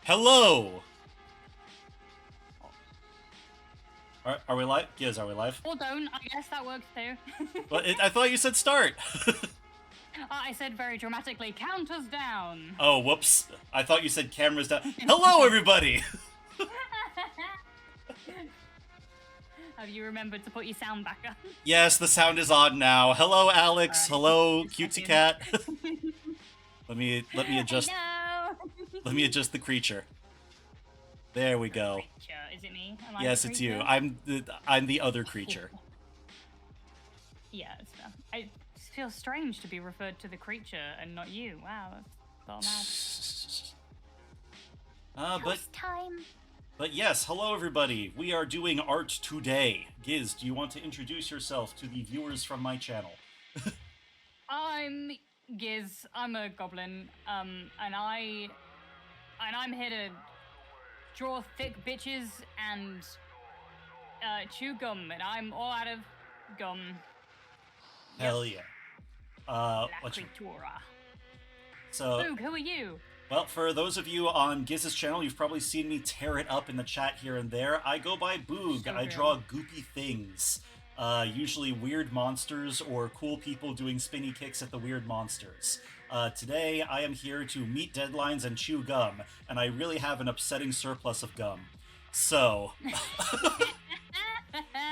Hello! Are we live? Giz, are we live? Or don't, I guess that works too. Well, I thought you said start! I said very dramatically, count us down. Oh, whoops. I thought you said cameras down. Hello, everybody! Have you remembered to put your sound back on? Yes, the sound is on now. Hello, Alex. Right. Hello, cutesy cat. let me adjust. Hello. Let me adjust the creature. There we go. Creature. Is it me? Am I Yes, the it's you. creature? I'm the other creature. Yeah, it's fair. It feels strange to be referred to the creature and not you. Wow, that's mad. But yes, hello everybody. We are doing art today. Giz, do you want to introduce yourself to the viewers from my channel? I'm Giz. I'm a goblin. And I'm here to draw thick bitches and chew gum, and I'm all out of gum. Hell yeah. La Creatura. So, Boog, who are you? well, for those of you on Giz's channel, you've probably seen me tear it up in the chat here and there. I go by Boog. So I good. draw goopy things. Usually weird monsters or cool people doing spinny kicks at the weird monsters. Today, I am here to meet deadlines and chew gum, and I really have an upsetting surplus of gum. So,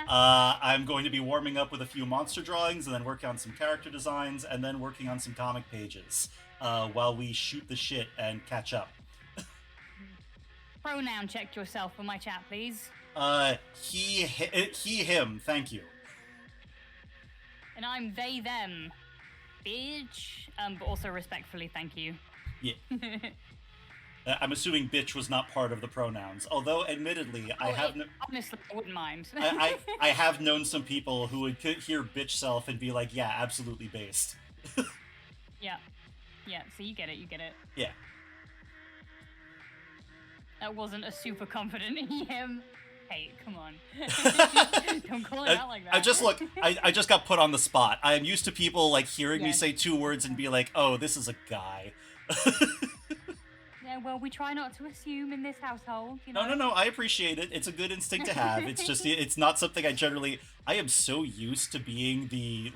I'm going to be warming up with a few monster drawings, and then working on some character designs, and then working on some comic pages, while we shoot the shit and catch up. Pronoun check yourself for my chat, please. He, him, thank you. And I'm they, them. Bitch. But also respectfully, thank you. Yeah. I'm assuming bitch was not part of the pronouns, although admittedly, honestly, I wouldn't mind. I have known some people who would hear bitch self and be like, yeah, absolutely based. Yeah, so you get it. Yeah. That wasn't a super confident him. Hey, come on. Don't call it out like that. I just got put on the spot. I am used to people like hearing me Yeah. say two words and be like, oh, this is a guy. Yeah, well, we try not to assume in this household, you know? No, I appreciate it. It's a good instinct to have. It's just, it's not something I am so used to being the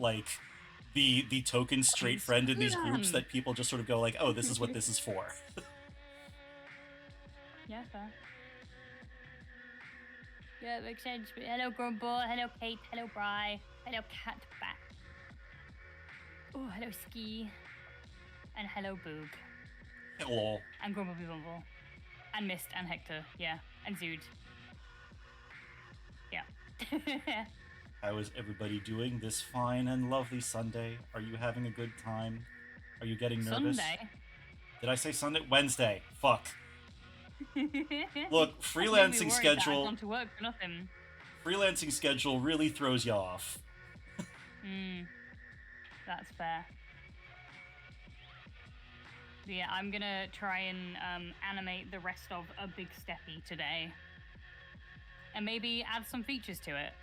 token straight friend in these groups that people just sort of go like, oh, this is what this is for. Yeah, fair. Yeah, it makes sense. Hello, Grumble. Hello, Kate. Hello, Bri. Hello, Cat Bat. Oh, hello, Ski. And hello, Boog. Hello. And Grumble Bumble. And Mist and Hector. Yeah. And Zood. Yeah. How is everybody doing this fine and lovely Sunday? Are you having a good time? Are you getting nervous? Sunday? Did I say Sunday? Wednesday. Fuck. Look, freelancing schedule. I've gone to work for nothing. Freelancing schedule really throws you off. That's fair. Yeah, I'm gonna try and animate the rest of a Big Steppy today. And maybe add some features to it.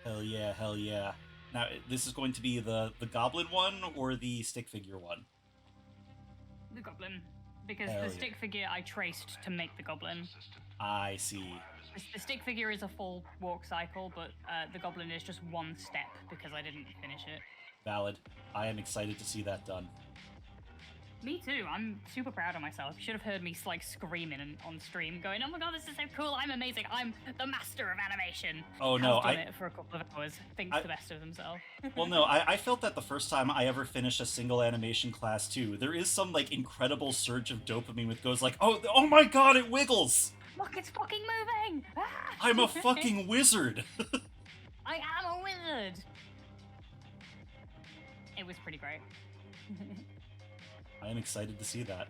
Hell yeah, hell yeah. Now, this is going to be the goblin one or the stick figure one? The goblin. Because Hell the yeah. stick figure I traced to make the goblin. I see. The stick figure is a full walk cycle, but the goblin is just one step because I didn't finish it. Valid. I am excited to see that done. Me too. I'm super proud of myself. You should have heard me like screaming on stream, going, "Oh my god, this is so cool! I'm amazing! I'm the master of animation." Oh no, Has done it for a couple of hours. Thinks the best of himself. Well, no, I felt that the first time I ever finished a single animation class too. There is some like incredible surge of dopamine that goes like, oh my god, it wiggles! Look, it's fucking moving! I'm a fucking wizard! I am a wizard! It was pretty great. I am excited to see that.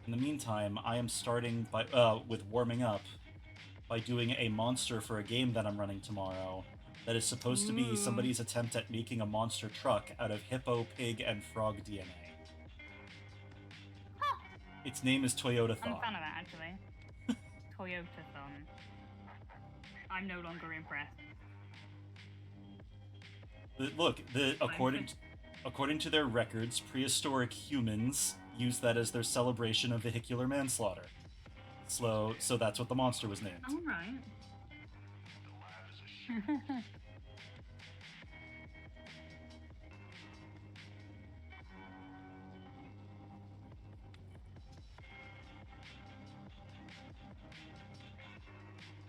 In the meantime, I am starting by with warming up by doing a monster for a game that I'm running tomorrow that is supposed to be somebody's attempt at making a monster truck out of hippo, pig, and frog DNA. Huh. Its name is Toyota I'm Thon. a fan of that, actually. Toyota-thon. I'm no longer impressed. Look, according According to their records, prehistoric humans used that as their celebration of vehicular manslaughter. So that's what the monster was named. All right.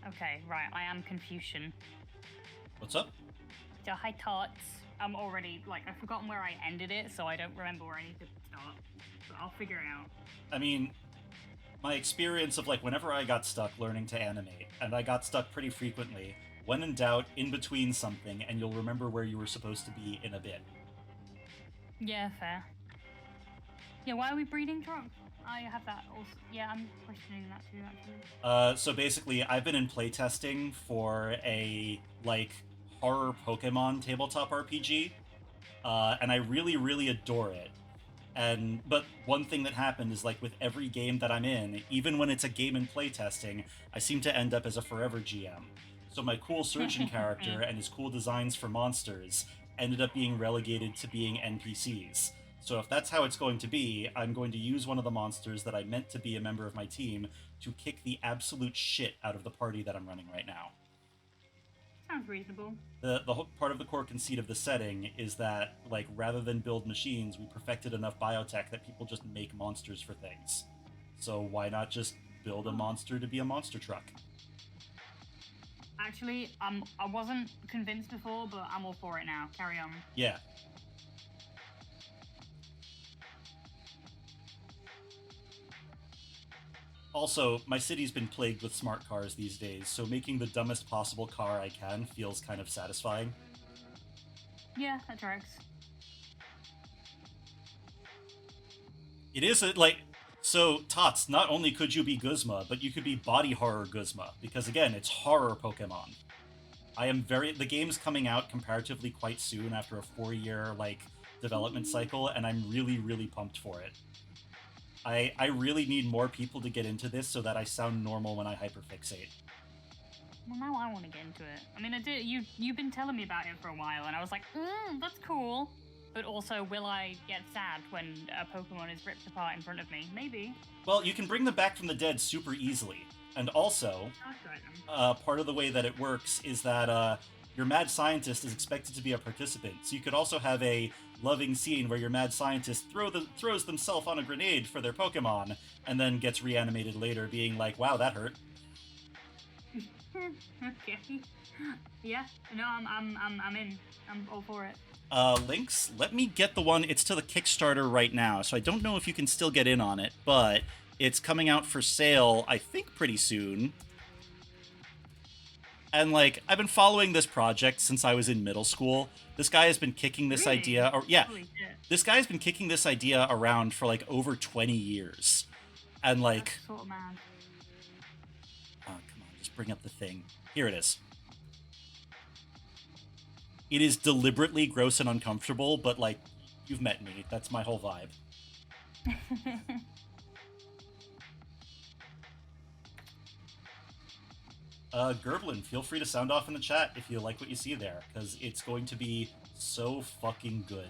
Okay, right. I am Confucian. What's up? So hi tots. I'm already like I've forgotten where I ended it, so I don't remember where I need to start. But I'll figure it out. I mean, my experience of like whenever I got stuck learning to animate, and I got stuck pretty frequently, when in doubt, in between something, and you'll remember where you were supposed to be in a bit. Yeah, fair. Yeah, why are we breeding drunk? I have that also. Yeah, I'm questioning that too, actually. So basically, I've been in playtesting for a like horror Pokemon tabletop RPG, and I really, really adore it. But one thing that happened is like with every game that I'm in, even when it's a game in playtesting, I seem to end up as a forever GM. So my cool surgeon character and his cool designs for monsters ended up being relegated to being NPCs. So if that's how it's going to be, I'm going to use one of the monsters that I meant to be a member of my team to kick the absolute shit out of the party that I'm running right now. Sounds reasonable. The whole part of the core conceit of the setting is that, like, rather than build machines, we perfected enough biotech that people just make monsters for things. So why not just build a monster to be a monster truck? Actually, I wasn't convinced before, but I'm all for it now. Carry on. Yeah. Also, my city's been plagued with smart cars these days, so making the dumbest possible car I can feels kind of satisfying. Yeah, that tracks. It is so Tots, not only could you be Guzma, but you could be body horror Guzma, because again, it's horror Pokemon. The game's coming out comparatively quite soon after a 4-year development cycle, and I'm really, really pumped for it. I really need more people to get into this so that I sound normal when I hyperfixate. Well, now I want to get into it. I mean, I did. You've been telling me about it for a while, and I was like, that's cool. But also, will I get sad when a Pokemon is ripped apart in front of me? Maybe. Well, you can bring them back from the dead super easily. And also, part of the way that it works is that your mad scientist is expected to be a participant. So you could also have a loving scene where your mad scientist throws themselves on a grenade for their Pokemon and then gets reanimated later, being like, "Wow, that hurt." Okay. Yeah. No, I'm in. I'm all for it. Links, let me get the one. It's to the Kickstarter right now, so I don't know if you can still get in on it, but it's coming out for sale, I think, pretty soon. And, I've been following this project since I was in middle school. This guy has been kicking this idea... this guy has been kicking this idea around for, over 20 years. And, That's sort of mad. Oh, come on, just bring up the thing. Here it is. It is deliberately gross and uncomfortable, but, you've met me. That's my whole vibe. Gerblin, feel free to sound off in the chat if you like what you see there, because it's going to be so fucking good.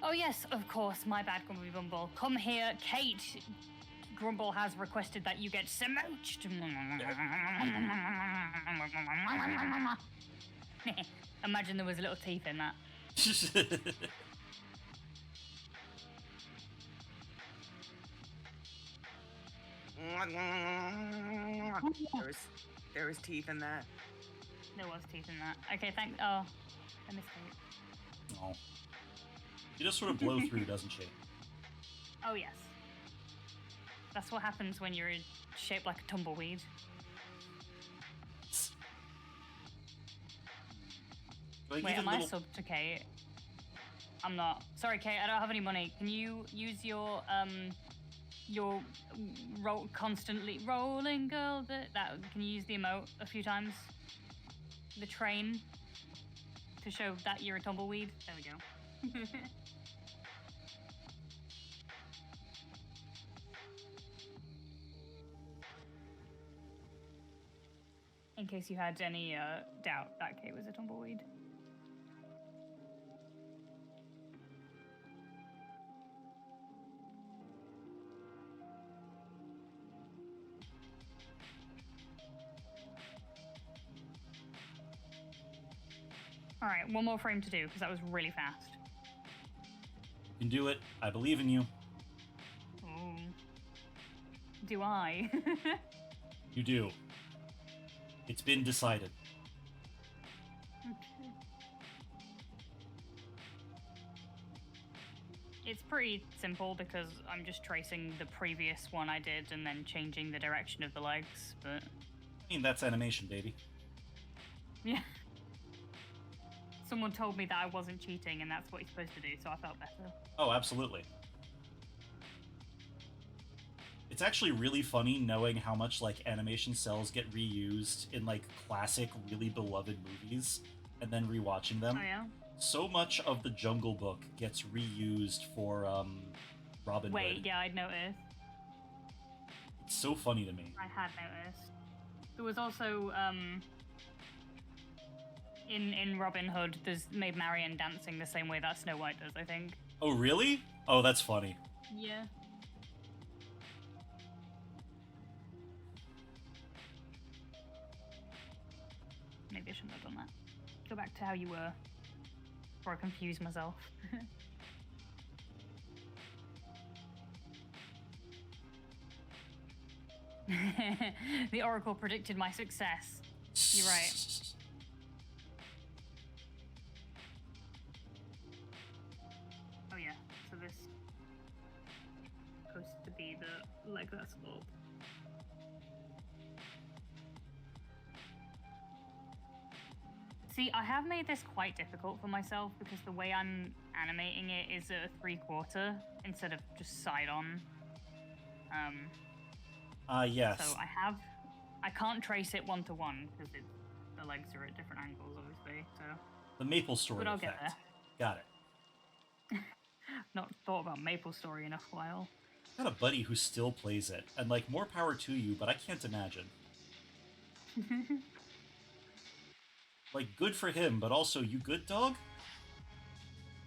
Oh yes, of course, my bad, Grumpy Bumble. Come here, Kate. Grumble has requested that you get smooched. Imagine there was little teeth in that. There was teeth in that. There was teeth in that. Okay, thanks. Oh, I missed it. Oh. She just sort of blow through, doesn't she? Oh, yes. That's what happens when you're shaped like a tumbleweed. Wait, am I sub to Kate? I'm not. Sorry, Kate, I don't have any money. Can you use your constantly rolling girl can you use the emote a few times? The train to show that you're a tumbleweed. There we go. In case you had any doubt, that Kate was a tumbleweed. All right, one more frame to do, because that was really fast. You can do it. I believe in you. Ooh. Do I? You do. It's been decided. Okay. It's pretty simple because I'm just tracing the previous one I did and then changing the direction of the legs, but... I mean, that's animation, baby. Yeah. Someone told me that I wasn't cheating and that's what you're supposed to do, so I felt better. Oh, absolutely. It's actually really funny knowing how much, like, animation cells get reused in, like, classic, really beloved movies, and then rewatching them. Oh, yeah? So much of the Jungle Book gets reused for, Robin Wait, Hood. yeah, I'd noticed. It's so funny to me. I had noticed. There was also, in Robin Hood, there's Maid Marian dancing the same way that Snow White does, I think. Oh, really? Oh, that's funny. Yeah. Maybe I shouldn't have done that. Go back to how you were, before I confuse myself. The Oracle predicted my success. You're right. Oh yeah, so this is supposed to be the leg that's up. See, I have made this quite difficult for myself because the way I'm animating it is a 3/4 instead of just side on. Yes. So I can't trace it 1-to-1 because the legs are at different angles, obviously. So The Maple Story But I'll effect. get Got it. not thought about Maple Story in a while. I've got a buddy who still plays it, and, like, more power to you, but I can't imagine. Like, good for him, but also, you good, dog?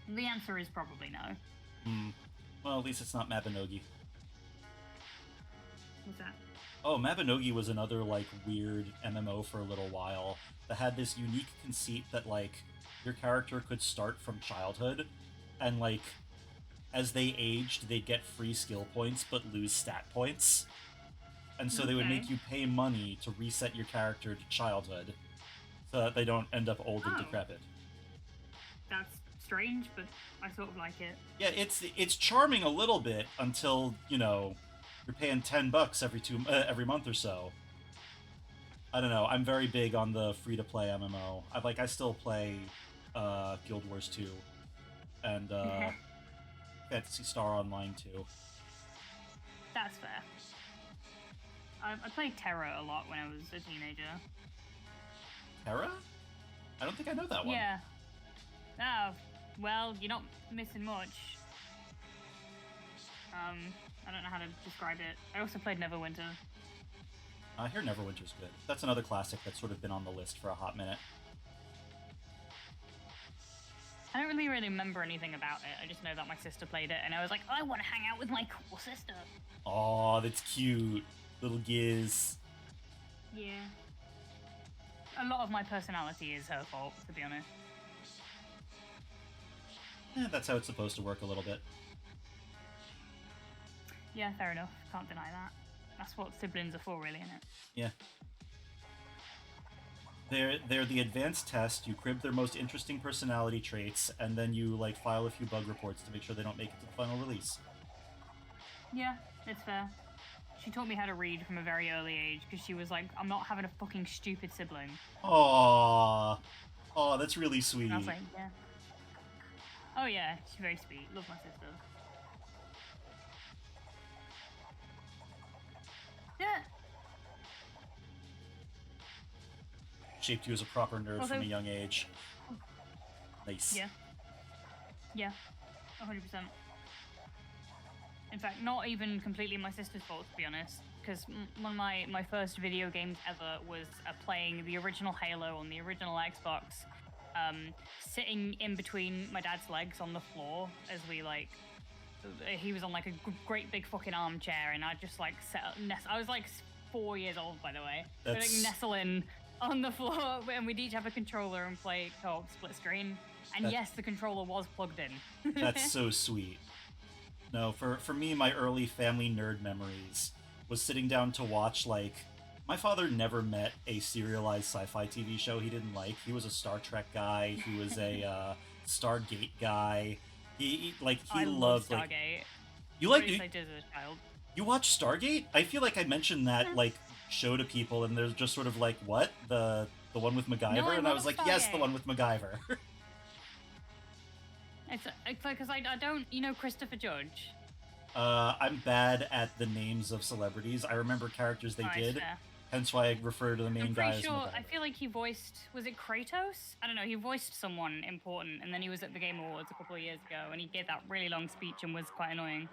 The answer is probably no. Well, at least it's not Mabinogi. What's that? Oh, Mabinogi was another, like, weird MMO for a little while that had this unique conceit that, like, your character could start from childhood, and, like, as they aged, they'd get free skill points but lose stat points. And so they would make you pay money to reset your character to childhood so that they don't end up old and decrepit. That's strange, but I sort of like it. Yeah, it's charming a little bit until, you know, you're paying $10 every month or so. I don't know. I'm very big on the free-to-play MMO. I still play Guild Wars 2 and Phantasy Star Online 2. That's fair. I played Terra a lot when I was a teenager. Terra? I don't think I know that one. Yeah. Oh, well, you're not missing much. I don't know how to describe it. I also played Neverwinter. I hear Neverwinter's good. That's another classic that's sort of been on the list for a hot minute. I don't really remember anything about it. I just know that my sister played it, and I was like, I want to hang out with my cool sister. Aw, that's cute. Little Giz. Yeah. A lot of my personality is her fault, to be honest. That's how it's supposed to work a little bit. Yeah, fair enough. Can't deny that. That's what siblings are for, really, isn't it? Yeah. They're the advanced test. You crib their most interesting personality traits, and then you, like, file a few bug reports to make sure they don't make it to the final release. Yeah, it's fair. She taught me how to read from a very early age because she was like, I'm not having a fucking stupid sibling. Aww. Aw, that's really sweet. And I was like, yeah. Oh yeah, she's very sweet. Love my sister. Yeah. Shaped you as a proper nerd Also, from a young age. Nice. Yeah. Yeah. 100%. In fact, not even completely my sister's fault, to be honest. Because one of my first video games ever was playing the original Halo on the original Xbox, sitting in between my dad's legs on the floor as we like. He was on like a great big fucking armchair, and I just like I was like 4 years old, by the way. We'd like That's nestle in on the floor, and we'd each have a controller and play co-op split screen. And that, yes, the controller was plugged in. that's so sweet. No, for me, my early family nerd memories was sitting down to watch, like, my father never met a serialized sci-fi TV show he didn't like. He was a Star Trek guy. He was a Stargate guy. He I love loved, like, Stargate. you Or like at least you, I did as a child. you watch Stargate? I feel like I mentioned that like show to people, and they're just sort of like, "What, the one with MacGyver?" No, I And I love was like, "Yes, the Stargate. one with MacGyver." It's like because I don't, Christopher Judge. I'm bad at the names of celebrities. I remember characters they Alright, did, fair. hence why I refer to the main I'm guy pretty as sure. MacGyver. I feel like he voiced. Was it Kratos? I don't know. He voiced someone important, and then he was at the Game Awards a couple of years ago, and he gave that really long speech and was quite annoying.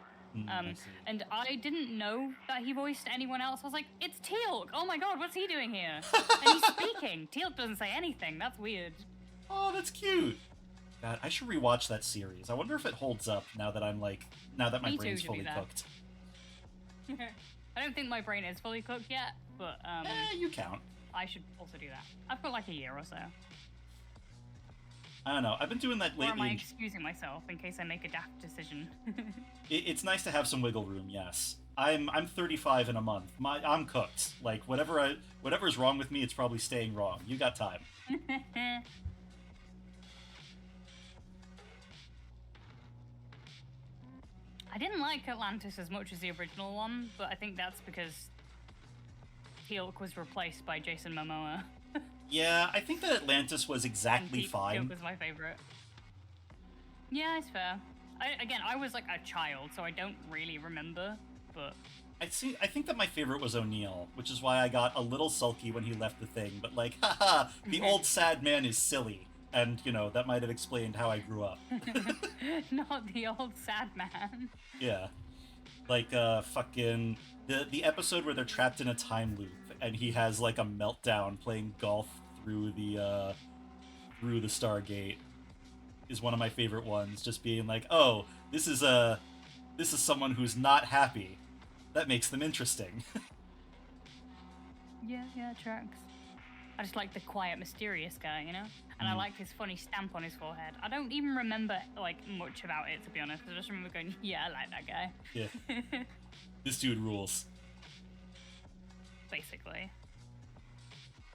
I see. And I didn't know that he voiced anyone else. I was like, it's Teal'c. Oh my god, what's he doing here? And he's speaking. Teal'c doesn't say anything. That's weird. Oh, that's cute. God, I should rewatch that series. I wonder if it holds up now that now that my Me too, brain's to be fully fair. cooked. I don't think my brain is fully cooked yet, but You count. I should also do that. I've got like a year or so. I don't know. I've been doing that Or am I lately. excusing myself in case I make a daft decision? It's nice to have some wiggle room. Yes, I'm 35 in a month. I'm cooked. Like whatever's wrong with me, it's probably staying wrong. You got time. I didn't like Atlantis as much as the original one, but I think that's because Teal'c was replaced by Jason Momoa. Yeah, I think that Atlantis was exactly Teal'c fine. was my favorite. Yeah, it's fair. I was like a child, so I don't really remember, but I think that my favorite was O'Neill, which is why I got a little sulky when he left the thing. But like, haha, the old sad man is silly, and that might have explained how I grew up. not the old sad man. Yeah, like fucking the episode where they're trapped in a time loop and he has like a meltdown playing golf through the Stargate is one of my favorite ones. Just being like, oh, this is someone who's not happy. That makes them interesting. Yeah, tracks. I just like the quiet, mysterious guy, And I like his funny stamp on his forehead. I don't even remember like much about it, to be honest. I just remember going, yeah, I like that guy. Yeah, this dude rules. Basically.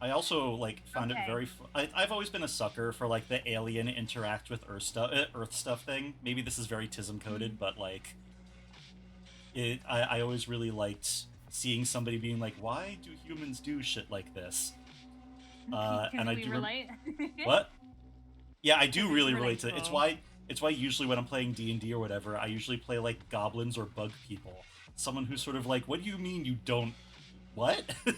I also like found it Okay. very. I've always been a sucker for like the alien interact with Earth stuff thing. Maybe this is very tism coded, but like, I always really liked seeing somebody being like, why do humans do shit like this? And I we do relate. what? Yeah, I do It's really relate to it. relatable. It's why usually when I'm playing D&D or whatever, I usually play like goblins or bug people. Someone who's sort of like, what do you mean you don't? What? That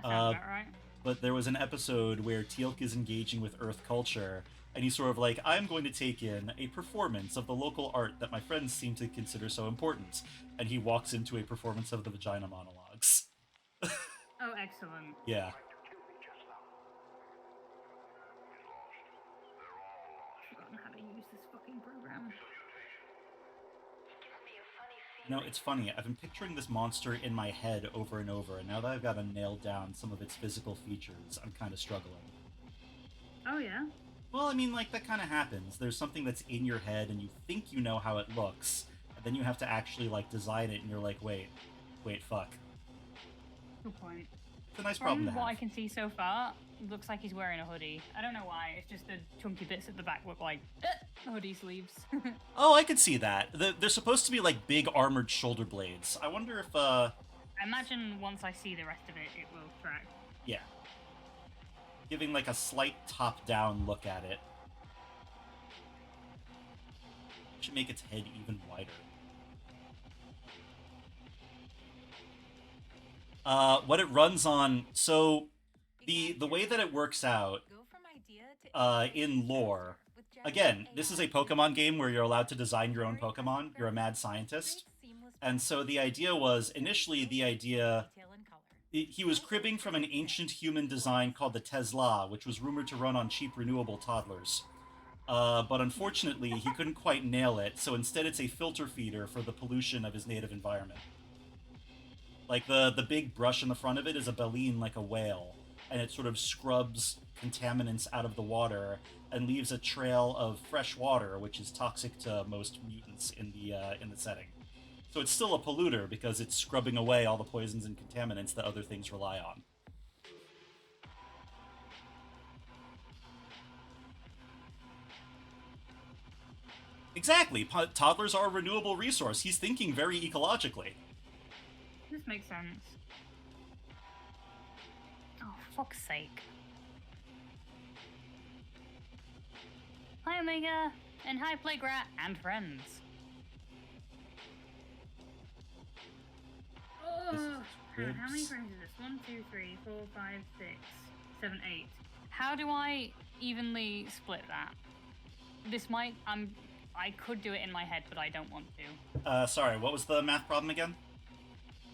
sounds about right. But there was an episode where Teal'c is engaging with Earth culture, and he's sort of like, I'm going to take in a performance of the local art that my friends seem to consider so important. And he walks into a performance of the vagina monologues. Oh, excellent. Yeah. I've forgotten how to use this fucking program. It's funny. I've been picturing this monster in my head over and over, and now that I've got to nail down some of its physical features, I'm kind of struggling. Oh, yeah? Well, I mean, like, that kind of happens. There's something that's in your head, and you think you know how it looks, and then you have to actually, like, design it, and you're like, wait, fuck. Good point. It's a nice problem to From what I have. can see so far, it looks like he's wearing a hoodie. I don't know why, it's just the chunky bits at the back look like hoodie sleeves. Oh, I could see that. They're supposed to be, like, big armored shoulder blades. I wonder if, I imagine once I see the rest of it, it will track. yeah. Giving, like, a slight top-down look at it. Should make its head even wider. What it runs on, so the way that it works out, Go from idea in lore. Again, this is a Pokemon game where you're allowed to design your own Pokemon. You're a mad scientist. And so the idea was initially the idea he was cribbing from an ancient human design called the Tesla, which was rumored to run on cheap renewable toddlers. But unfortunately, he couldn't quite nail it, so instead it's a filter feeder for the pollution of his native environment. Like the big brush in the front of it is a baleen like a whale, and it sort of scrubs contaminants out of the water and leaves a trail of fresh water, which is toxic to most mutants in the setting. So it's still a polluter because it's scrubbing away all the poisons and contaminants that other things rely on. Exactly. Toddlers are a renewable resource. He's thinking very ecologically. This makes sense. Oh, fuck's sake. Hi, Omega, and hi, Plaguerat, and friends. Oh, how many frames is this? 1, 2, 3, 4, 5, 6, 7, 8. How do I evenly split that? This might, I could do it in my head, but I don't want to. Sorry, what was the math problem again?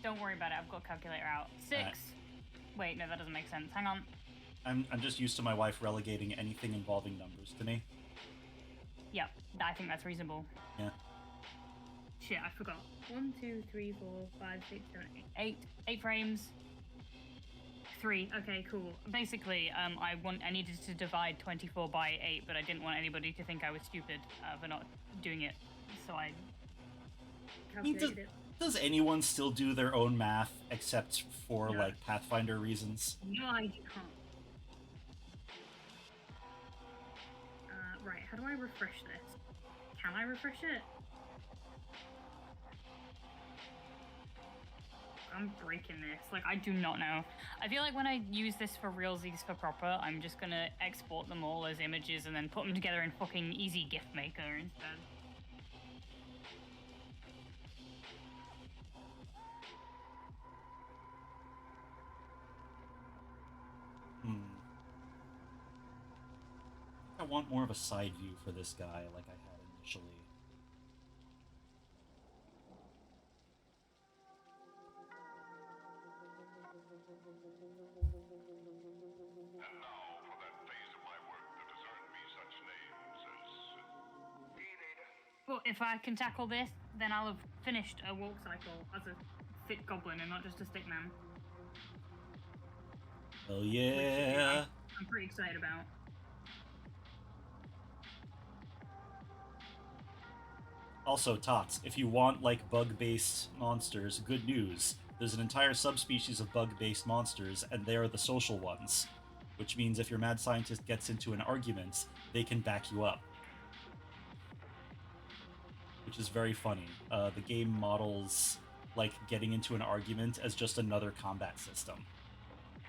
Don't worry about it, I've got a calculator out. 6. Wait, no, that doesn't make sense. Hang on. I'm just used to my wife relegating anything involving numbers to me. Yep, I think that's reasonable. Yeah. Shit, I forgot. 1, 2, 3, 4, 5, 6, 7, 8. 8 frames. 3. Okay, cool. Basically, I needed to divide 24 by 8, but I didn't want anybody to think I was stupid for not doing it, so I calculated it. Does anyone still do their own math except for like Pathfinder reasons? No, I can't. Right, how do I refresh this? Can I refresh it? I'm breaking this. Like, I do not know. I feel like when I use this for realsies for proper, I'm just gonna export them all as images and then put them together in fucking Easy GIF Maker instead. I want more of a side view for this guy like I had initially. But if I can tackle this, then I'll have finished a walk cycle as a fit goblin and not just a stickman. Oh yeah! I'm pretty excited about. Also, Tots, if you want, like, bug-based monsters, good news. There's an entire subspecies of bug-based monsters, and they are the social ones. Which means if your mad scientist gets into an argument, they can back you up. Which is very funny. The game models, like, getting into an argument as just another combat system.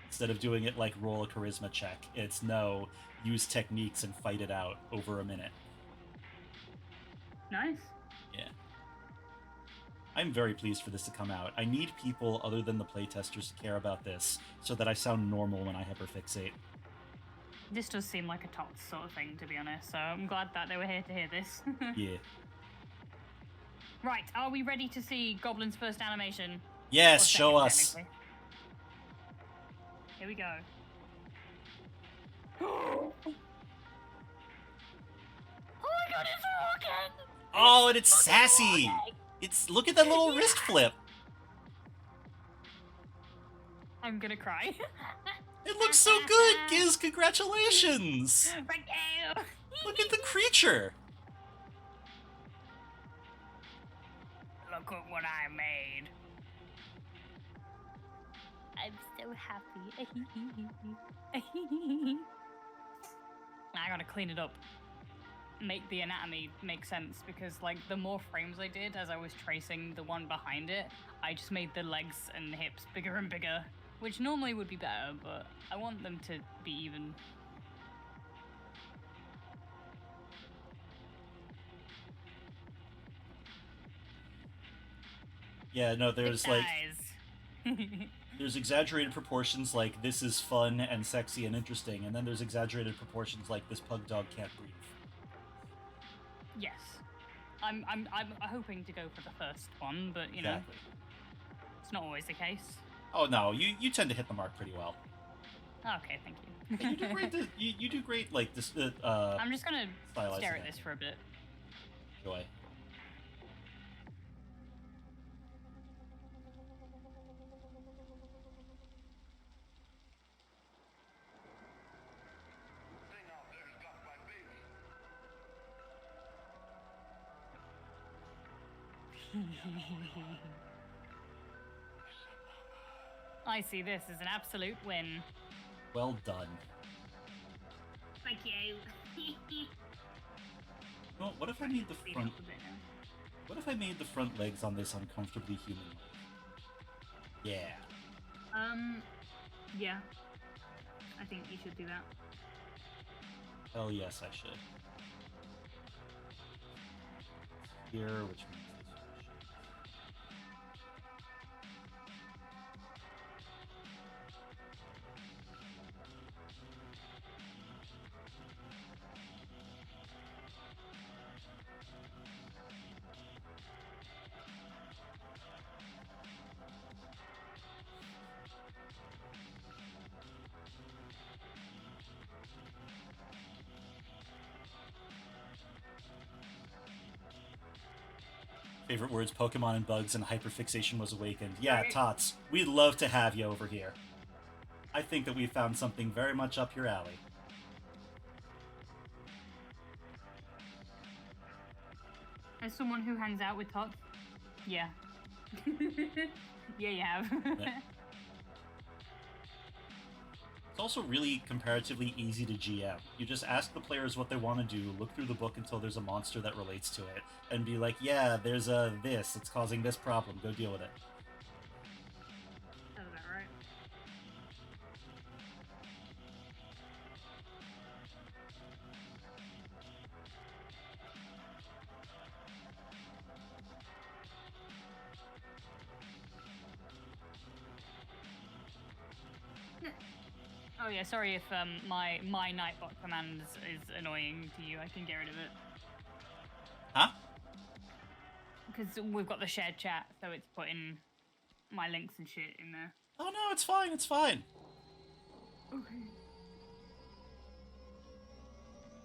Instead of doing it like roll a charisma check, it's no, use techniques and fight it out over a minute. Nice. Yeah. I'm very pleased for this to come out. I need people other than the playtesters to care about this, so that I sound normal when I hyperfixate. This does seem like a Tots sort of thing, to be honest, so I'm glad that they were here to hear this. Yeah. Right, are we ready to see Goblin's first animation? Yes, show us! Here we go. Oh my god, it's rocking! Oh, and it's sassy! It's look at that little wrist flip! I'm gonna cry. It looks so good, Giz! Congratulations! Thank you! Look at the creature! Look at what I made. I'm so happy. I gotta clean it up. Make the anatomy make sense, because like the more frames I did as I was tracing the one behind it, I just made the legs and hips bigger and bigger, which normally would be better, but I want them to be even. Yeah, no, there's like There's exaggerated proportions like this is fun and sexy and interesting, and then there's exaggerated proportions like this pug dog can't breathe. Yes. I'm hoping to go for the first one, but you know, Exactly. it's not always the case. Oh no, you tend to hit the mark pretty well. Okay, thank you. You do great. You do great. Like this. I'm just gonna stare at it. this for a bit. Joy. I see this as an absolute win. Well done. Thank you. Well, what if I made the front? What if I made the front legs on this uncomfortably human? Yeah. Yeah. I think you should do that. Hell yes, I should. Here, which means this. Favorite words, Pokemon and bugs, and hyperfixation was awakened. Yeah, Right. Tots, we'd love to have you over here. I think that we found something very much up your alley. As someone who hangs out with Tots, yeah. Yeah, you have. Yeah. It's also really comparatively easy to GM. You just ask the players what they want to do, look through the book until there's a monster that relates to it, and be like, yeah, there's a this, it's causing this problem, go deal with it. Sounds about right. Oh yeah, sorry if my Nightbot command is annoying to you. I can get rid of it. Huh? Because we've got the shared chat, so it's putting my links and shit in there. Oh no, it's fine, it's fine. Okay.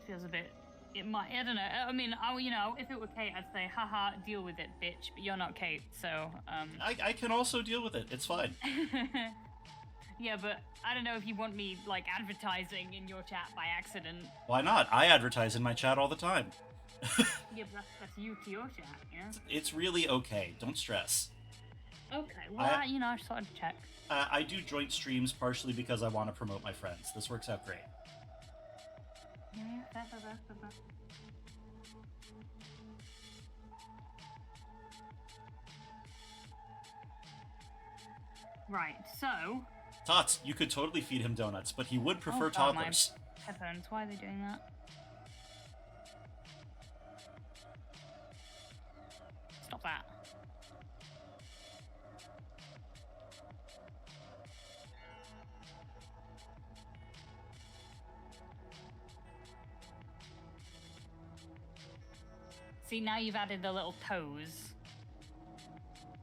Feels a bit. It might. I don't know. I mean, you know, if it were Kate, I'd say, haha, deal with it, bitch. But you're not Kate, so I can also deal with it, it's fine. Yeah, but I don't know if you want me like advertising in your chat by accident. Why not? I advertise in my chat all the time. Yeah, but that's you to your chat, yeah. It's really okay, don't stress. Okay, well, you know, I just thought I'd check. I do joint streams partially because I want to promote my friends. This works out great. Yeah, fair. Right, so. Tots, you could totally feed him donuts, but he would prefer God, toddlers. My headphones, why are they doing that? Stop that. See, now you've added the little toes.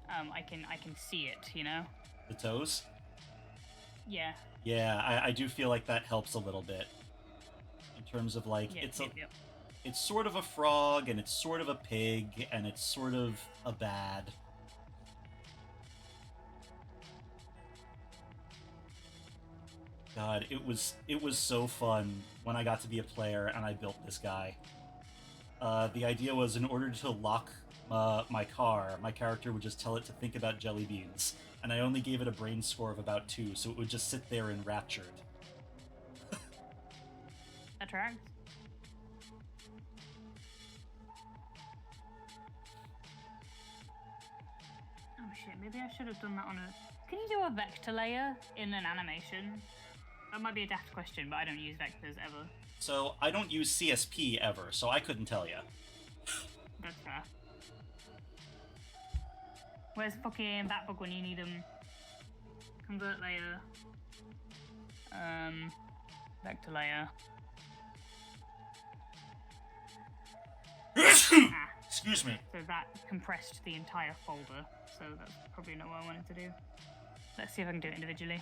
I can see it, you know? The toes? Yeah. Yeah, I do feel like that helps a little bit. In terms of like, Yeah, it's sort of a frog, and it's sort of a pig, and it's sort of a bat. God, it was so fun when I got to be a player and I built this guy. The idea was in order to lock my car, my character would just tell it to think about jelly beans, and I only gave it a brain score of about 2, so it would just sit there enraptured. That tracks. Oh shit, maybe I should have done that on a... Can you do a vector layer in an animation? That might be a daft question, but I don't use vectors ever. So, I don't use CSP ever, so I couldn't tell you. That's fair. Where's fucking Batbug when you need him? convert layer. Vector layer. Excuse me. So that compressed the entire folder. So that's probably not what I wanted to do. Let's see if I can do it individually.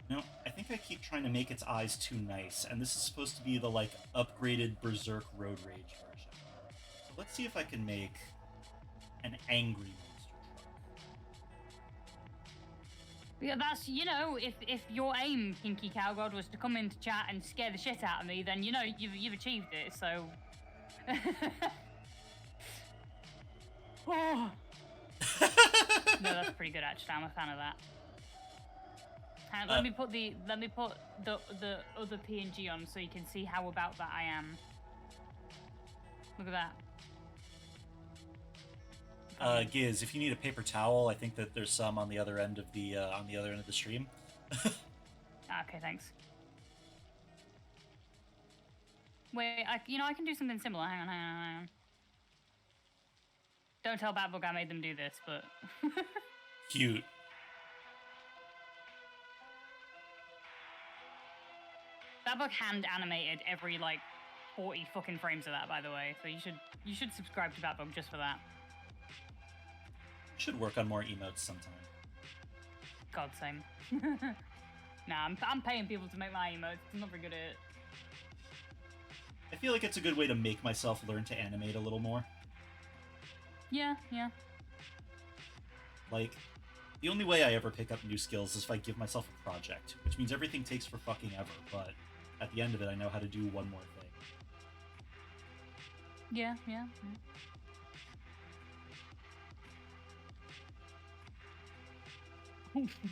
No, I think I keep trying to make its eyes too nice, and this is supposed to be the, like, upgraded Berserk Road Rage version. So let's see if I can make an angry monster truck. Yeah, that's, you know, if your aim, Kinky Cowgod, was to come into chat and scare the shit out of me, then, you know, you've achieved it, so... Oh. No, that's pretty good, actually. I'm a fan of that. Let me put the other PNG on so you can see how about that I am. Look at that. Giz, if you need a paper towel, I think that there's some on the other end of the stream. Okay, thanks. Wait, I can do something similar. Hang on. Don't tell Batbug I made them do this, but Cute. Batbug hand animated every like 40 fucking frames of that, by the way. So you should subscribe to Batbug just for that. Should work on more emotes sometime. God, same. Nah, I'm paying people to make my emotes. I'm not very good at it. I feel like it's a good way to make myself learn to animate a little more. Yeah. Like, the only way I ever pick up new skills is if I give myself a project, which means everything takes for fucking ever, but at the end of it, I know how to do one more thing. Yeah.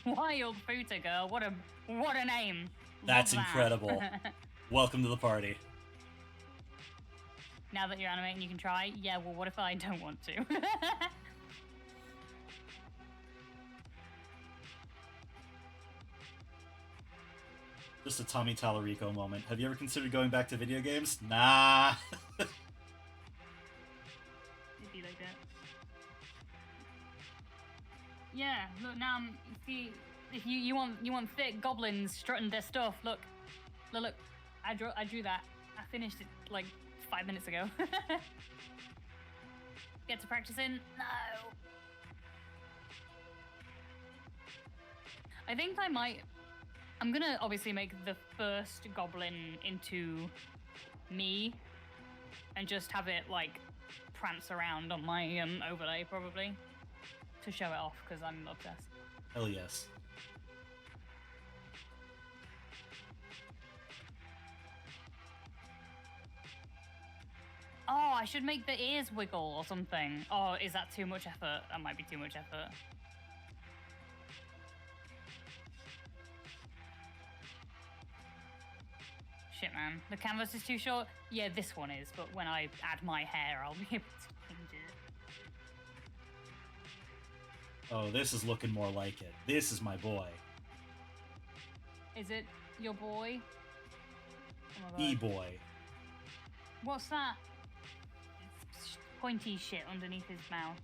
Wild Futa Girl, what a name. That's Love incredible. Welcome to the party. Now that you're animating, you can try. Yeah, well, what if I don't want to? Just a Tommy Tallarico moment. Have you ever considered going back to video games? Nah. It'd be like that. Yeah, look now. See, if you want thick goblins strutting their stuff. Look. I drew that. I finished it like 5 minutes ago. Get to practicing? No. I think I'm gonna obviously make the first goblin into me and just have it like prance around on my overlay probably to show it off because I'm obsessed. Hell yes. Oh, I should make the ears wiggle or something. Oh, is that too much effort? That might be too much effort. Shit, man. The canvas is too short? Yeah, this one is, but when I add my hair, I'll be able to change it. Oh, this is looking more like it. This is my boy. Is it your boy? Oh my God. E-boy. What's that? It's pointy shit underneath his mouth.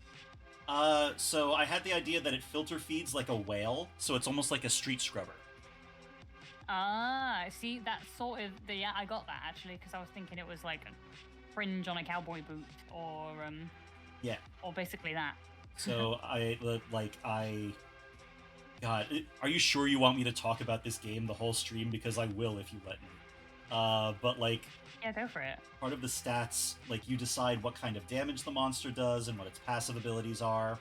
So I had the idea that it filter feeds like a whale, so it's almost like a street scrubber. Ah, see, that's sort of yeah, I got that actually because I was thinking it was like a fringe on a cowboy boot or Yeah. or basically that. So God, are you sure you want me to talk about this game the whole stream? Because I will if you let me. But like, yeah, go for it. part of the stats, like you decide what kind of damage the monster does and what its passive abilities are.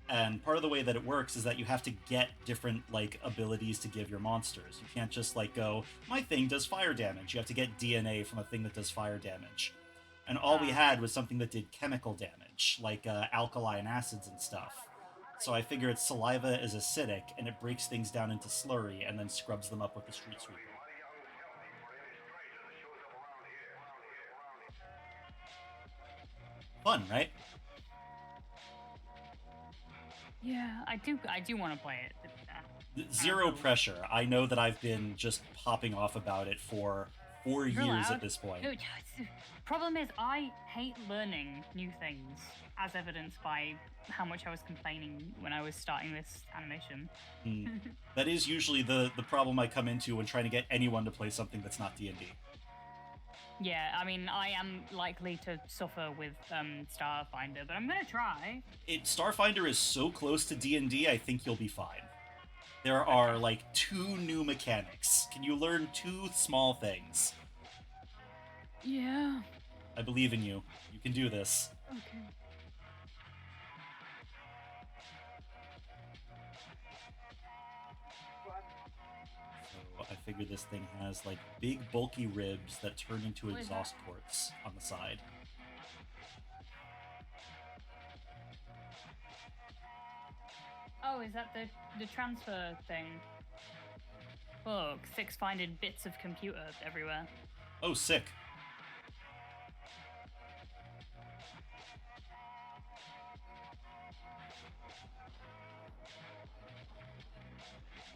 And part of the way that it works is that you have to get different, like, abilities to give your monsters. You can't just, like, go, my thing does fire damage. You have to get DNA from a thing that does fire damage. And all we had was something that did chemical damage, like alkali and acids and stuff. So I figured saliva is acidic, and it breaks things down into slurry, and then scrubs them up with the street sweeper. Fun, right? Yeah, I do want to play it. Zero pressure. I know that I've been just popping off about it for 4 You're years at allowed. this point. No, problem is, I hate learning new things, as evidenced by how much I was complaining when I was starting this animation. That is usually the problem I come into when trying to get anyone to play something that's not D&D. Yeah, I mean, I am likely to suffer with Starfinder, but I'm gonna try. Starfinder is so close to D&D, I think you'll be fine. There are like 2 new mechanics. Can you learn 2 small things? Yeah. I believe in you. You can do this. Okay. So I figure this thing has like big bulky ribs that turn into exhaust ports on the side. Oh, is that the transfer thing? Look, 6 finding bits of computer everywhere. Oh, sick.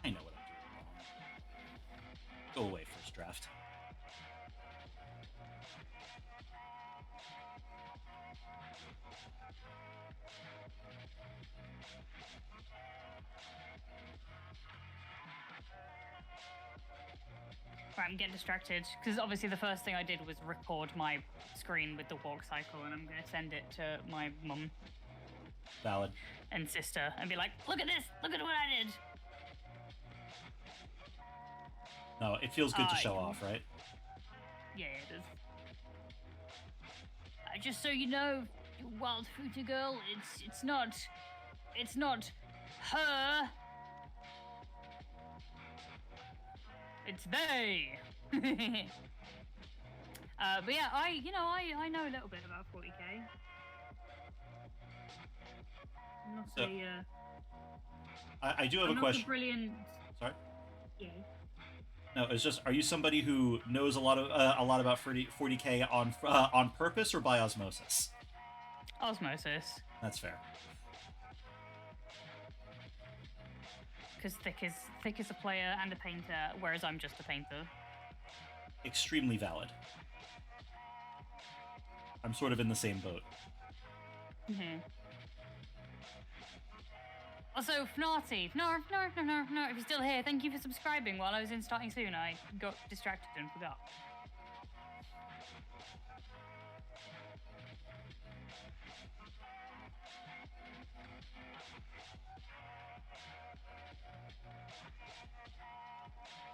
I know what I'm doing wrong. Go away, first draft. Right, I'm getting distracted because obviously the first thing I did was record my screen with the walk cycle, and I'm gonna send it to my mum Valid. and sister and be like, "Look at this! Look at what I did!" No, it feels good to show off, right? Yeah, it is. Just so you know, you wild fruity girl, it's not her. It's they. But yeah, I know a little bit about 40k. I'm not So, I do have I'm a not question. a brilliant. Sorry. Yeah. No, it's just: are you somebody who knows a lot about 40k on purpose or by osmosis? Osmosis. That's fair. Because thick is a player and a painter, whereas I'm just a painter. Extremely valid. I'm sort of in the same boat. Mm-hmm. Also, Fnarty, no, if you're still here, thank you for subscribing while I was in Starting Soon. I got distracted and forgot.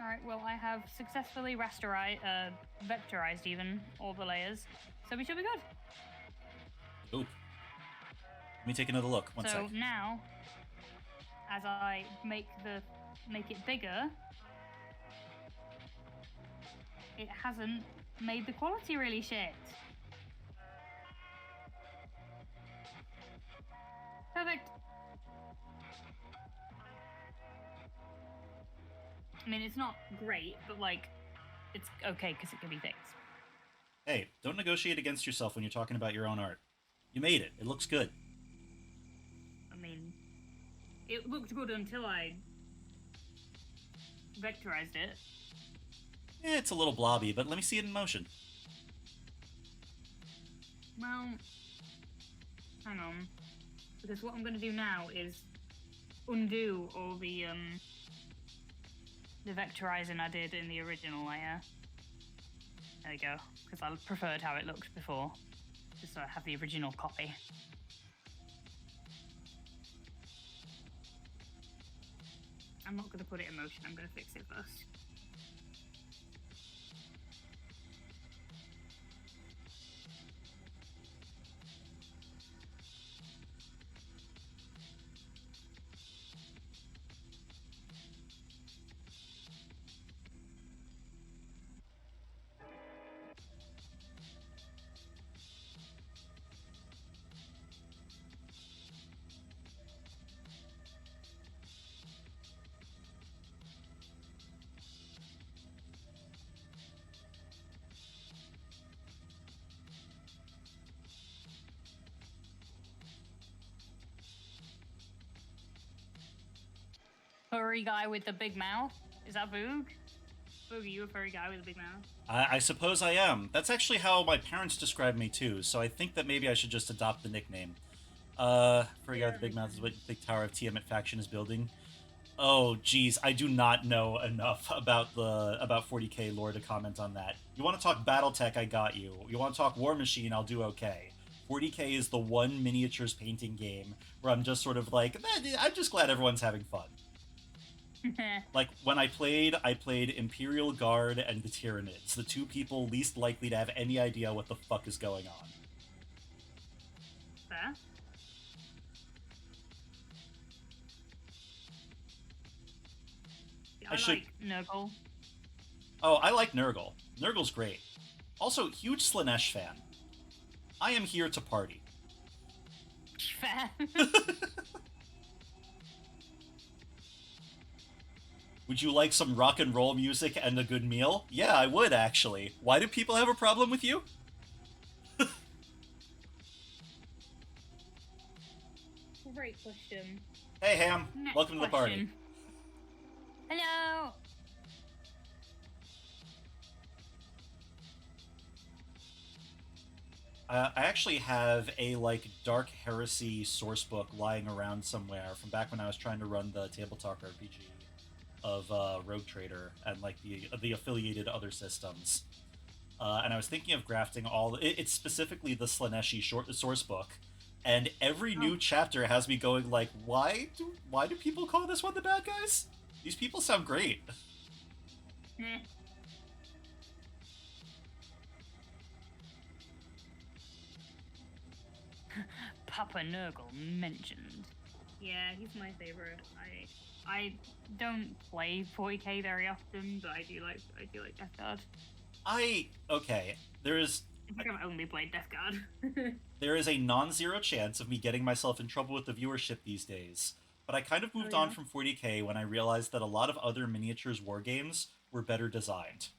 Alright, well, I have successfully vectorized even all the layers, so we should be good. Oop. Let me take another look. One sec. So now, as I make it bigger, it hasn't made the quality really shit. Perfect. I mean, it's not great, but like, it's okay because it can be fixed. Hey, don't negotiate against yourself when you're talking about your own art. You made it. It looks good. I mean, it looked good until I vectorized it. It's a little blobby, but let me see it in motion. Well, hang on, because what I'm going to do now is undo all the vectorizing I did in the original layer. There we go, because I preferred how it looked before, just so I have the original copy. I'm not going to put it in motion, I'm going to fix it first. Furry guy with the big mouth? Is that Boog? Boogie, you a furry guy with a big mouth? I suppose I am. That's actually how my parents describe me too, so I think that maybe I should just adopt the nickname. Furry guy Yeah, with the that big makes mouth is what sense. the Tower of Tiamat faction is building. Oh, geez, I do not know enough about 40k lore to comment on that. You want to talk BattleTech? I got you. You want to talk War Machine? I'll do okay. 40k is the one miniatures painting game where I'm just sort of like, I'm just glad everyone's having fun. Like when I played Imperial Guard and the Tyranids, the two people least likely to have any idea what the fuck is going on. Fair. Yeah, I I should. like Nurgle. Oh, I like Nurgle. Nurgle's great. Also, huge Slanesh fan. I am here to party. Fair. Would you like some rock and roll music and a good meal? Yeah, I would actually. Why do people have a problem with you? Great question. Hey, Ham. Next Welcome to the party. question. Hello. I actually have a like Dark Heresy source book lying around somewhere from back when I was trying to run the tabletop RPG of Rogue Trader and like the affiliated other systems. And I was thinking of grafting all. It's specifically the Slaneshi short source book, and every new chapter has me going like, why do people call this one the bad guys? These people sound great. Eh. Papa Nurgle mentioned. Yeah, he's my favorite. I don't play 40k very often, but I do like Death Guard. Okay. I think I've only played Death Guard. There is a non-zero chance of me getting myself in trouble with the viewership these days. But I kind of moved on from 40k when I realized that a lot of other miniatures war games were better designed.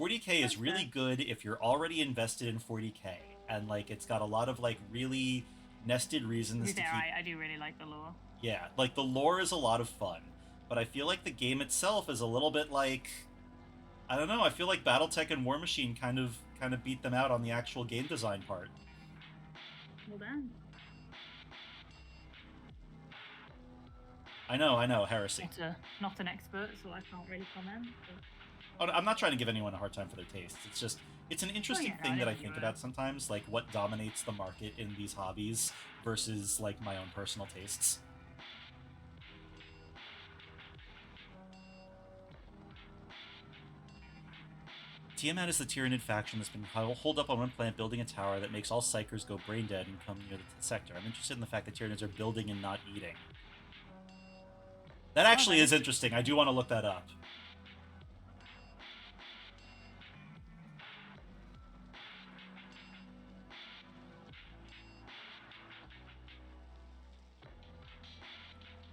40k is really good if you're already invested in 40k, and like it's got a lot of like really nested reasons to keep. I do really like the lore. Yeah, like the lore is a lot of fun, but I feel like the game itself is a little bit like, I don't know. I feel like BattleTech and War Machine kind of beat them out on the actual game design part. Well done. I know, heresy. Not an expert, so I can't really comment. Oh, I'm not trying to give anyone a hard time for their tastes. It's an interesting thing that I think about sometimes, like what dominates the market in these hobbies versus like my own personal tastes. Tiamat is the Tyranid faction that's been holed up on one planet building a tower that makes all psychers go brain dead and come near the sector. I'm interested in the fact that Tyranids are building and not eating. That actually is interesting. I do want to look that up.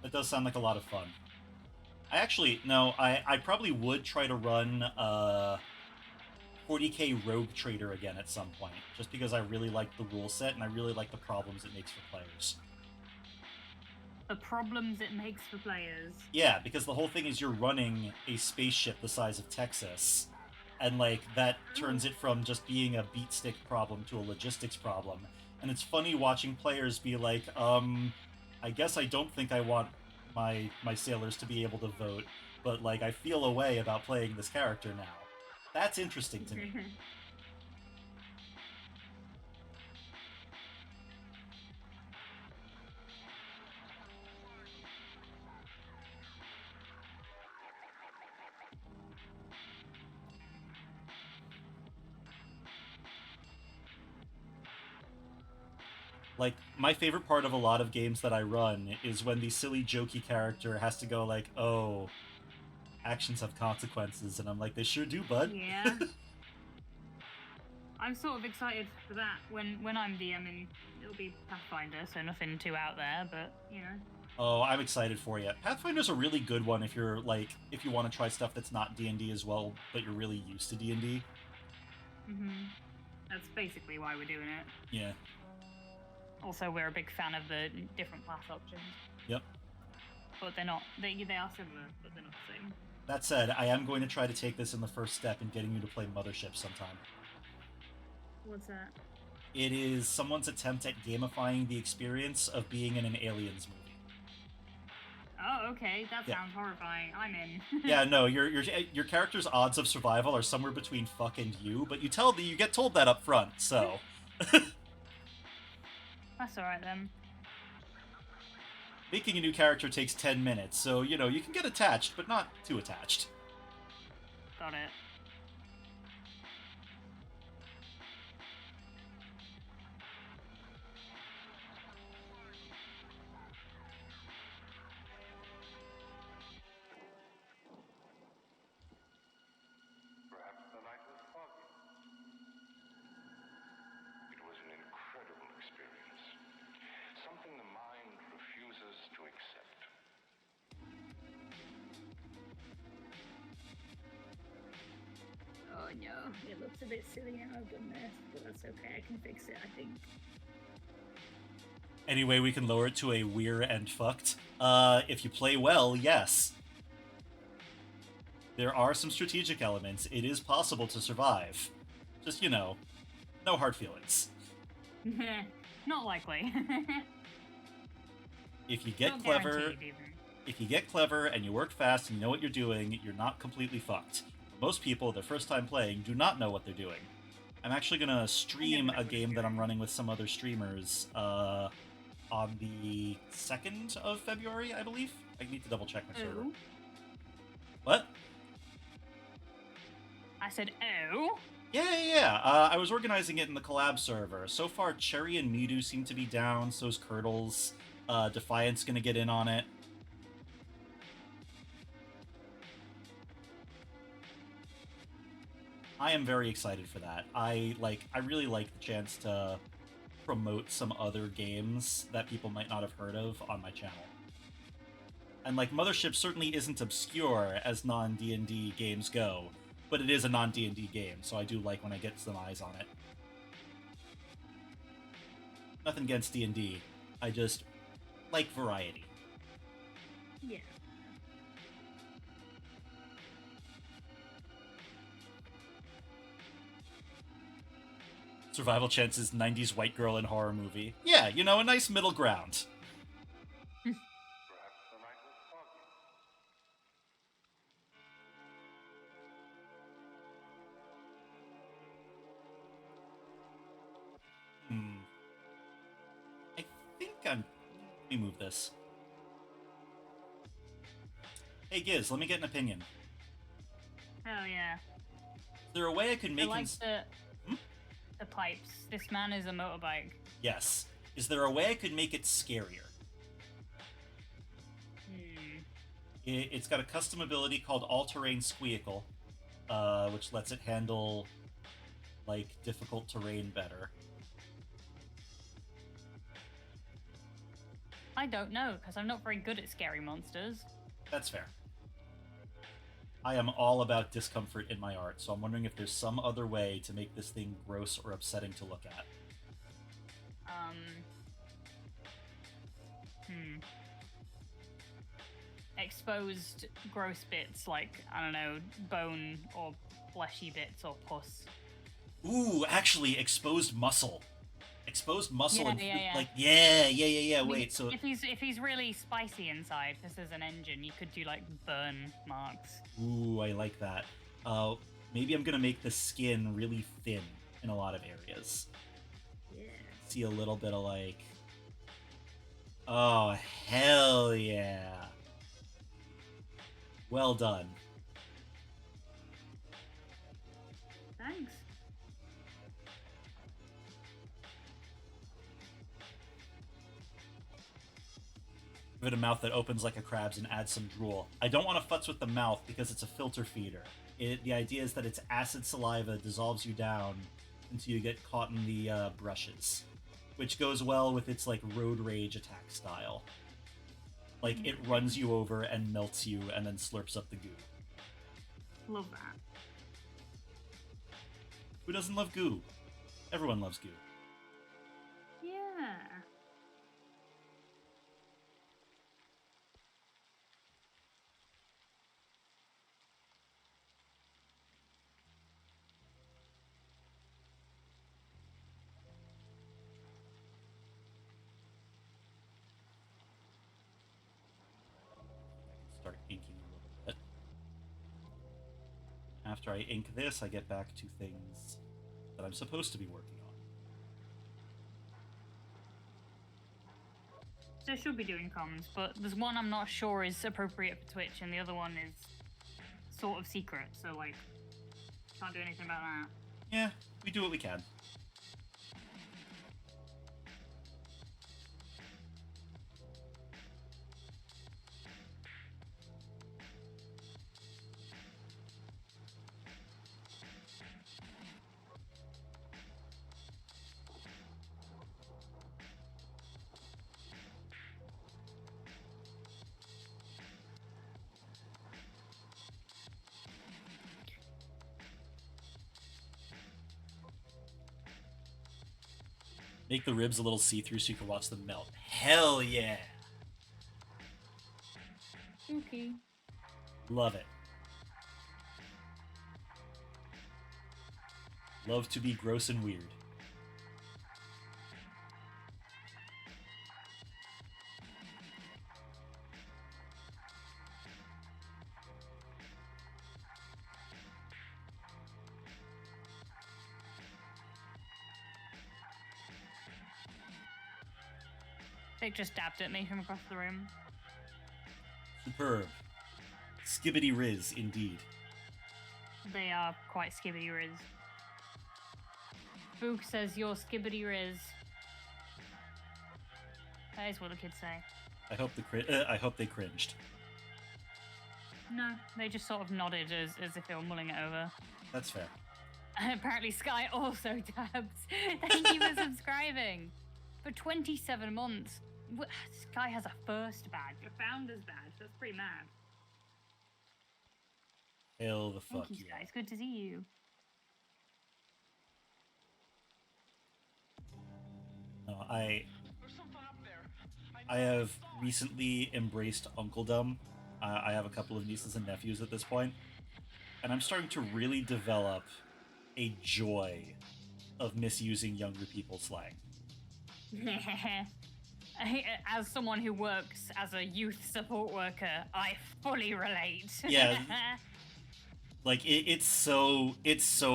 That does sound like a lot of fun. I probably would try to run 40k Rogue Trader again at some point, just because I really like the rule set and I really like the problems it makes for players. The problems it makes for players. Yeah, because the whole thing is you're running a spaceship the size of Texas, and like that turns it from just being a beat stick problem to a logistics problem. And it's funny watching players be like, I guess I don't think I want my sailors to be able to vote, but like I feel a way about playing this character now. That's interesting to me. Like, my favorite part of a lot of games that I run is when the silly, jokey character has to go like, oh, actions have consequences, and I'm like, they sure do, bud. Yeah. I'm sort of excited for that. When I'm DMing, it'll be Pathfinder, so nothing too out there, but, you know. Oh, I'm excited for you. Pathfinder's a really good one if you're, like, if you want to try stuff that's not D&D as well, but you're really used to D&D. Mm-hmm. That's basically why we're doing it. Yeah. Also, we're a big fan of the different class options. Yep. But they're not. They are similar, but they're not the same. That said, I am going to try to take this in the first step in getting you to play Mothership sometime. What's that? It is someone's attempt at gamifying the experience of being in an Aliens movie. Oh, okay. That Yeah. sounds horrifying. I'm in. Yeah, no, your character's odds of survival are somewhere between fuck and you, but you get told that up front, so That's alright then. making a new character takes 10 minutes, so you know, you can get attached, but not too attached. Got it. Perhaps the night was foggy. It was an incredible experience. Something the mind refuses to accept. Oh no, it looks a bit silly now I've done this, but that's okay. I can fix it, I think. Anyway, we can lower it to a we're and fucked. If you play well, yes. There are some strategic elements. It is possible to survive. Just, you know, no hard feelings. Not likely. If you get Not clever, guaranteed, even. if you get clever and you work fast and you know what you're doing, you're not completely fucked. Most people, their first time playing, do not know what they're doing. I'm actually gonna stream a game that I'm running with some other streamers on the 2nd of February, I believe. I need to double check my server. Oh. What? I said, oh? Yeah. I was organizing it in the collab server. So far, Cherry and Midu seem to be down. So's Curdles. Defiant's gonna get in on it. I am very excited for that. I really like the chance to promote some other games that people might not have heard of on my channel. And like Mothership certainly isn't obscure as non-D&D games go, but it is a non-D&D game, so I do like when I get some eyes on it. Nothing against D&D. I just like variety. Yeah. Survival chances, 90s white girl in horror movie. Yeah, you know, a nice middle ground. Perhaps the night was foggy. I think I'm... Let me move this. Hey Giz, let me get an opinion. Hell yeah. Is there a way I could I make like him... the pipes. This man is a motorbike. Yes. Is there a way I could make it scarier? It's got a custom ability called All-Terrain Squeakle, which lets it handle, like, difficult terrain better. I don't know, because I'm not very good at scary monsters. That's fair. I am all about discomfort in my art, so I'm wondering if there's some other way to make this thing gross or upsetting to look at. Exposed gross bits like, I don't know, bone or fleshy bits or pus. Ooh, actually, exposed muscle. Exposed muscle Yeah, and yeah. like yeah. I mean, Wait, so if he's really spicy inside, because there's an engine, you could do like burn marks. ooh, I like that. Maybe I'm gonna make the skin really thin in a lot of areas. Yeah. See a little bit of like, oh hell yeah. Well done. Thanks. Give it a mouth that opens like a crab's and adds some drool. I don't want to futz with the mouth because it's a filter feeder. The idea is that its acid saliva dissolves you down until you get caught in the brushes, which goes well with its like road rage attack style. Like it runs you over and melts you and then slurps up the goo. Love that. Who doesn't love goo? Everyone loves goo. Yeah. after I ink this, I get back to things that I'm supposed to be working on. So I should be doing comms, but there's one I'm not sure is appropriate for Twitch, and the other one is sort of secret, so, like, can't do anything about that. Yeah, we do what we can. Make the ribs a little see-through so you can watch them melt. Hell yeah! Okay. Love it. Love to be gross and weird. They just dabbed at me from across the room. Superb. Skibbity Riz, indeed. They are quite skibbity riz. Book says you're skibbity riz. That is what the kids say. I hope they cringed. No, they just sort of nodded as if they were mulling it over. That's fair. And apparently Sky also dabs. Thank you for subscribing. For 27 months. Sky has a first badge, a founder's badge. That's pretty mad. Hell the fuck Thank you, yeah. Sky. It's good to see you. No, I have recently embraced uncledom. I have a couple of nieces and nephews at this point, and I'm starting to really develop a joy of misusing younger people's slang. As someone who works as a youth support worker, I fully relate. Yeah. Like it's so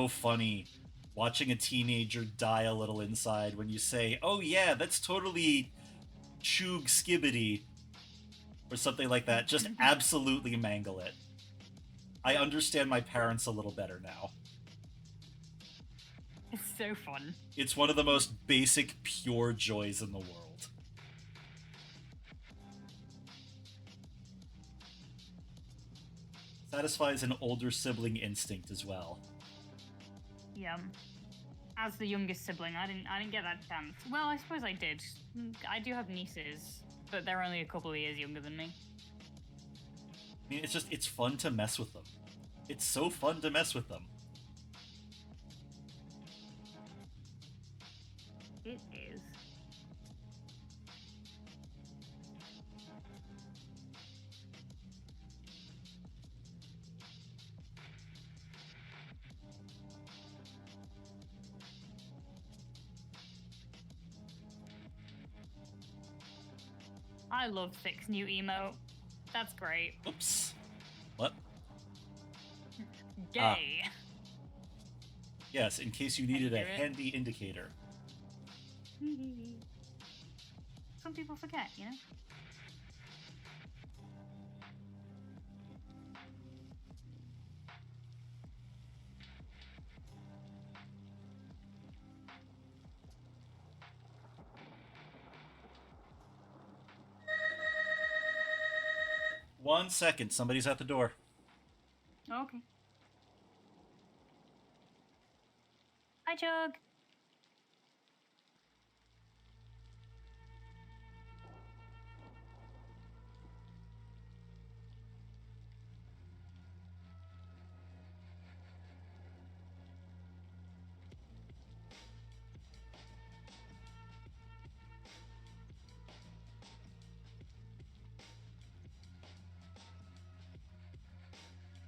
funny watching a teenager die a little inside when you say, "Oh yeah, that's totally chug skibbity," or something like that. Just absolutely mangle it. I understand my parents a little better now. It's so fun. It's one of the most basic, pure joys in the world. Satisfies an older sibling instinct as well. Yeah. As the youngest sibling, I didn't get that chance. Well, I suppose I did. I do have nieces, but they're only a couple of years younger than me. I mean, it's fun to mess with them. It's so fun to mess with them. It is. I love Thick's new emote. That's great. Oops. What? Gay. Yes, in case you needed a hear it. handy indicator. Some people forget, you know? One second, somebody's at the door. Okay. Hi, Jug.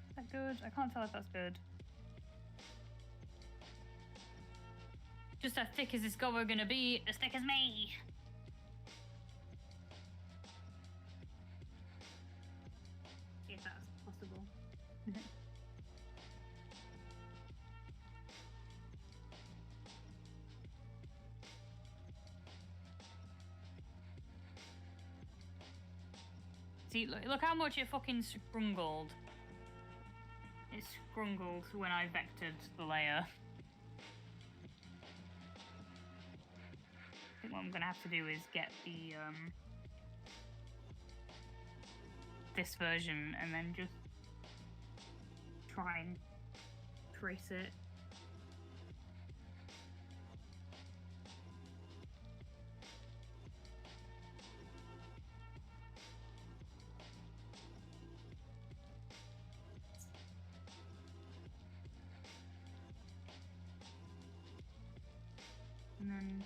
Is that good? I can't tell if that's good. Just as thick as this gobbo gonna be, as thick as me. If that's possible. See, look how much it fucking scrungled. It scrungled when I vectored the layer. I think what I'm gonna have to do is get the this version and then just try and trace it. And then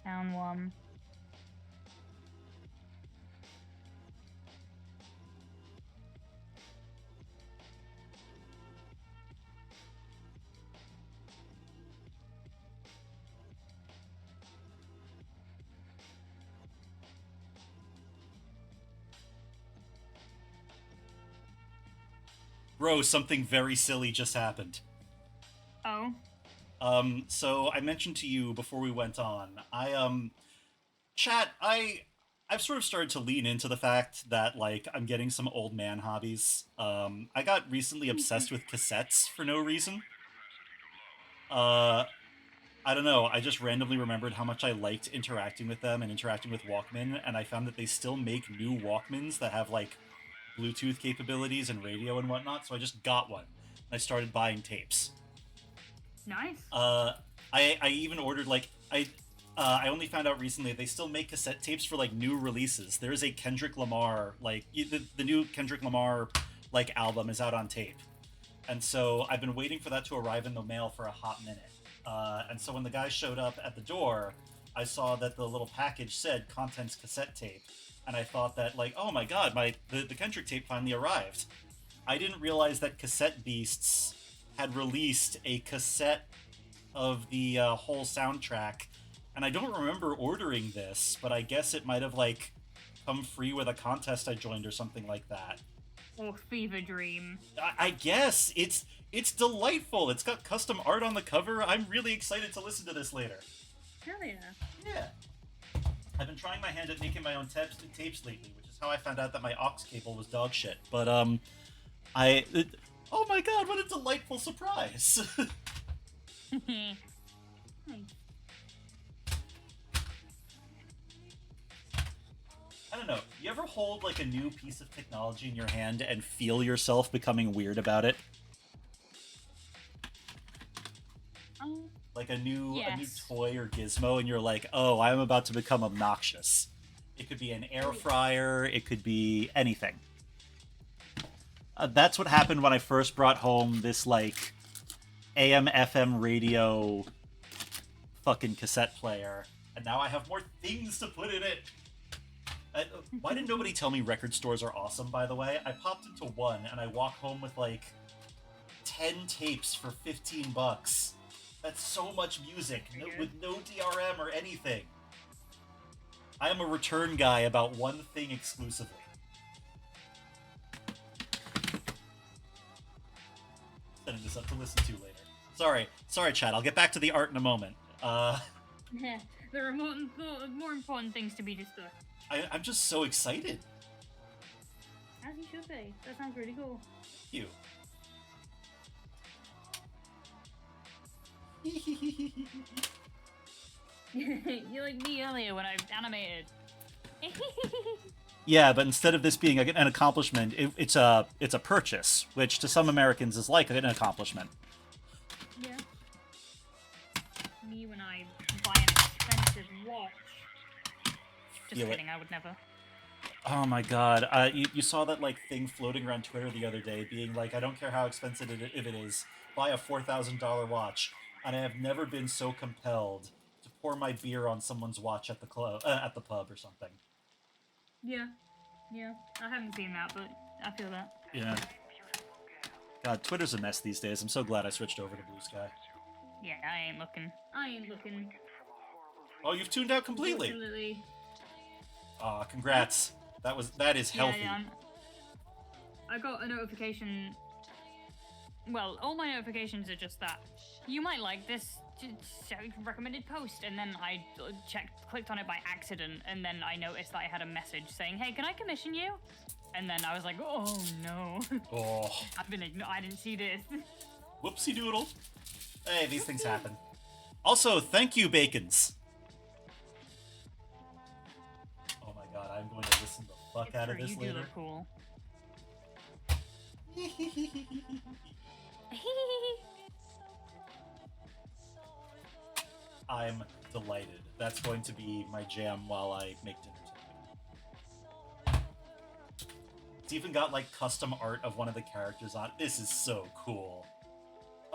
down one. Bro, something very silly just happened. Oh. So I mentioned to you before we went on, chat, I've sort of started to lean into the fact that, like, I'm getting some old man hobbies. I got recently obsessed with cassettes for no reason. I don't know, I just randomly remembered how much I liked interacting with them and interacting with Walkman, and I found that they still make new Walkmans that have, like, Bluetooth capabilities and radio and whatnot, so I just got one. And I started buying tapes. Nice. I even ordered, like, I only found out recently they still make cassette tapes for, like, new releases. There is a Kendrick Lamar, like, the new Kendrick Lamar, like, album is out on tape. And so I've been waiting for that to arrive in the mail for a hot minute. And so when the guy showed up at the door, I saw that the little package said contents cassette tape. And I thought that, like, oh my god, the Kendrick tape finally arrived. I didn't realize that Cassette Beasts had released a cassette of the whole soundtrack. And I don't remember ordering this, but I guess it might have, like, come free with a contest I joined or something like that. Or Fever Dream. I guess. It's delightful. It's got custom art on the cover. I'm really excited to listen to this later. Hell yeah. Yeah. I've been trying my hand at making my own tapes lately, which is how I found out that my aux cable was dog shit. But, oh my god, what a delightful surprise! Nice. I don't know, you ever hold, like, a new piece of technology in your hand and feel yourself becoming weird about it? Like a new toy or gizmo, and you're like, oh, I'm about to become obnoxious. It could be an air fryer, it could be anything. That's what happened when I first brought home this, like, AM/FM radio fucking cassette player, and now I have more things to put in it. Why did nobody tell me record stores are awesome, by the way? I popped into one, and I walk home with, like, 10 tapes for $15. That's so much music, with no DRM or anything. I am a return guy about one thing exclusively. Setting this up to listen to later. Sorry, Chad. I'll get back to the art in a moment. There are more important things to be discussed. I'm just so excited. As you should be. That sounds really cool. Thank you. You're like me earlier when I animated. Yeah, but instead of this being an accomplishment, it's a purchase, which to some Americans is like an accomplishment. Yeah. Me when I buy an expensive watch. Just kidding, I would never. Oh my god, you saw that, like, thing floating around Twitter the other day being like, I don't care how expensive it is, buy a $4,000 watch. And I have never been so compelled to pour my beer on someone's watch at the pub or something. Yeah. I haven't seen that, but I feel that. Yeah. God, Twitter's a mess these days. I'm so glad I switched over to Blue Sky. Yeah, I ain't looking. Oh, you've tuned out completely. Absolutely. Aw, congrats. That is healthy. Yeah. I got a notification. Well, all my notifications are just that. You might like this recommended post, and then I clicked on it by accident, and then I noticed that I had a message saying, "Hey, can I commission you?" And then I was like, "Oh no, Oh, I didn't see this." whoopsie doodle. Hey, these things happen. Also, thank you, Bacons. Oh my god, I'm going to listen the fuck It's out of true, this you later. do look cool. I'm delighted. That's going to be my jam while I make dinner tonight. It's even got like custom art of one of the characters on. This is so cool.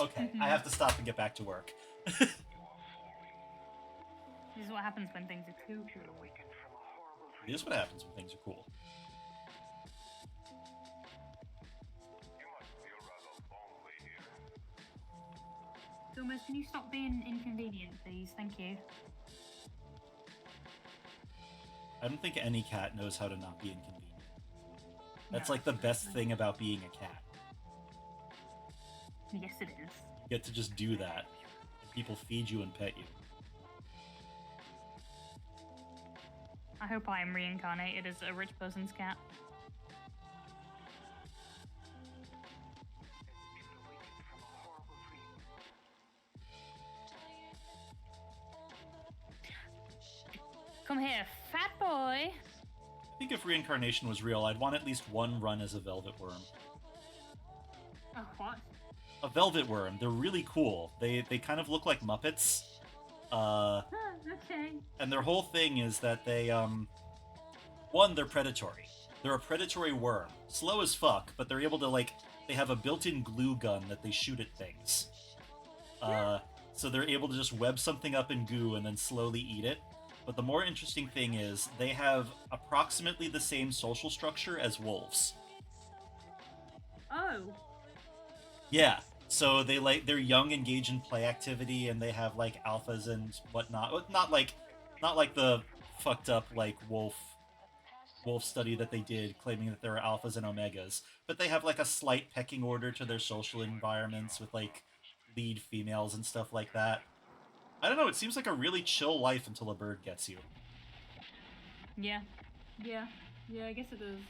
Okay, I have to stop and get back to work. This is what happens when things are too cool. It is what happens when things are cool. You must feel rather lonely here. Gomez, can you stop being inconvenient, please? Thank you. I don't think any cat knows how to not be inconvenient. That's No, like the best thing about being a cat. Yes, it is. You get to just do that. And people feed you and pet you. I hope I am reincarnated as a rich person's cat. Come here, fat boy. I think if reincarnation was real, I'd want at least one run as a velvet worm. Oh, what? A velvet worm. They're really cool. They kind of look like Muppets. Okay. And their whole thing is that they, one, they're predatory. They're a predatory worm. Slow as fuck, but they're able to, like, they have a built-in glue gun that they shoot at things. So they're able to just web something up in goo and then slowly eat it. But the more interesting thing is, they have approximately the same social structure as wolves. Oh. Yeah. So they're young, engage in play activity, and they have like alphas and whatnot. Not like the fucked up like wolf study that they did claiming that there are alphas and omegas, but they have like a slight pecking order to their social environments with like lead females and stuff like that. I don't know, it seems like a really chill life until a bird gets you. Yeah. Yeah. Yeah, I guess it is.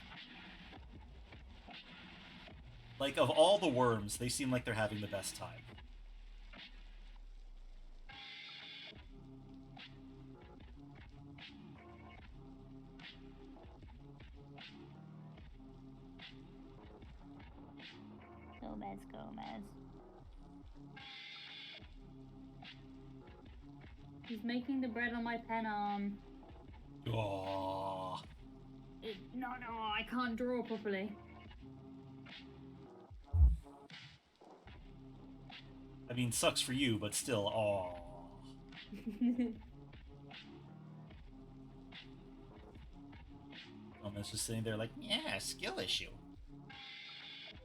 Like, of all the worms, they seem like they're having the best time. Gomez. He's making the bread on my pen arm. Aww. No, I can't draw properly. I mean, sucks for you, but still, aww. Almost just sitting there like, yeah, skill issue.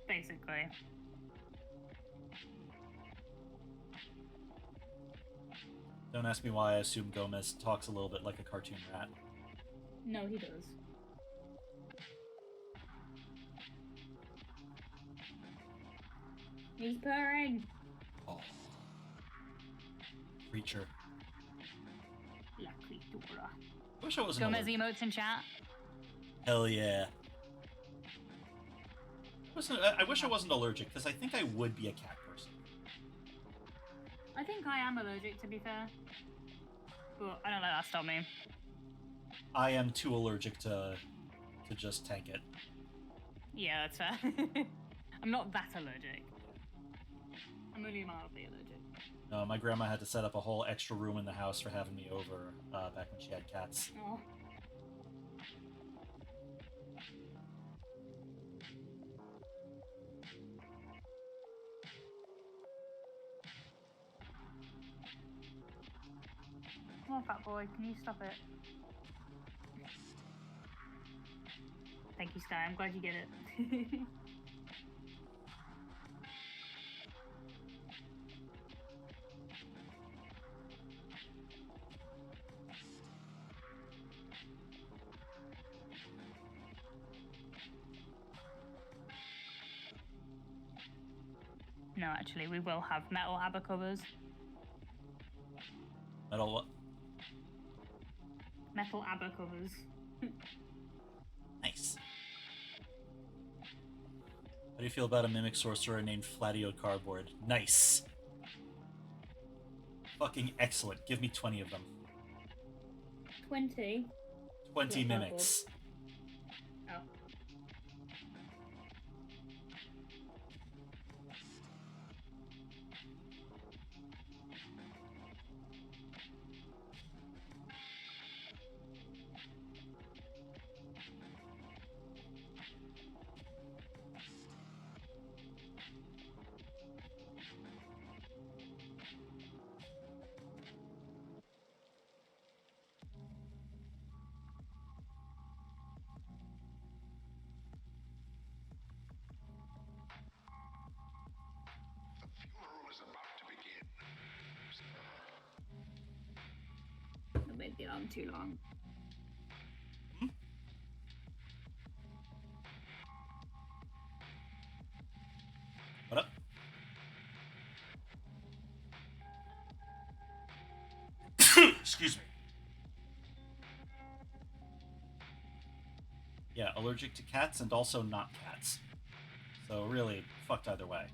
Basically. Don't ask me why I assume Gomez talks a little bit like a cartoon rat. No, he does. He's purring. Oh. Creature. La criatura. I wish I wasn't Gomez allergic. emotes in chat. Hell yeah. I wish I wasn't allergic, because I think I would be a cat person. I think I am allergic, to be fair. But I don't let that stop me. I am too allergic to just tank it. Yeah, that's fair. I'm not that allergic. I'm only mildly allergic. No, my grandma had to set up a whole extra room in the house for having me over back when she had cats. Oh. Come on, fat boy, can you stop it? Thank you, Sky. I'm glad you get it. No, actually, we will have metal ABBA covers. Metal what? Metal ABBA covers. Nice. How do you feel about a mimic sorcerer named Flatio Cardboard? Nice. Fucking excellent. Give me 20 of them. 20. 20 What mimics. Oh. The funeral is about to begin. I made the arm too long. What up? Excuse me. Yeah, allergic to cats and also not cats. So really, fucked either way.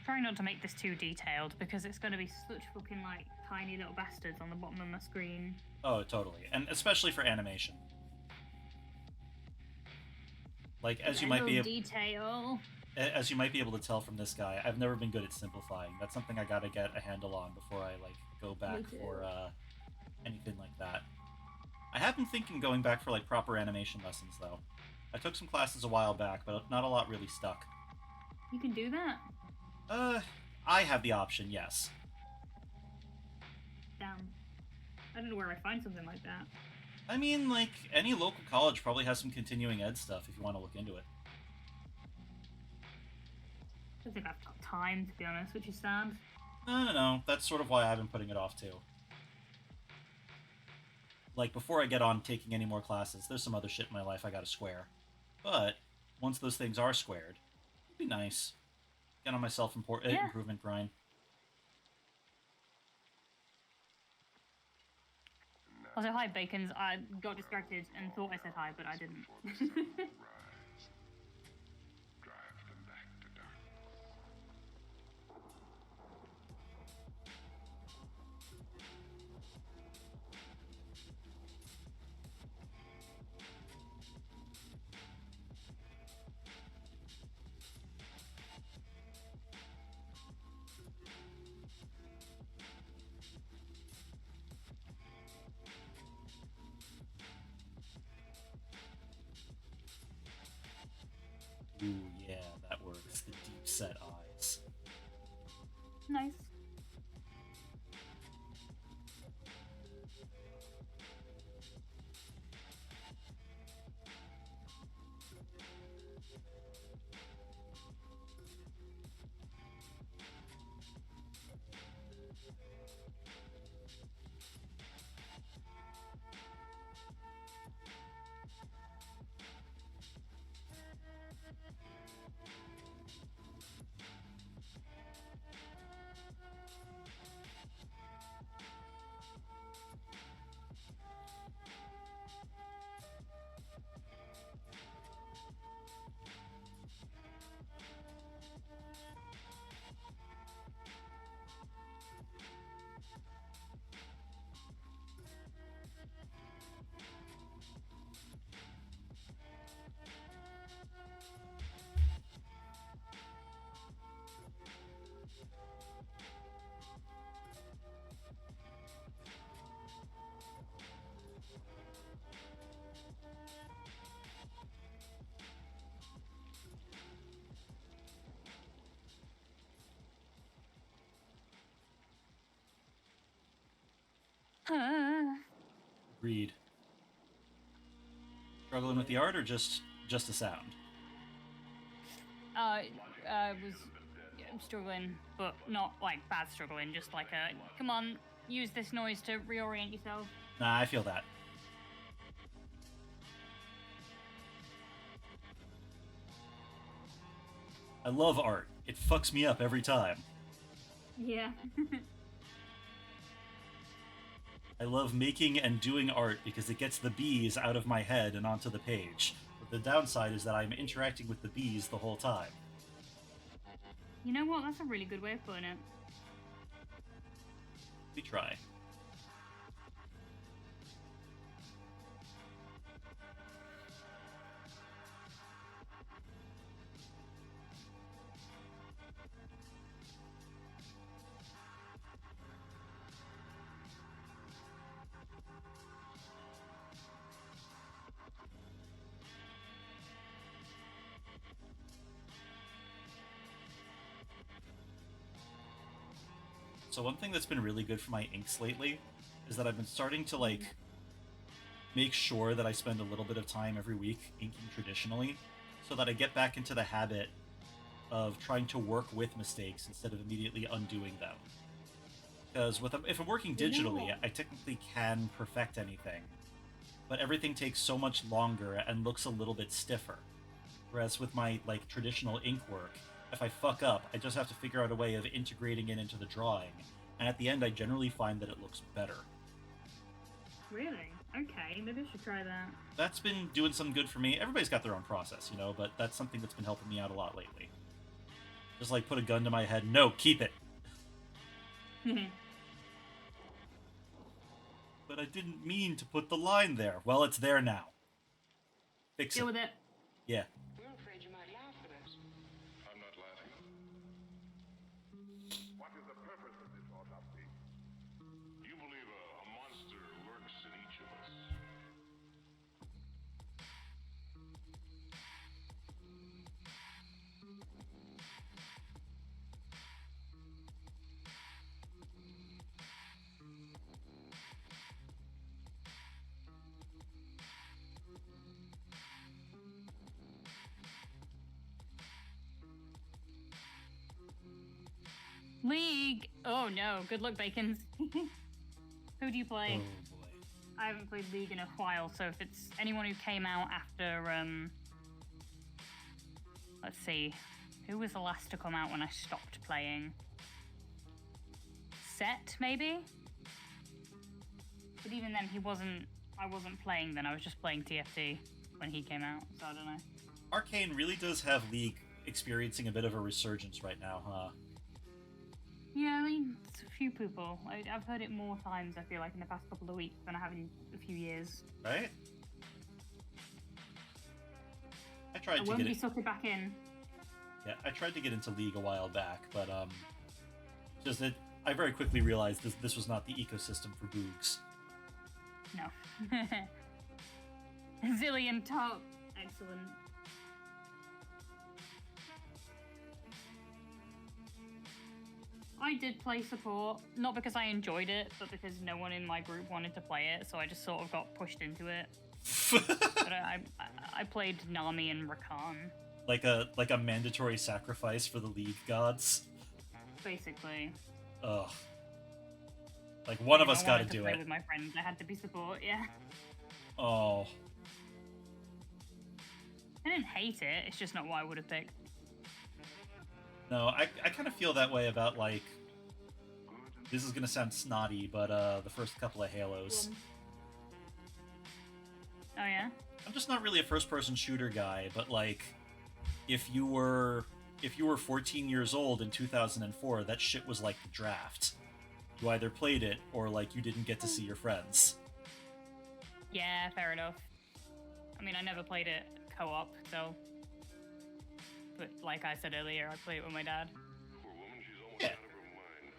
Trying not to make this too detailed because it's going to be such fucking like tiny little bastards on the bottom of my screen. Oh, totally. And especially for animation. Like, as you might be detail. as you might be able to tell from this guy, I've never been good at simplifying. That's something I gotta get a handle on before I like go back for anything like that. I have been thinking going back for like proper animation lessons though. I took some classes a while back, but not a lot really stuck. You can do that? I have the option, yes. Damn. I don't know where I find something like that. I mean, like, any local college probably has some continuing ed stuff if you want to look into it. I don't think I've got time, to be honest, which is sad. No. That's sort of why I've been putting it off, too. Like, before I get on taking any more classes, there's some other shit in my life I gotta square. But, once those things are squared, it'd be nice. Get on my self-improvement grind. Also, hi, Bacons. I got distracted and thought I said hi, but I didn't. Drive them back to darkness. Ooh, yeah, that works. The deep set eyes. Nice. Agreed. Struggling with the art or just the sound? Was struggling, but not like bad struggling, just like a come on, use this noise to reorient yourself. Nah, I feel that. I love art. It fucks me up every time. Yeah. I love making and doing art because it gets the bees out of my head and onto the page. But the downside is that I'm interacting with the bees the whole time. You know what? That's a really good way of putting it. We try. So one thing that's been really good for my inks lately is that I've been starting to like make sure that I spend a little bit of time every week inking traditionally so that I get back into the habit of trying to work with mistakes instead of immediately undoing them. Because if I'm working digitally, I technically can perfect anything, but everything takes so much longer and looks a little bit stiffer. Whereas with my like traditional ink work, if I fuck up, I just have to figure out a way of integrating it into the drawing, and at the end I generally find that it looks better. Really? Okay, maybe I should try that. That's been doing some good for me. Everybody's got their own process, you know, but that's something that's been helping me out a lot lately. Just like put a gun to my head, no, keep it. But I didn't mean to put the line there. Well, it's there now. Fix it. Deal with it. Yeah. We're afraid you might laugh at us. I'm not laughing. What is the purpose of this autopsy? You believe a monster lurks in each of us. League. Oh no. Good luck, Bacons. Who do you play? Oh boy. I haven't played League in a while, so if it's anyone who came out after, let's see, who was the last to come out when I stopped playing? Set, maybe? But even then, I wasn't playing then, I was just playing TFT when he came out, so I don't know. Arcane really does have League experiencing a bit of a resurgence right now, huh? Yeah, I mean, it's a few people. I've heard it more times, I feel like, in the past couple of weeks than I have in a few years. Right? I tried I to won't get be it. sucked back in. Yeah, I tried to get into League a while back, but just that I very quickly realized this was not the ecosystem for boogs. No. Zillion top. Excellent. I did play support, not because I enjoyed it, but because no one in my group wanted to play it, so I just sort of got pushed into it. But I played Nami and Rakan, like a mandatory sacrifice for the League gods. basically. Ugh. Like one of If us I got to wanted do play it. with my friends, I had to be support, yeah. Oh. I didn't hate it, it's just not what I would have picked. No, I kind of feel that way about, like, this is gonna sound snotty, but the first couple of Halos. Oh yeah? I'm just not really a first-person shooter guy, but like, if you were 14 years old in 2004, that shit was like the draft. You either played it or like you didn't get to see your friends. Yeah, fair enough. I mean, I never played it co-op, so... But like I said earlier, I played it with my dad. Poor woman, she's almost Yeah. out of her mind.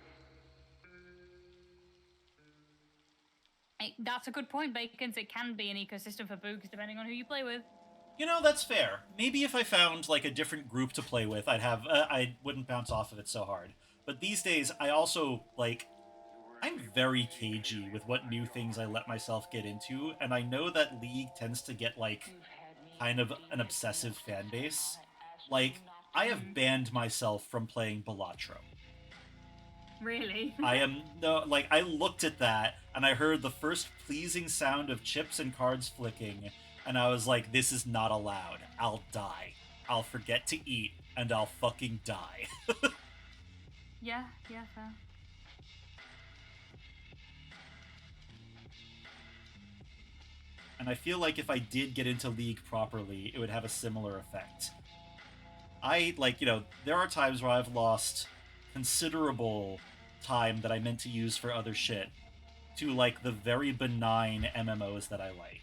Hey, that's a good point, Bacons. It can be an ecosystem for boogs depending on who you play with. You know, that's fair. Maybe if I found like a different group to play with, I wouldn't bounce off of it so hard. But these days, I also like I'm very cagey with what new things I let myself get into, and I know that League tends to get like kind of an obsessive fan base. Like, I have banned myself from playing Balatro. Really? I am no like I looked at that and I heard the first pleasing sound of chips and cards flicking, and I was like, this is not allowed. I'll die. I'll forget to eat and I'll fucking die. Yeah, yeah, fair. And I feel like if I did get into League properly, it would have a similar effect. I like, there are times where I've lost considerable time that I meant to use for other shit to like the very benign MMOs that I like.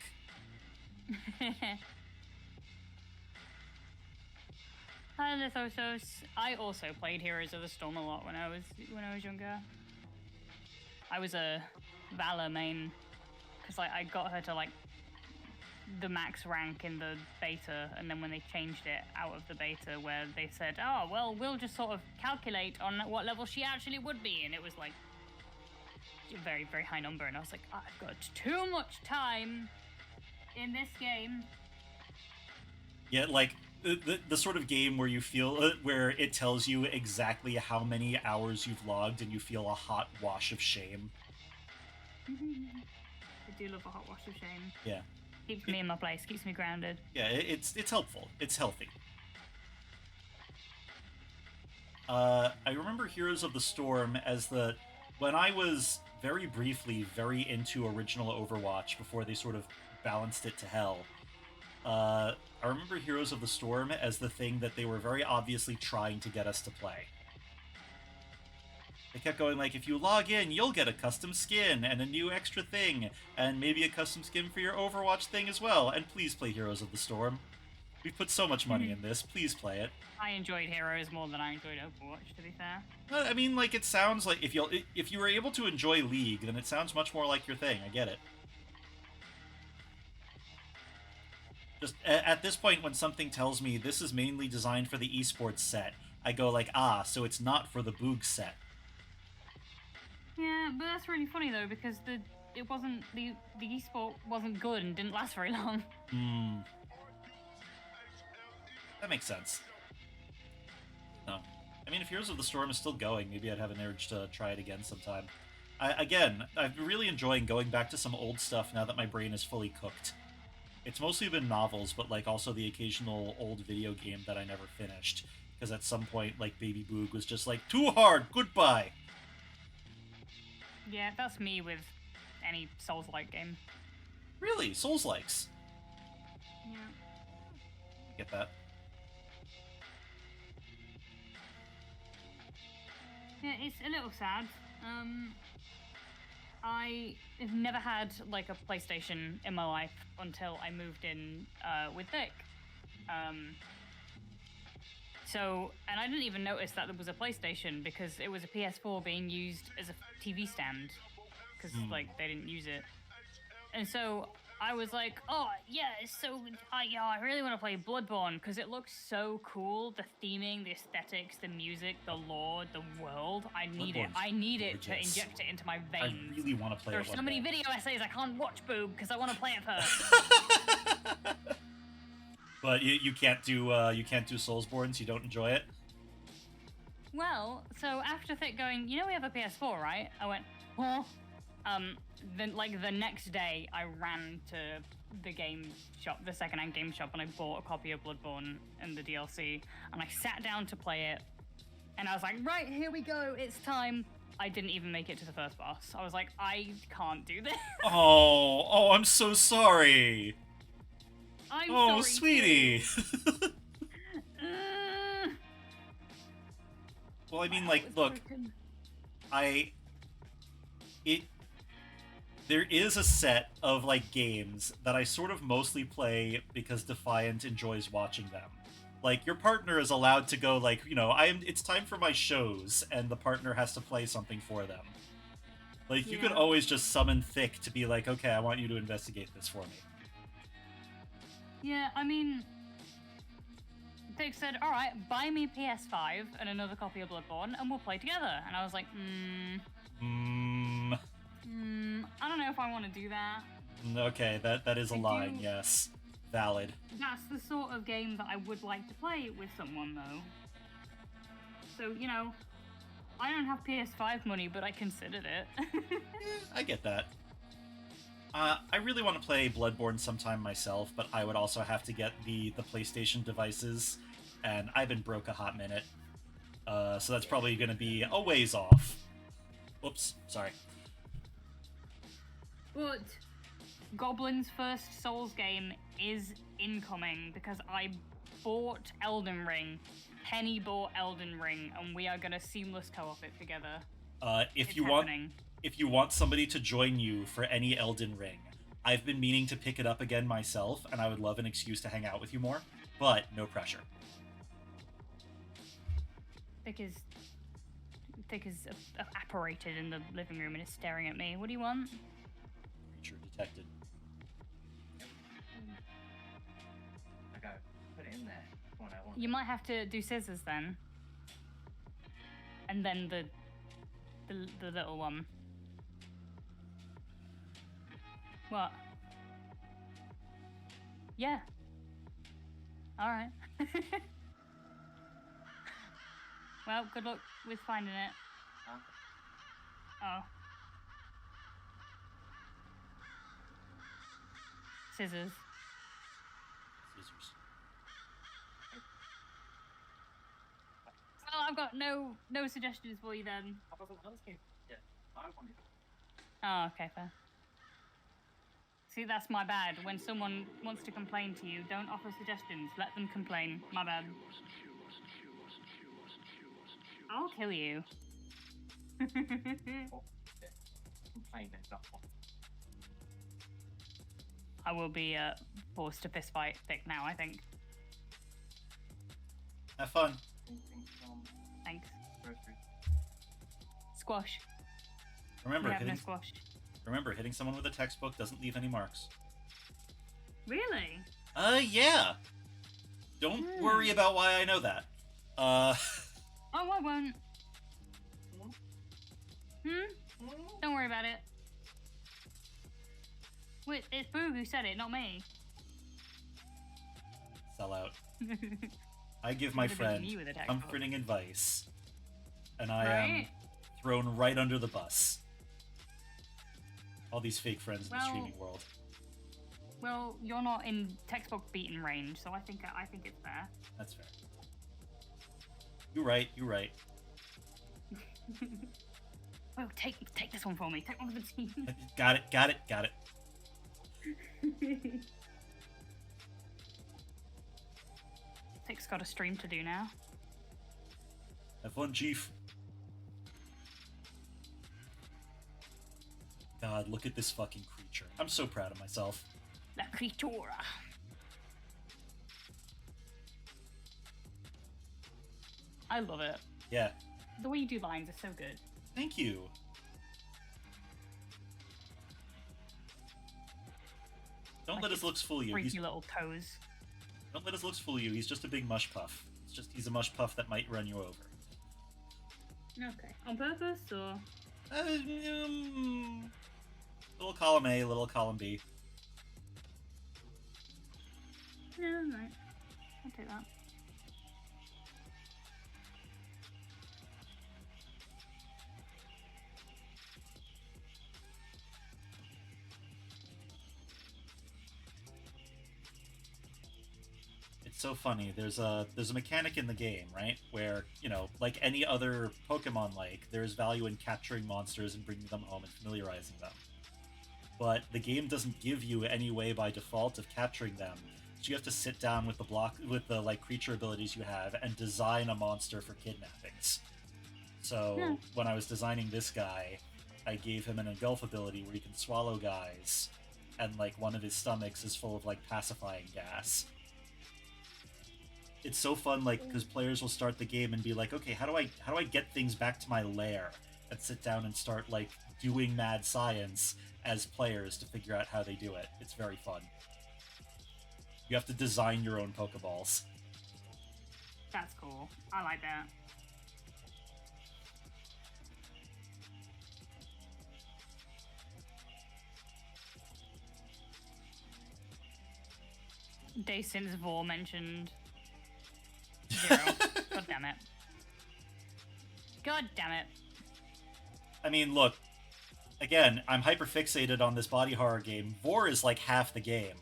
Hi, Lithosos. I also played Heroes of the Storm a lot when I was younger. I was a Valor main because I got her to like the max rank in the beta, and then when they changed it out of the beta, where they said, "Oh, well, we'll just sort of calculate on what level she actually would be," and it was like a very, very high number, and I was like, "I've got too much time in this game." Yeah, like the sort of game where you feel where it tells you exactly how many hours you've logged and you feel a hot wash of shame. I do love a hot wash of shame. Yeah. Keeps me in my place, keeps me grounded. Yeah, it's helpful. It's healthy. I remember Heroes of the Storm as when I was very briefly very into original Overwatch before they sort of balanced it to hell. I remember Heroes of the Storm as the thing that they were very obviously trying to get us to play. They kept going like, if you log in, you'll get a custom skin and a new extra thing, and maybe a custom skin for your Overwatch thing as well, and please play Heroes of the Storm. We've put so much money in this, please play it. I enjoyed Heroes more than I enjoyed Overwatch, to be fair. I mean, like, it sounds like if you were able to enjoy League, then it sounds much more like your thing, I get it. Just at this point, when something tells me this is mainly designed for the esports set, I go like, so it's not for the Boog set. Yeah, but that's really funny though, because the esport wasn't good and didn't last very long. That makes sense. No. I mean, if Heroes of the Storm is still going, maybe I'd have an urge to try it again sometime. I've been really enjoying going back to some old stuff now that my brain is fully cooked. It's mostly been novels, but like also the occasional old video game that I never finished. Because at some point, like, Baby Boog was just like, too hard, goodbye! Yeah, that's me with any Souls-like game. Really? Souls-likes? Yeah. I get that. Yeah, it's a little sad. I have never had like a PlayStation in my life until I moved in with Vic. And I didn't even notice that there was a PlayStation because it was a PS4 being used as a TV stand because like they didn't use it. And so I was like, oh yeah, I really want to play Bloodborne because it looks so cool. The theming, the aesthetics, the music, the lore, the world. I need it. I need it to inject it into my veins. I really want to play it. There are so many video essays I can't watch, Boob, because I want to play it first. But you can't do Soulsborne, so you don't enjoy it? Well, so after Thick going, we have a PS4, right? I went, huh? Then like the next day, I ran to the game shop, the secondhand game shop, and I bought a copy of Bloodborne and the DLC, and I sat down to play it, and I was like, right, here we go, it's time. I didn't even make it to the first boss. I was like, I can't do this. Oh, I'm so sorry. I'm sorry, sweetie. Well, I mean, like, look, broken. There is a set of, like, games that I sort of mostly play because Defiant enjoys watching them. Like, your partner is allowed to go, like, it's time for my shows, and the partner has to play something for them. Like, you could always just summon Thick to be like, okay, I want you to investigate this for me. Yeah, I mean, Thick said, alright, buy me PS5 and another copy of Bloodborne, and we'll play together. And I was like, if I want to do that. Okay, that is a I line, do- yes. Valid. That's the sort of game that I would like to play with someone, though. So, you know, I don't have PS5 money, but I considered it. I get that. I really want to play Bloodborne sometime myself, but I would also have to get the PlayStation devices, and I've been broke a hot minute. So that's probably going to be a ways off. Oops, sorry. But Goblin's first Souls game is incoming because I bought Elden Ring. Penny bought Elden Ring, and we are gonna seamless co-op it together. If It's you happening. want somebody to join you for any Elden Ring, I've been meaning to pick it up again myself, and I would love an excuse to hang out with you more, but no pressure. Thick is apparated in the living room and is staring at me. What do you want? Creature detected. Okay, put it in there when I want. You might have to do scissors then, and then the little one. What? Yeah. All right. Well, good luck with finding it. Huh? Oh. Scissors. Scissors. Well, I've got no suggestions for you then. I wasn't asking. Yeah, I wanted. Oh, okay, fair. See, that's my bad. When someone wants to complain to you, don't offer suggestions. Let them complain. My bad. I'll kill you. Oh, yeah. Complain is not one. I will be forced to fistfight Thick now, I think. Have fun. Anything from Thanks. grocery. Squash. Remember, We have no hitting squash. someone with a textbook doesn't leave any marks. Really? Yeah. Don't worry about why I know that. Oh, I won't. Don't worry about it. Wait, it's Boo who said it, not me. Sell out. I give my Would've been friend me with a textbook. comforting advice, and I am Right? thrown right under the bus. All these fake friends in the Well- streaming world. Well, you're not in textbook beaten range, so I think it's fair. That's fair. You're right. You're right. Oh, take this one for me. Take one for the team. Got it. Got it. Got it. Thick's got a stream to do now. Have fun, Chief. God, look at this fucking creature. I'm so proud of myself. La Criatura. I love it. Yeah. The way you do lines is so good. Thank you. Don't Like let his it's looks fool you. Freaky little toes. Don't let his looks fool you. He's just a big mush puff. He's a mush puff that might run you over. Okay. On purpose or? Little column A, little column B. Yeah, right. I'll take that. It's so funny. There's a mechanic in the game, right? Where, like any other Pokemon there's value in capturing monsters and bringing them home and familiarizing them. But the game doesn't give you any way by default of capturing them. So you have to sit down with the creature abilities you have and design a monster for kidnappings. So when I was designing this guy, I gave him an engulf ability where he can swallow guys, and one of his stomachs is full of pacifying gas. It's so fun, because players will start the game and be like, okay, how do I get things back to my lair? And sit down and start doing mad science as players to figure out how they do it. It's very fun. You have to design your own Pokeballs. That's cool. I like that. day since Vor mentioned 0. God damn it. God damn it. I mean, look, again, I'm hyper fixated on this body horror game. Vor is like half the game.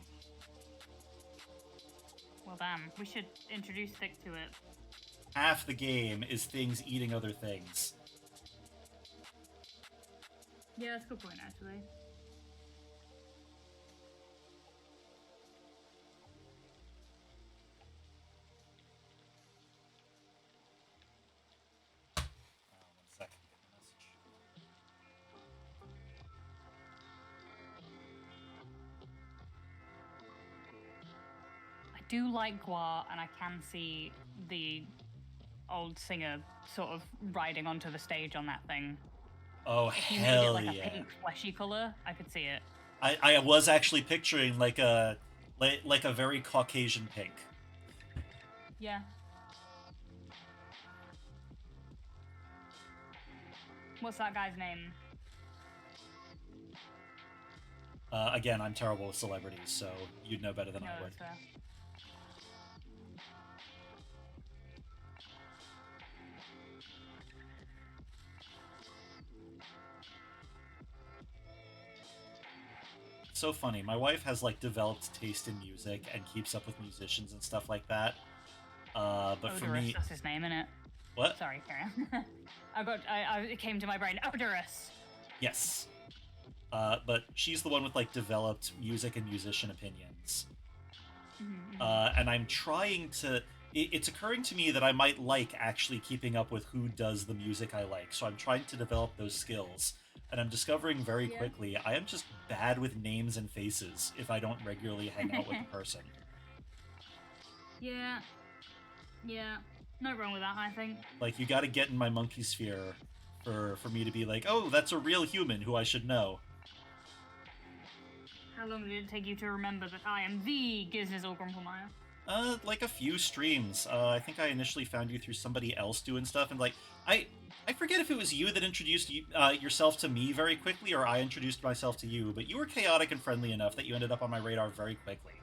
Well, damn. We should introduce Thick to it. Half the game is things eating other things. Yeah, that's a good point, actually. One second, get the message. I do like Gua, and I can see the old singer sort of riding onto the stage on that thing. Oh, If you made it hell like yeah. a pink fleshy color, I could see it. I was actually picturing like a very Caucasian pink. Yeah. What's that guy's name? Again, I'm terrible with celebrities, so you'd know better than No, I would. that's fair. So funny. My wife has like developed taste in music and keeps up with musicians and stuff like that. But for Odorous, me, that's his name, innit? what? Sorry, carry on. It came to my brain. Odorous. Yes. But she's the one with like developed music and musician opinions. And I'm trying to. It's occurring to me that I might like actually keeping up with who does the music I like. So I'm trying to develop those skills. And I'm discovering very quickly I am just bad with names and faces if I don't regularly hang out with the person. Yeah. Yeah. No wrong with that, I think. Like, you gotta get in my monkey sphere for me to be like, oh, that's a real human who I should know. How long did it take you to remember that I am the Gizniz or Grumpelmeyer? Like a few streams. I think I initially found you through somebody else doing stuff, and like, I forget if it was you that introduced yourself to me very quickly, or I introduced myself to you, but you were chaotic and friendly enough that you ended up on my radar very quickly.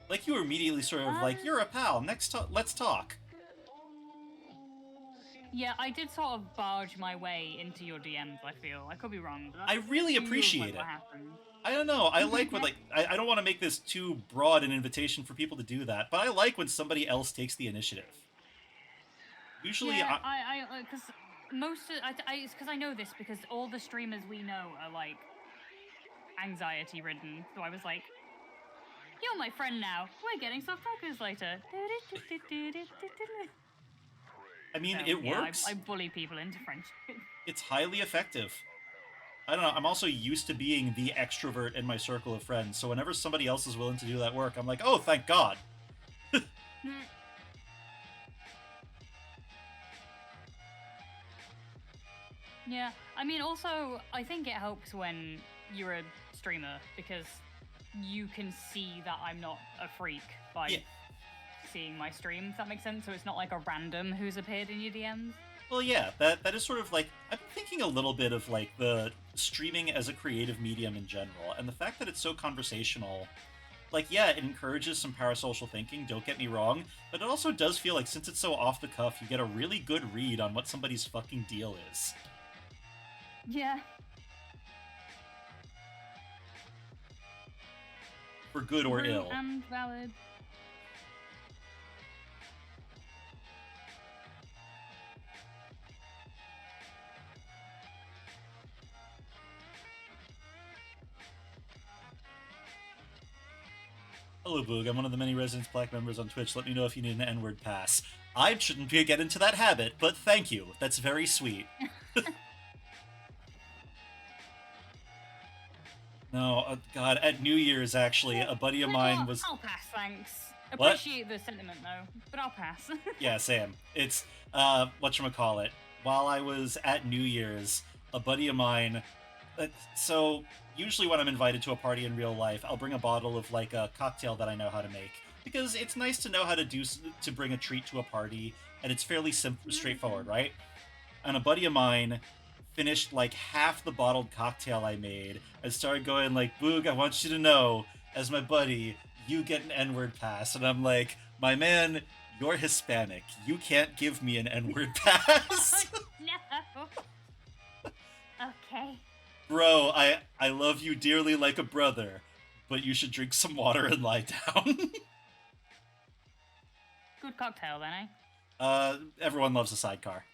Like, you were immediately sort of like, you're a pal, let's talk. Yeah, I did sort of barge my way into your DMs, I feel. I could be wrong. But I really feels appreciate like it. what happened. I don't know. I like when, like, I don't want to make this too broad an invitation for people to do that, but I like when somebody else takes the initiative. Usually, Yeah, because it's because I know this because all the streamers we know are like anxiety ridden. So I was like, "You're my friend now. We're getting soft tacos later." I mean, So, it yeah, works. I bully people into friendship. It's highly effective. I don't know. I'm also used to being the extrovert in my circle of friends, so whenever somebody else is willing to do that work, I'm like, oh, thank God. Yeah, I mean, also, I think it helps when you're a streamer because you can see that I'm not a freak by seeing my stream, if that makes sense. So it's not like a random who's appeared in your DMs. Well, yeah, that is sort of like, I'm thinking a little bit of like the streaming as a creative medium in general, and the fact that it's so conversational. Like, yeah, it encourages some parasocial thinking, don't get me wrong, but it also does feel like since it's so off the cuff, you get a really good read on what somebody's fucking deal is. Yeah. For good or True ill. and valid. Hello, Boog. I'm one of the many Residence Black members on Twitch. Let me know if you need an N-word pass. I shouldn't get into that habit, but thank you. That's very sweet. No, God, at New Year's, actually, a buddy of mine was... I'll pass, thanks. What? Appreciate the sentiment, though, but I'll pass. Yeah, Sam. It's, whatchamacallit. While I was at New Year's, a buddy of mine... so, usually when I'm invited to a party in real life, I'll bring a bottle of, like, a cocktail that I know how to make. Because it's nice to know how to bring a treat to a party, and it's fairly straightforward, right? And a buddy of mine finished, like, half the bottled cocktail I made, and started going, like, Boog, I want you to know, as my buddy, you get an N-word pass. And I'm like, my man, you're Hispanic. You can't give me an N-word pass. No. Okay. Bro, I love you dearly like a brother, but you should drink some water and lie down. Good cocktail then, eh? Everyone loves a sidecar.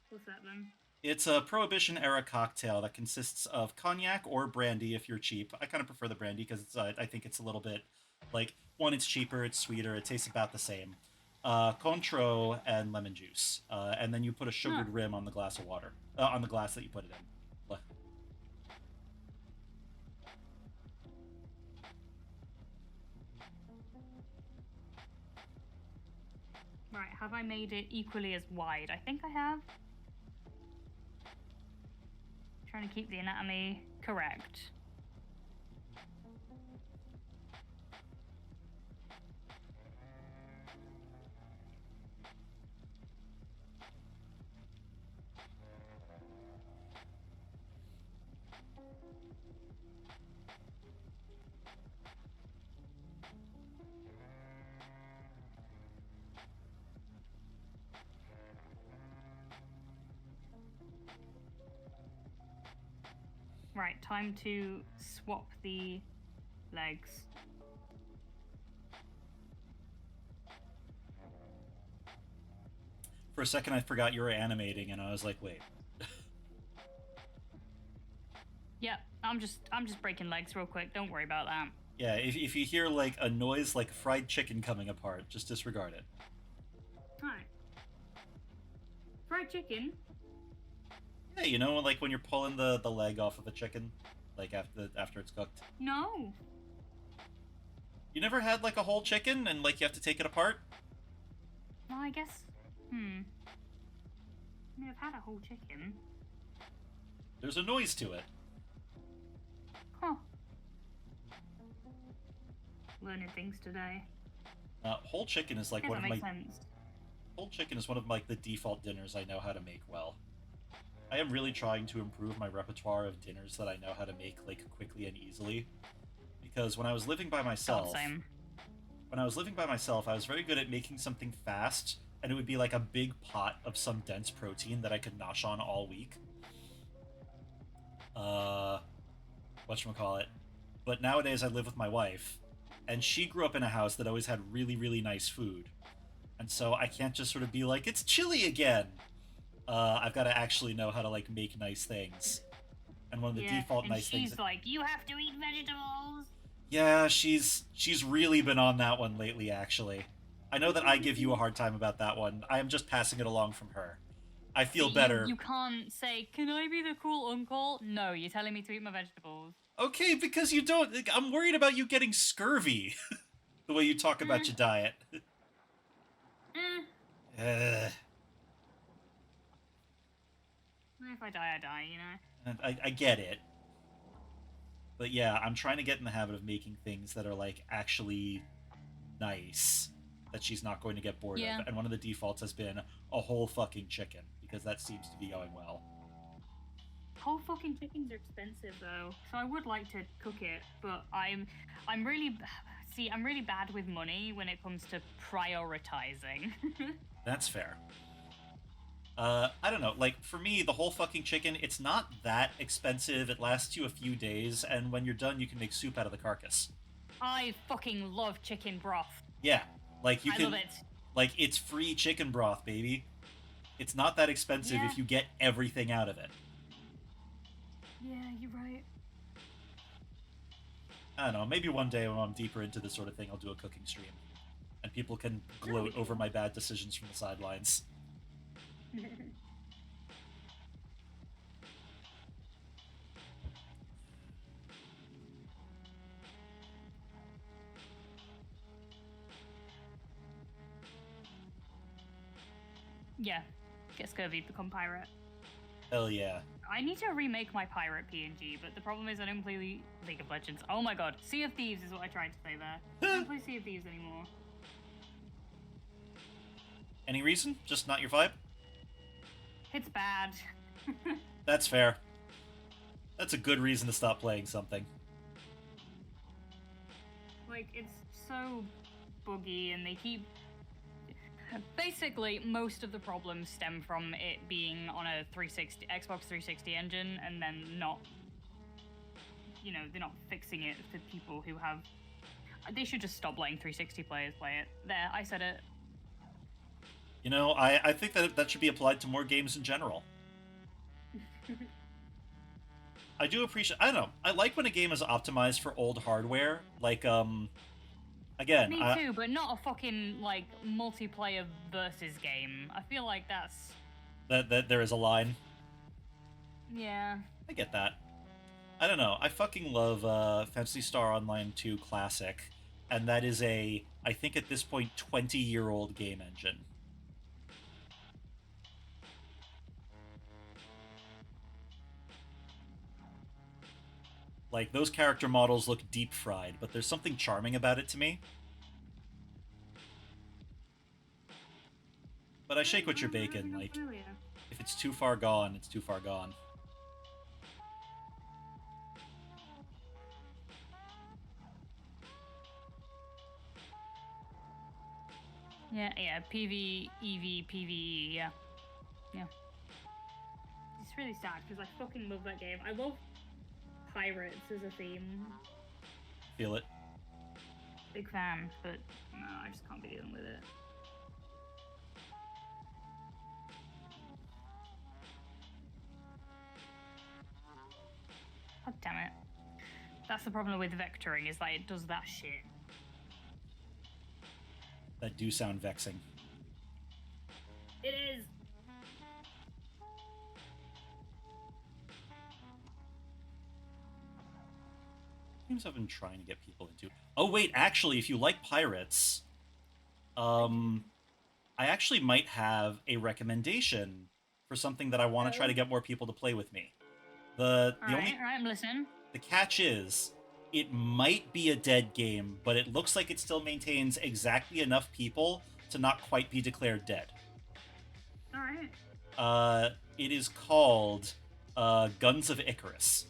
What's that then? It's a Prohibition-era cocktail that consists of cognac or brandy if you're cheap. I kind of prefer the brandy because I think it's a little bit, like, one, it's cheaper, it's sweeter, it tastes about the same. Cointreau and lemon juice. And then you put a sugared rim on the glass of water. On the glass that you put it in. Right, have I made it equally as wide? I think I have. Trying to keep the anatomy correct. Right, time to swap the legs. For a second, I forgot you were animating, and I was like, wait. Yeah, I'm just breaking legs real quick. Don't worry about that. Yeah, if you hear, like, a noise like fried chicken coming apart, just disregard it. Alright. Fried chicken? Yeah, you know, like when you're pulling the leg off of a chicken, like after it's cooked. No. You never had like a whole chicken and like you have to take it apart? Well, I guess. I mean, I've had a whole chicken. There's a noise to it. Huh. Learning things today. Whole chicken is like Yeah, one that of makes my sense. whole chicken is one of like the default dinners I know how to make well. I am really trying to improve my repertoire of dinners that I know how to make like quickly and easily. Because when I was living by myself, God, same. when I was living by myself, I was very good at making something fast, and it would be like a big pot of some dense protein that I could nosh on all week. Whatchamacallit. But nowadays I live with my wife, and she grew up in a house that always had really, really nice food. And so I can't just sort of be like, it's chilly again! I've got to actually know how to, like, make nice things. And one of the default nice things... she's like, you have to eat vegetables! Yeah, she's really been on that one lately, actually. I know that I give you a hard time about that one. I am just passing it along from her. I feel better. You can't say, can I be the cool uncle? No, you're telling me to eat my vegetables. Okay, because you don't... Like, I'm worried about you getting scurvy. The way you talk about your diet. If I die, I die, you know? I get it. But yeah, I'm trying to get in the habit of making things that are, like, actually nice. That she's not going to get bored of. And one of the defaults has been a whole fucking chicken. Because that seems to be going well. Whole fucking chickens are expensive, though. So I would like to cook it, but I'm really... See, I'm really bad with money when it comes to prioritizing. That's fair. I don't know, like, for me, the whole fucking chicken, it's not that expensive, it lasts you a few days, and when you're done, you can make soup out of the carcass. I fucking love chicken broth. Yeah, like, you I can... love it. Like, it's free chicken broth, baby. It's not that expensive if you get everything out of it. Yeah, you're right. I don't know, maybe one day when I'm deeper into this sort of thing, I'll do a cooking stream. And people can gloat over my bad decisions from the sidelines. Yeah, get scurvy, become pirate. Hell yeah. I need to remake my pirate PNG, but the problem is I don't play League of Legends. Oh my god, Sea of Thieves is what I tried to say there. I don't play Sea of Thieves anymore. Any reason? Just not your vibe? It's bad. That's fair. That's a good reason to stop playing something. Like, it's so buggy, and they keep... Basically, most of the problems stem from it being on a Xbox 360 engine, and then not... You know, they're not fixing it for people who have... They should just stop letting 360 players play it. There, I said it. You know, I think that should be applied to more games in general. I do appreciate... I don't know. I like when a game is optimized for old hardware. Like, again... Me too, but not a fucking, like, multiplayer versus game. I feel like that's... That there is a line. Yeah. I get that. I don't know. I fucking love Phantasy Star Online 2 Classic, and that is a, I think at this point, 20-year-old game engine. Like, those character models look deep-fried, but there's something charming about it to me. But I shake what you're baking, like, if it's too far gone, it's too far gone. Yeah, PV, EV, PvE, yeah. Yeah. It's really sad, because I fucking love that game. I love pirates as a theme. Feel it. Big fan, but no, I just can't be dealing with it. God damn it. That's the problem with vectoring, is that it does that shit. That do sound vexing. It is! Games I've been trying to get people into. Oh wait, actually, if you like pirates, I actually might have a recommendation for something that I want to try to get more people to play with me. The Alright, I'm listening. The catch is, it might be a dead game, but it looks like it still maintains exactly enough people to not quite be declared dead. Alright. It is called Guns of Icarus.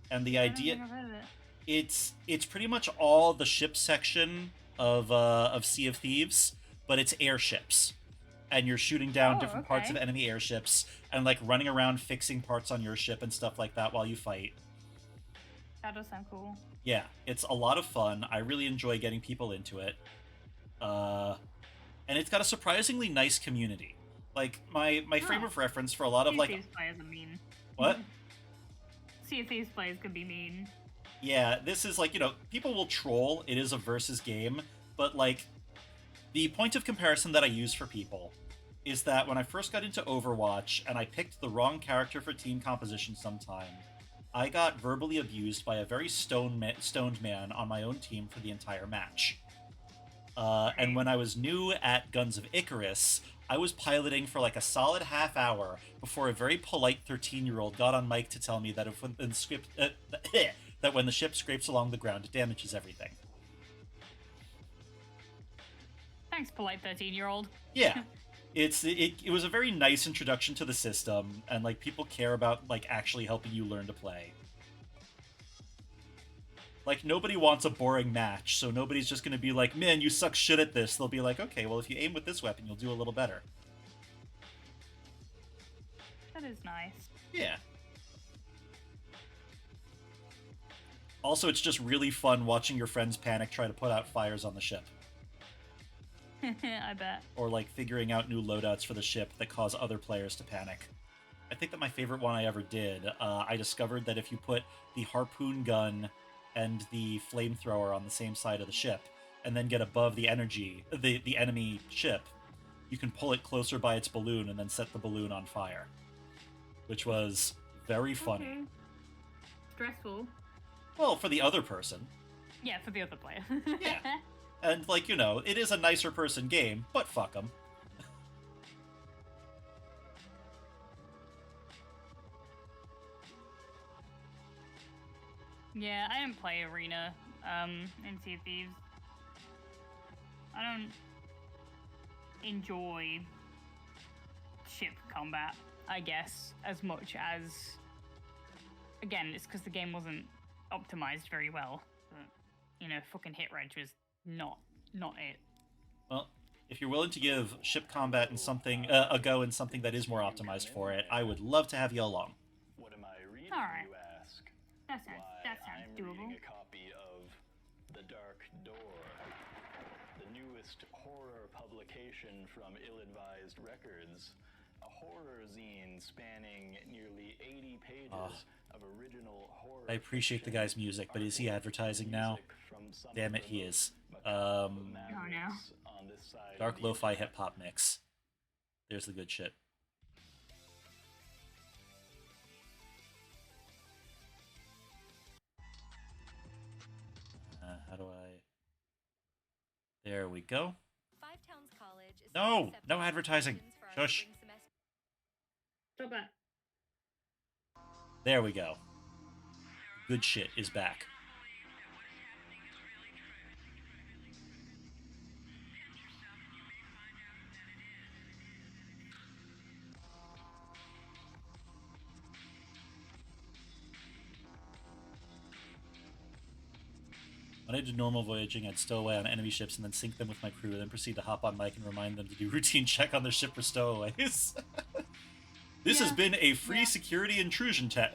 And the idea... I don't think I've heard of it. It's pretty much all the ship section of Sea of Thieves, but it's airships. And you're shooting down different parts of enemy airships and, like, running around fixing parts on your ship and stuff like that while you fight. That does sound cool. Yeah, it's a lot of fun. I really enjoy getting people into it. And it's got a surprisingly nice community. Like, my frame of reference for a lot of, Sea like... of Thieves players are mean. What? Sea of Thieves players can be mean. Yeah, this is, like, you know, people will troll. It is a versus game. But, like, the point of comparison that I use for people is that when I first got into Overwatch and I picked the wrong character for team composition sometime, I got verbally abused by a very stoned man on my own team for the entire match. And when I was new at Guns of Icarus, I was piloting for like a solid half hour before a very polite 13-year-old got on mic to tell me that that when the ship scrapes along the ground, it damages everything. Thanks, polite 13-year-old. Yeah. It was a very nice introduction to the system, and like people care about like actually helping you learn to play. Like, nobody wants a boring match, so nobody's just gonna be like, man, you suck shit at this. They'll be like, okay, well, if you aim with this weapon, you'll do a little better. That is nice. Yeah. Also, it's just really fun watching your friends panic try to put out fires on the ship. I bet. Or, like, figuring out new loadouts for the ship that cause other players to panic. I think that my favorite one I ever did, I discovered that if you put the harpoon gun and the flamethrower on the same side of the ship, and then get above the the enemy ship, you can pull it closer by its balloon and then set the balloon on fire. Which was very funny. Okay. Stressful. Well, for the other person. Yeah, for the other player. Yeah. And, like, you know, it is a nicer person game, but fuck them. Yeah, I didn't play Arena in Sea of Thieves. I don't enjoy ship combat, I guess, as much as... Again, it's because the game wasn't optimized very well. But... fucking hit reg was not it. Well, if you're willing to give ship combat and something a go in something that is more optimized for it, I would love to have you along. What am I reading, All right. you ask? That sounds I'm doable. reading a copy of The Dark Door, the newest horror publication from Ill-Advised Records, a horror zine spanning nearly 80 pages of original horror. I appreciate the fiction, guy's music, but is he advertising now? music from some Damn it, of he the is. macabre no. mavericks on this side Dark of the lo-fi internet. hip-hop mix. There's the good shit. How do I... There we go. Five Towns College is No! accepting No advertising! applications for our Shush! spring semester. Stop that. There we go. Good shit is back. When I did normal voyaging, I'd stow away on enemy ships and then sink them with my crew, then proceed to hop on mic and remind them to do routine check on their ship for stowaways. This has been a free security intrusion check.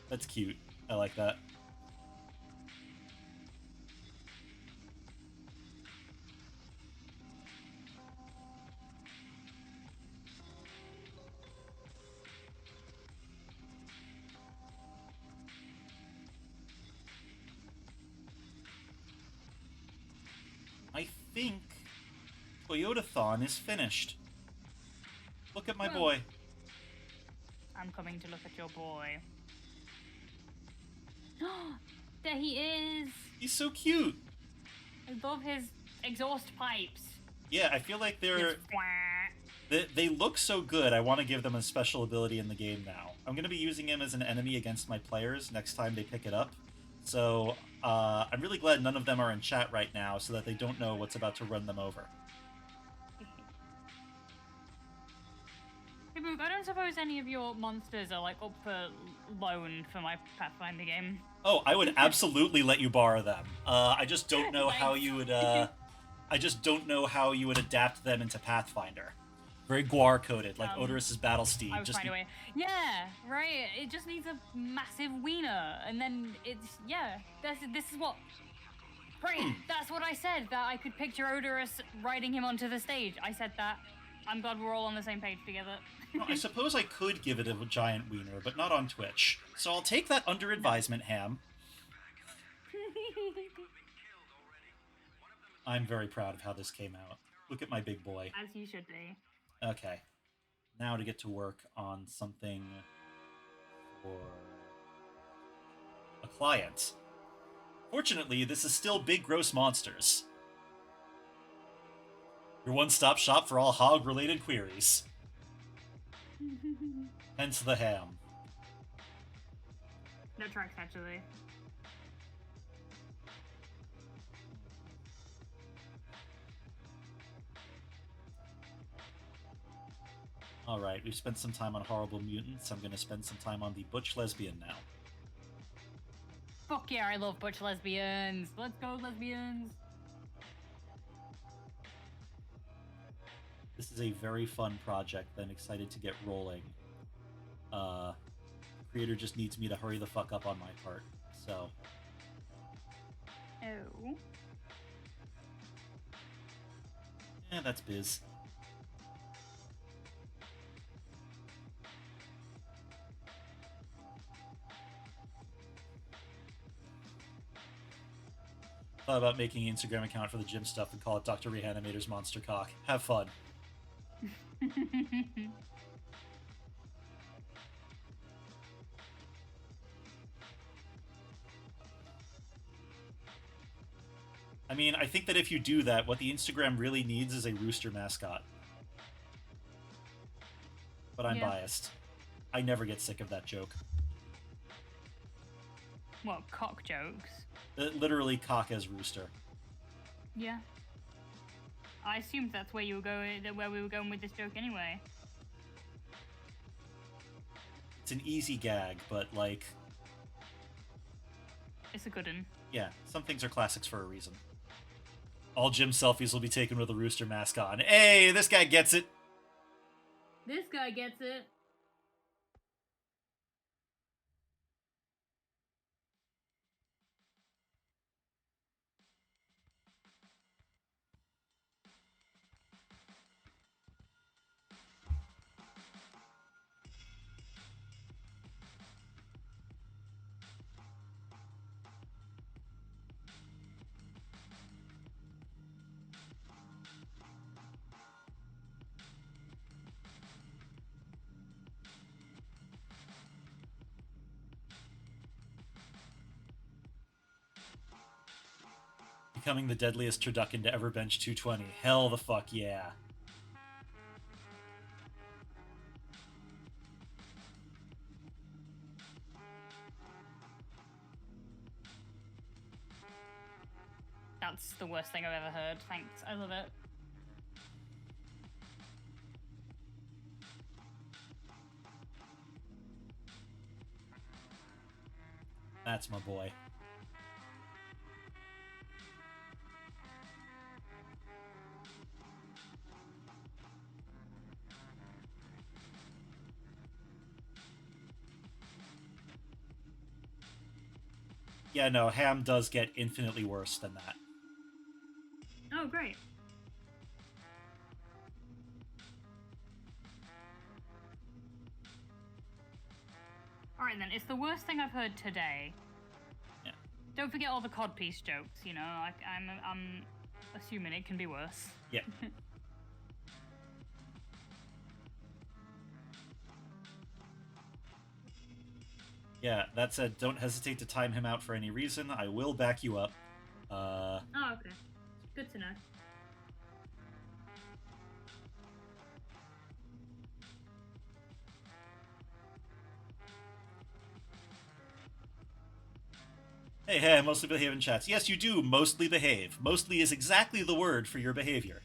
That's cute. I like that. I think Toyotathon is finished. Look at my Well. boy. I'm coming to look at your boy. There he is! He's so cute. I love his exhaust pipes. Yeah, I feel like they're... His They look so good, I want to give them a special ability in the game now. I'm going to be using him as an enemy against my players next time they pick it up. So, I'm really glad none of them are in chat right now so that they don't know what's about to run them over. Hey, Boog, I don't suppose any of your monsters are, like, up for loan for my Pathfinder game. Oh, I would absolutely let you borrow them. I just don't know how Thanks. you would, I just don't know how you would adapt them into Pathfinder. Very Guar-coded, like Odorous' Battle Steed. I would find a way. Yeah, right. It just needs a massive wiener, and then it's this is what. Right, that's what I said. That I could picture Odorous riding him onto the stage. I said that. I'm glad we're all on the same page together. Well, I suppose I could give it a giant wiener, but not on Twitch. So I'll take that under advisement, Ham. I'm very proud of how this came out. Look at my big boy. As you should be. Okay. Now to get to work on something for a client. Fortunately, this is still big gross monsters. Your one-stop shop for all hog-related queries. Hence the ham. That tracks, actually. Alright, we've spent some time on horrible mutants. I'm gonna spend some time on the butch lesbian now. Fuck yeah, I love butch lesbians. Let's go, lesbians. This is a very fun project that I'm excited to get rolling. The creator just needs me to hurry the fuck up on my part, so... Oh. Yeah, that's biz. Thought about making an Instagram account for the gym stuff and call it Dr. Reanimator's Monster Cock. Have fun. I mean, I think that if you do that, what the Instagram really needs is a rooster mascot. But I'm biased. I never get sick of that joke. What, cock jokes? Literally cock as rooster. Yeah. I assumed that's where you were going, where we were going with this joke anyway. It's an easy gag, but, like, It's a good one. yeah, some things are classics for a reason. All gym selfies will be taken with a rooster mask on. Hey, this guy gets it! This guy gets it. Becoming the deadliest turducken to ever bench 220. Hell the fuck yeah. That's the worst thing I've ever heard. Thanks. I love it. That's my boy. Yeah, no, Ham does get infinitely worse than that. Oh, great. Alright then, it's the worst thing I've heard today. Yeah. Don't forget all the codpiece jokes, you know? I'm assuming it can be worse. Yeah. Yeah, that said, don't hesitate to time him out for any reason. I will back you up. Oh, okay. Good to know. Hey, I mostly behave in chats. Yes, you do mostly behave. Mostly is exactly the word for your behavior.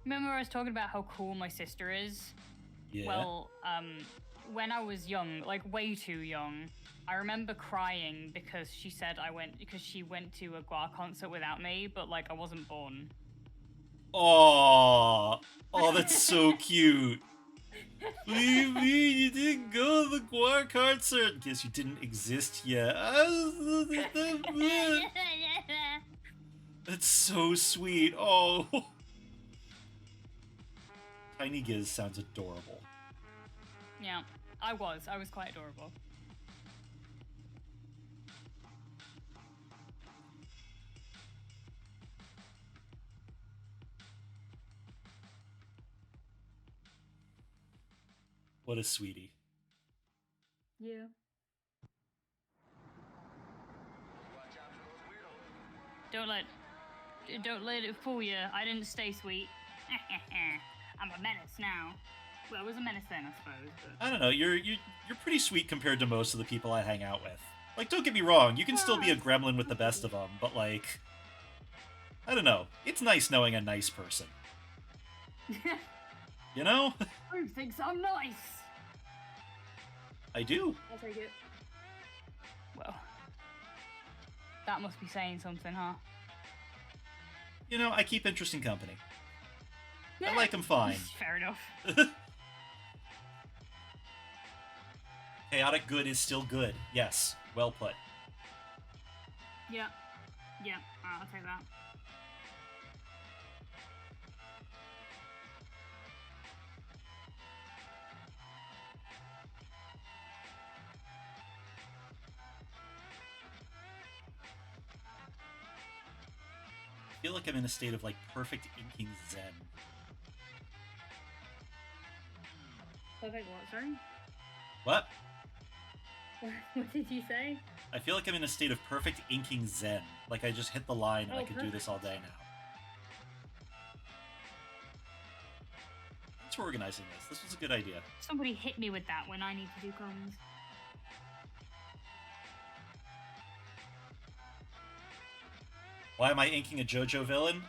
Remember I was talking about how cool my sister is? Yeah. Well, when I was young, like way too young, I remember crying because she went to a Gua concert without me, but like I wasn't born. Aww. Oh, that's so cute. What do you mean? You didn't go to the Guar concert? Guess you didn't exist yet. That's so sweet. Oh. Tiny Giz sounds adorable. Yeah, I was quite adorable. What a sweetie. Yeah. Don't let it fool you. I didn't stay sweet. I'm a menace now. Well, I was a menace then, I suppose. But... I don't know. You're pretty sweet compared to most of the people I hang out with. Like, don't get me wrong. You can still be a gremlin with the best of them, but like, I don't know. It's nice knowing a nice person. You know? Who thinks I'm nice? I do. I'll take it. Well, that must be saying something, huh? You know, I keep interesting company. I like him fine. Fair enough. Chaotic good is still good. Yes, well put. Yeah. Yeah, I'll take that. I feel like I'm in a state of, like, perfect inking zen. Perfect what, sorry? What? What did you say? I feel like I'm in a state of perfect inking zen. Like I just hit the line and I Oh, could do this all day now. Thanks for organizing this. This was a good idea. Somebody hit me with that when I need to do comms. Why am I inking a JoJo villain?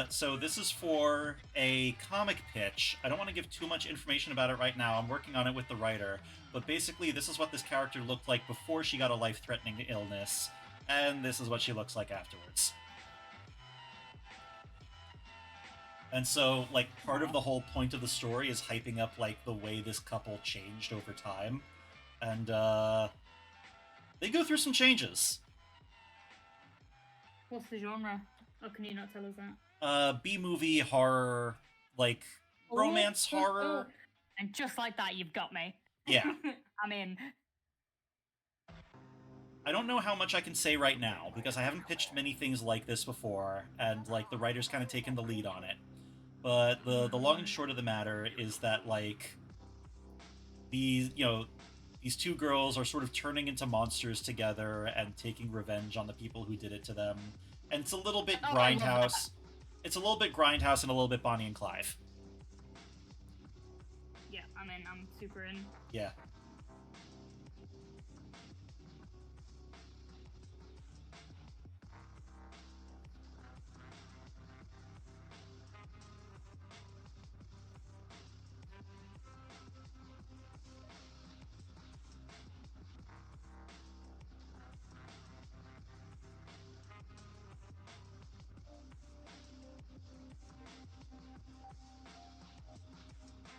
So this is for a comic pitch. I don't want to give too much information about it right now. I'm working on it with the writer. But basically, this is what this character looked like before she got a life-threatening illness. And this is what she looks like afterwards. And so, like, part of the whole point of the story is hyping up, like, the way this couple changed over time. And, they go through some changes. What's the genre? Or can you not tell us that? B-movie, horror, like, romance horror. And just like that, you've got me. Yeah. I'm in. I don't know how much I can say right now, because I haven't pitched many things like this before, and, like, the writer's kind of taken the lead on it. But the long and short of the matter is that, like, these two girls are sort of turning into monsters together and taking revenge on the people who did it to them. And it's a little bit Grindhouse. It's a little bit Grindhouse and a little bit Bonnie and Clyde. Yeah, I'm in. I'm super in. Yeah.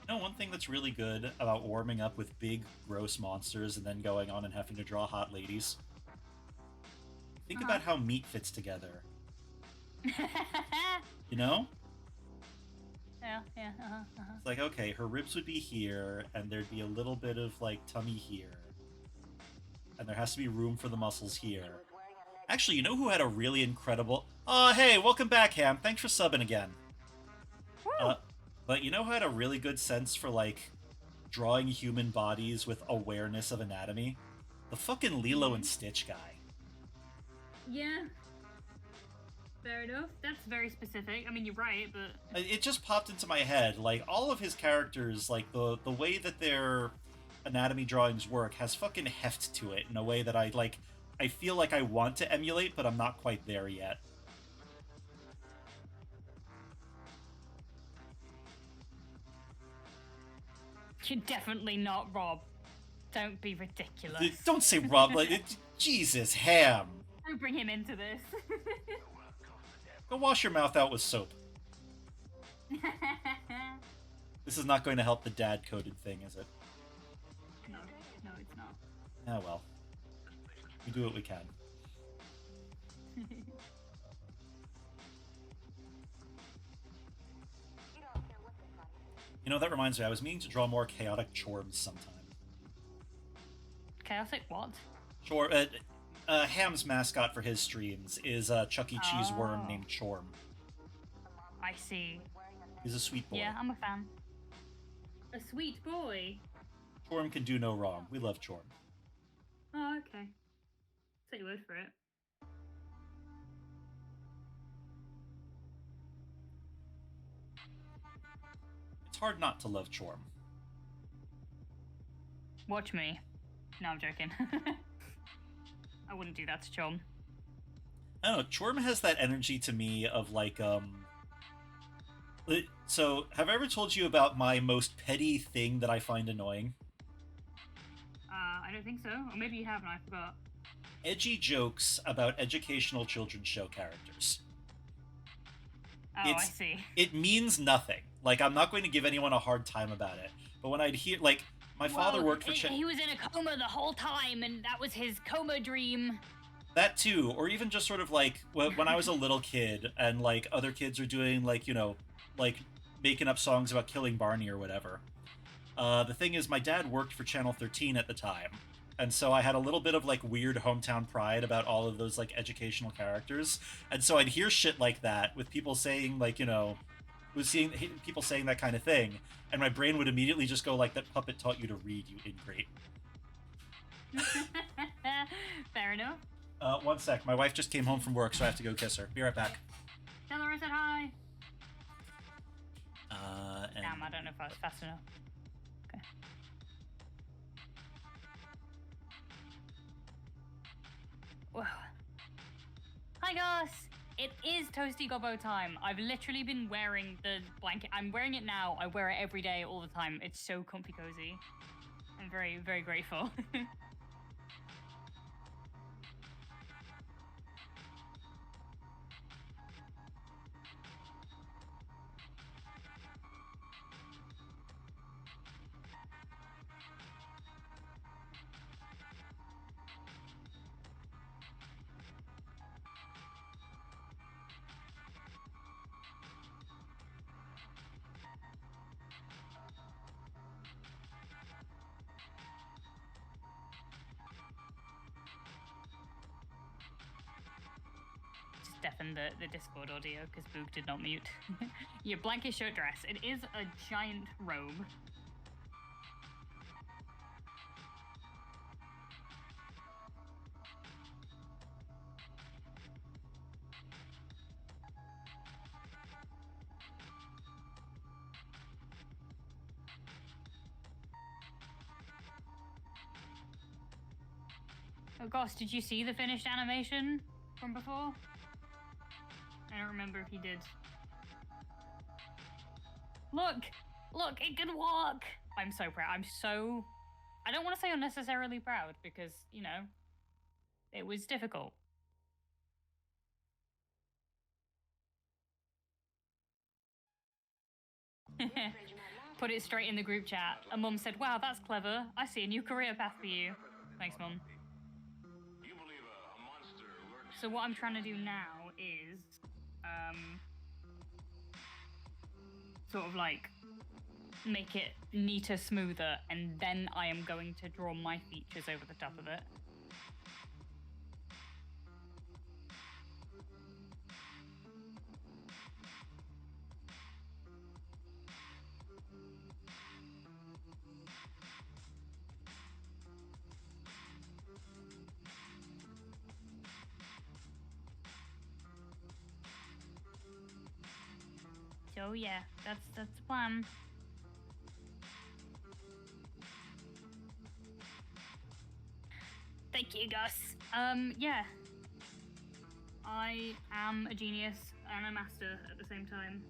You know, one thing that's really good about warming up with big, gross monsters and then going on and having to draw hot ladies? Think about how meat fits together. You know? Yeah, It's like, okay, her ribs would be here, and there'd be a little bit of, like, tummy here. And there has to be room for the muscles here. Actually, you know who had a really incredible... Oh, hey, welcome back, Ham. Thanks for subbing again. But you know who had a really good sense for, like, drawing human bodies with awareness of anatomy? The fucking Lilo and Stitch guy. Yeah. Fair enough. That's very specific. I mean, you're right, but... It just popped into my head. Like, all of his characters, like, the way that their anatomy drawings work has fucking heft to it in a way that I feel like I want to emulate, but I'm not quite there yet. You're definitely not Rob. Don't be ridiculous. Don't say Rob. Jesus, Ham. Don't bring him into this. Go wash your mouth out with soap. This is not going to help the dad-coded thing, is it? No, it's not. Ah, well. We do what we can. You know, that reminds me, I was meaning to draw more chaotic Chorms sometime. Chaotic what? Ham's mascot for his streams is a Chuck E. Cheese worm named Chorm. I see. He's a sweet boy. Yeah, I'm a fan. A sweet boy? Chorm can do no wrong. We love Chorm. Oh, okay. Take your word for it. It's hard not to love Chorm. Watch me. No, I'm joking. I wouldn't do that to Chom. I don't know, Chorm has that energy to me of like, So, have I ever told you about my most petty thing that I find annoying? I don't think so. Or maybe you have and I forgot. Edgy jokes about educational children's show characters. Oh, I see. It means nothing. Like, I'm not going to give anyone a hard time about it. But when I'd hear, like, my father worked for... He was in a coma the whole time, and that was his coma dream. That too, or even just sort of like, when I was a little kid, and, like, other kids are doing, like, you know, like, making up songs about killing Barney or whatever. The thing is, my dad worked for Channel 13 at the time, and so I had a little bit of, like, weird hometown pride about all of those, like, educational characters, and so I'd hear shit like that with people saying, like, you know, seeing people saying that kind of thing, and my brain would immediately just go like, that puppet taught you to read, you ingrate. enough. 1 sec. My wife just came home from work, so I have to go kiss her. Be right back. Tell her I said hi. And Damn, I don't know if I was fast enough. Okay. Whoa. Hi, Gus. It is Toasty Gobbo time. I've literally been wearing the blanket. I'm wearing it now. I wear it every day, all the time. It's so comfy cozy. I'm very, very grateful. Just deafen the Discord audio because Boog did not mute. Your blanket shirt dress. It is a giant robe. Oh gosh, did you see the finished animation from before? I don't remember if you did. Look! Look, it can walk! I'm so proud. I don't want to say unnecessarily proud because, you know, it was difficult. Put it straight in the group chat. And Mum said, wow, that's clever. I see a new career path for you. Thanks, Mum. So what I'm trying to do now is, sort of like make it neater, smoother, and then I am going to draw my features over the top of it. So yeah, that's the plan. Thank you, Gus. Yeah. I am a genius and a master at the same time.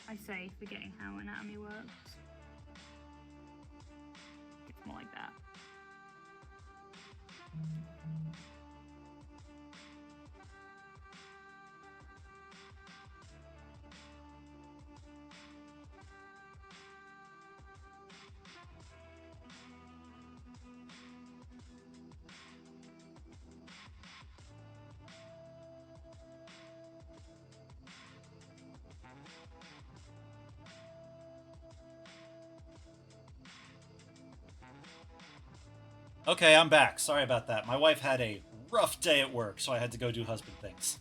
I say, forgetting how anatomy works. It's more like that. Okay, I'm back. Sorry about that. My wife had a rough day at work, so I had to go do husband things.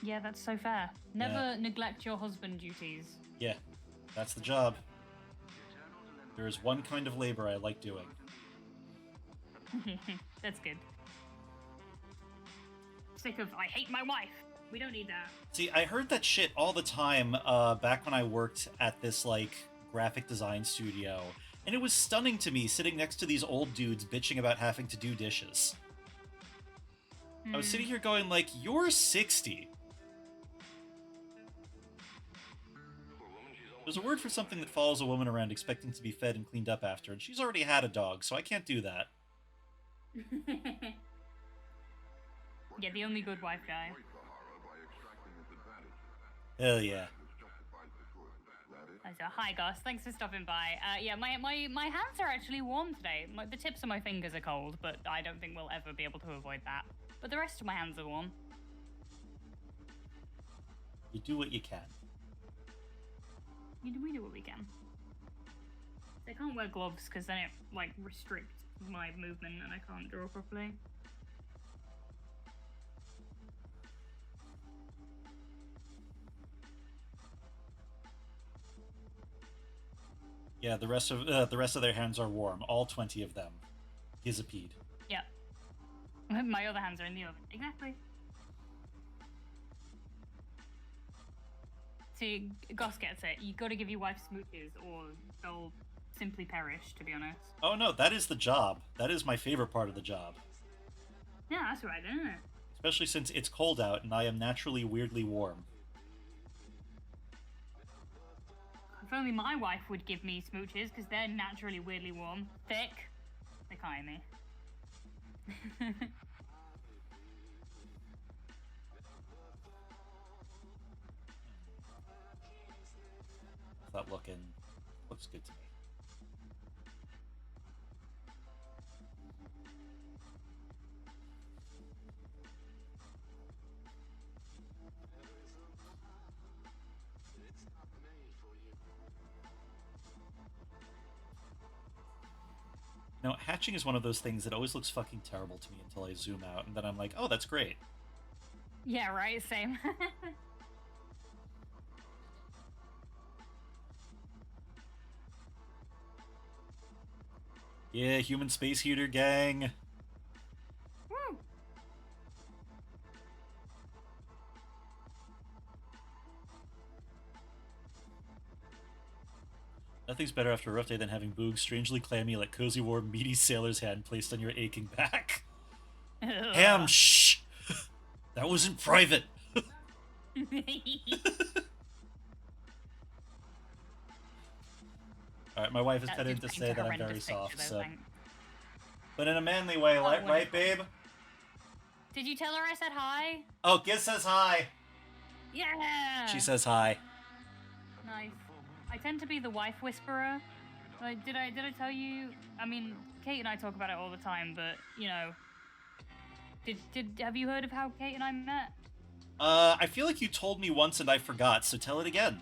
Yeah, that's so fair. Never neglect your husband duties. Yeah, that's the job. There is one kind of labor I like doing. That's good. Sick of, I hate my wife. We don't need that. See, I heard that shit all the time back when I worked at this, like, graphic design studio, and it was stunning to me sitting next to these old dudes bitching about having to do dishes. I was sitting here going, like, you're 60. There's a word for something that follows a woman around expecting to be fed and cleaned up after, and she's already had a dog, so I can't do that. Yeah, the only good wife guy. Hell yeah. So, hi, Gus. Thanks for stopping by. Yeah, my hands are actually warm today. The tips of my fingers are cold, but I don't think we'll ever be able to avoid that. But the rest of my hands are warm. You do what you can. We do what we can. I can't wear gloves because then it, like, restricts my movement and I can't draw properly. Yeah, the rest of their hands are warm. All 20 of them. Gizapeed. Yeah. My other hands are in the oven. Exactly. See, Goss gets it. You gotta give your wife smooches or they'll simply perish, to be honest. Oh no, that is the job. That is my favorite part of the job. Yeah, that's right, isn't it? Especially since it's cold out and I am naturally weirdly warm. If only my wife would give me smooches, because they're naturally weirdly warm. Thick. They can't eat me. That looks good to me. Now, hatching is one of those things that always looks fucking terrible to me until I zoom out, and then I'm like, oh, that's great. Yeah, right, same. Yeah, human space heater gang. Woo! Nothing's better after a rough day than having Boog strangely clammy like cozy warm meaty sailor's hand placed on your aching back. Ham, shh! That wasn't private! Alright, my wife is tending to say that I'm very soft, so... But in a manly way, right, babe? Did you tell her I said hi? Oh, Giz says hi! Yeah! She says hi. Nice. I tend to be the wife whisperer. Like, did I tell you? I mean, Kate and I talk about it all the time, but you know, have you heard of how Kate and I met? I feel like you told me once and I forgot, so tell it again.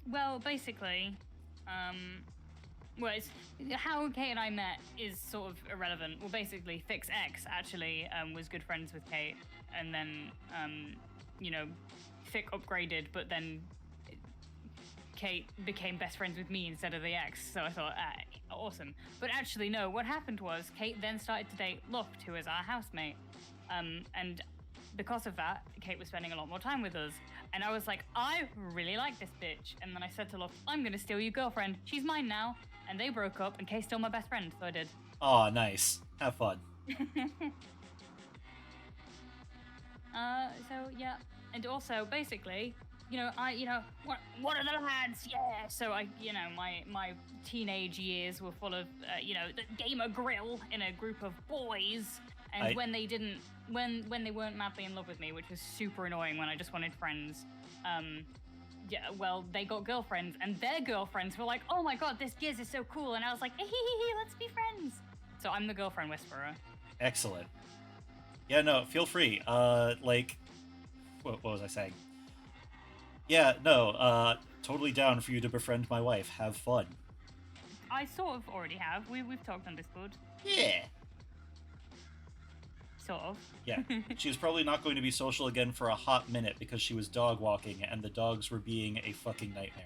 Well, basically, well, it's, how Kate and I met is sort of irrelevant. Well, basically, Fix X actually was good friends with Kate, and then you know, Fick upgraded, but then Kate became best friends with me instead of the ex, so I thought, awesome. But actually, no, what happened was Kate then started to date Luft, who is our housemate. And because of that, Kate was spending a lot more time with us. And I was like, I really like this bitch. And then I said to Luft, I'm gonna steal your girlfriend. She's mine now. And they broke up, and Kate's still my best friend, so I did. Aw, nice. Have fun. So, yeah. And also, basically, what are the lads? Yeah. So my teenage years were full of, the gamer grill in a group of boys. And when they weren't madly in love with me, which was super annoying when I just wanted friends, they got girlfriends, and their girlfriends were like, oh my god, this Giz is so cool. And I was like, let's be friends. So I'm the girlfriend whisperer. Excellent. Yeah, no, feel free. What was I saying? Yeah, no, totally down for you to befriend my wife. Have fun. I sort of already have. We've talked on Discord. Yeah. Sort of. Yeah. She was probably not going to be social again for a hot minute because she was dog walking and the dogs were being a fucking nightmare.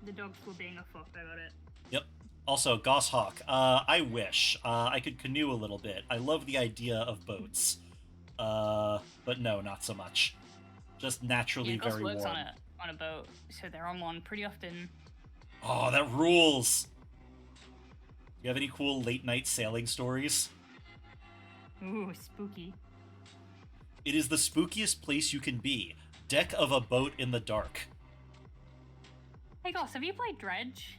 The dogs were being a fuck, I got it. Yep. Also, Gosshawk, I wish I could canoe a little bit. I love the idea of boats. But no, not so much. Just naturally Goss very works warm. on a boat, so they're on one pretty often. Oh, that rules! Do you have any cool late-night sailing stories? Ooh, spooky. It is the spookiest place you can be. Deck of a boat in the dark. Hey, Goss, have you played Dredge?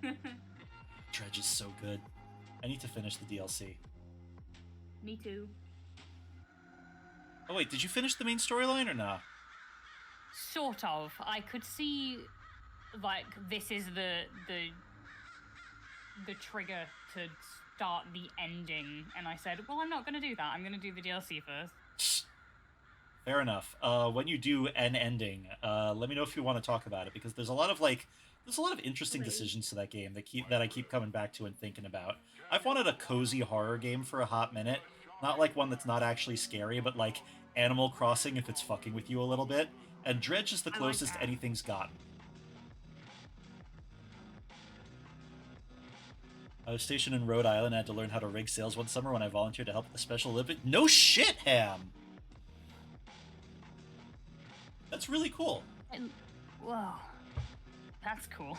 Dredge is so good. I need to finish the DLC. Me too. Oh wait, did you finish the main storyline or not? Sort of. I could see, like, this is the trigger to start the ending, and I said, well, I'm not going to do that. I'm going to do the DLC first. Fair enough. When you do an ending, let me know if you want to talk about it, because there's a lot of interesting decisions to that game that I keep coming back to and thinking about. I've wanted a cozy horror game for a hot minute, not like one that's not actually scary, but like Animal Crossing if it's fucking with you a little bit. And Dredge is the closest anything's gotten. I was stationed in Rhode Island and had to learn how to rig sails one summer when I volunteered to help at the Special Olympics. No shit, Ham! That's really cool. Whoa. That's cool.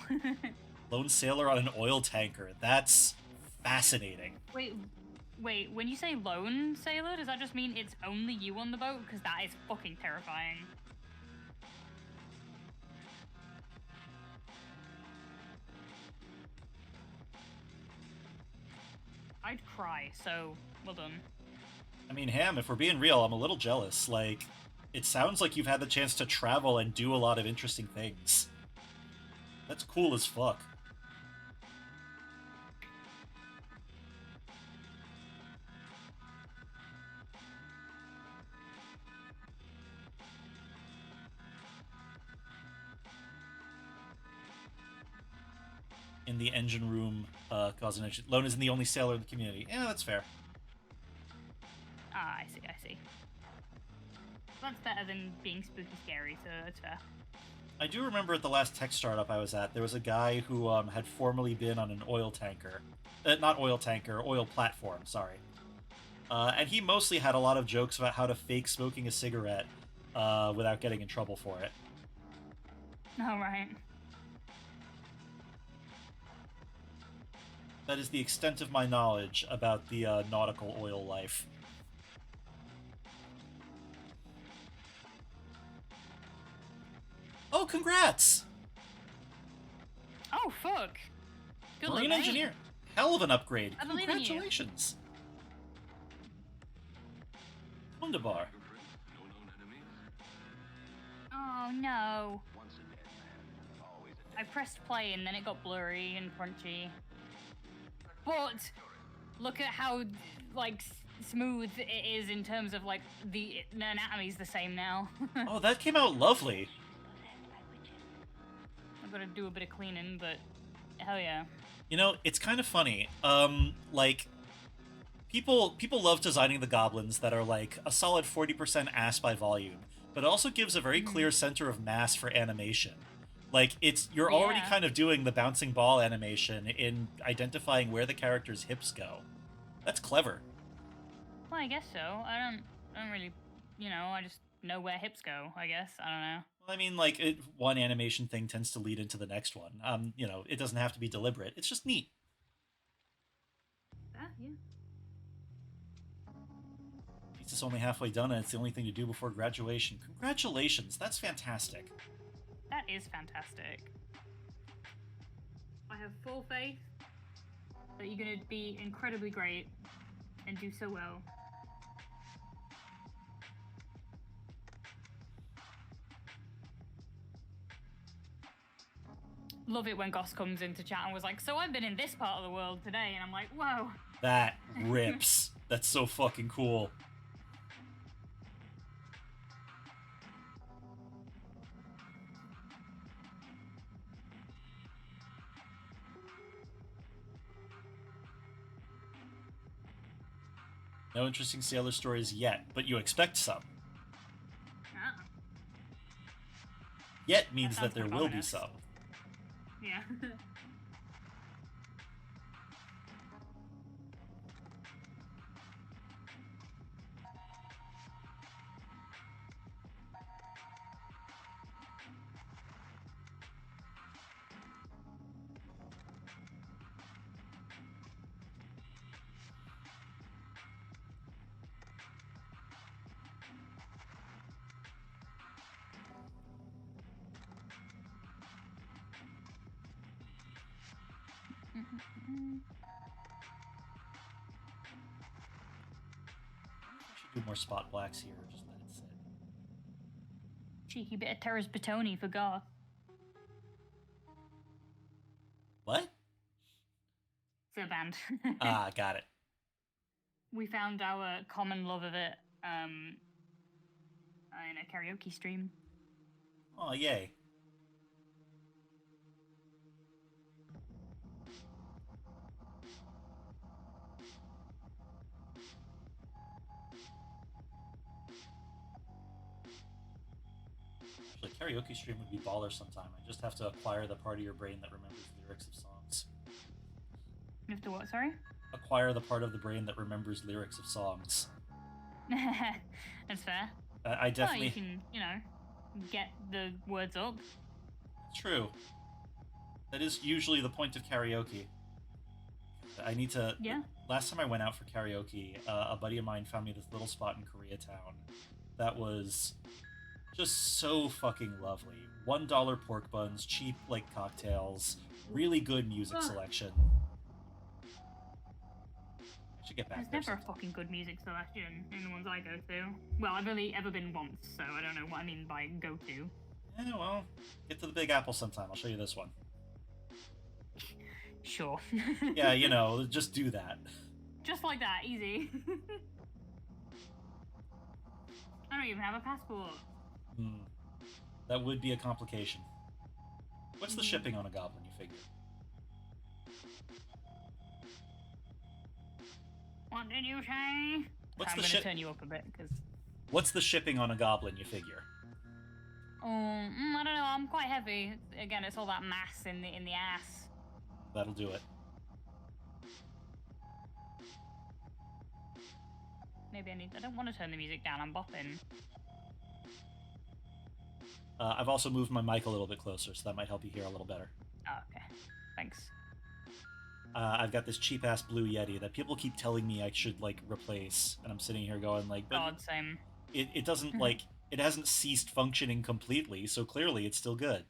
Lone sailor on an oil tanker. That's fascinating. Wait, when you say lone sailor, does that just mean it's only you on the boat? Because that is fucking terrifying. I'd cry, so well done. I mean, Ham, if we're being real, I'm a little jealous. Like, it sounds like you've had the chance to travel and do a lot of interesting things. That's cool as fuck. In the engine room, causing engine. Lone isn't the only sailor in the community. Yeah, that's fair. Ah, I see. That's better than being spooky scary, so that's fair. I do remember at the last tech startup I was at, there was a guy who had formerly been on an oil tanker. Not oil tanker, oil platform, sorry. And he mostly had a lot of jokes about how to fake smoking a cigarette without getting in trouble for it. All right. That is the extent of my knowledge about the nautical oil life. Oh, congrats! Oh, fuck. Good luck, Marine mate. engineer. Hell of an upgrade. I believe in you. Congratulations. Wunderbar. Oh, no. I pressed play and then it got blurry and crunchy. But look at how, like, smooth it is in terms of, like, the anatomy's the same now. Oh, that came out lovely. I've got to do a bit of cleaning, but hell yeah. You know, it's kind of funny. Like, people love designing the goblins that are, like, a solid 40% ass by volume, but it also gives a very clear center of mass for animation. Like, you're already Yeah. kind of doing the bouncing ball animation in identifying where the character's hips go. That's clever. Well, I guess so. I don't really, I just know where hips go, I guess. I don't know. I mean, like, one animation thing tends to lead into the next one. It doesn't have to be deliberate. It's just neat. Yeah. It's only halfway done, and it's the only thing to do before graduation. Congratulations. That's fantastic. That is fantastic. I have full faith that you're going to be incredibly great and do so well. Love it when Goss comes into chat and was like, so I've been in this part of the world today, and I'm like, whoa. That rips. That's so fucking cool. No interesting sailor stories yet, but you expect some. Ah, Yet means That that there sounds will be ominous. some. yeah. I should do more spot blacks here, just let it sit. Cheeky bit of Terra's Batoni for Garth. What? It's a band. Ah, got it. We found our common love of it in a karaoke stream. Oh, yay. Actually, karaoke stream would be baller sometime. I just have to acquire the part of your brain that remembers the lyrics of songs. You have to what, sorry? Acquire the part of the brain that remembers lyrics of songs. That's fair. I Well, definitely... you can, get the words up. True. That is usually the point of karaoke. I need to... Yeah. Last time I went out for karaoke, a buddy of mine found me this little spot in Koreatown that was just so fucking lovely. $1 pork buns, cheap, cocktails, really good music selection. I should get back There's there never a sometime. fucking good music selection in the ones I go to. Well, I've only ever been once, so I don't know what I mean by go to. Yeah, well, get to the Big Apple sometime. I'll show you this one. Sure. Yeah, just do that. Just like that, easy. I don't even have a passport. That would be a complication. What's the shipping on a goblin, you figure? What did you say? What's I'm the gonna ship? turn you up a bit, because... What's the shipping on a goblin, you figure? I don't know, I'm quite heavy. Again, it's all that mass in the ass. That'll do it. Maybe I don't want to turn the music down, I'm bopping. I've also moved my mic a little bit closer, so that might help you hear a little better. Oh, okay. Thanks. I've got this cheap-ass Blue Yeti that people keep telling me I should, replace, and I'm sitting here going, but God, same. it doesn't, it hasn't ceased functioning completely, so clearly it's still good.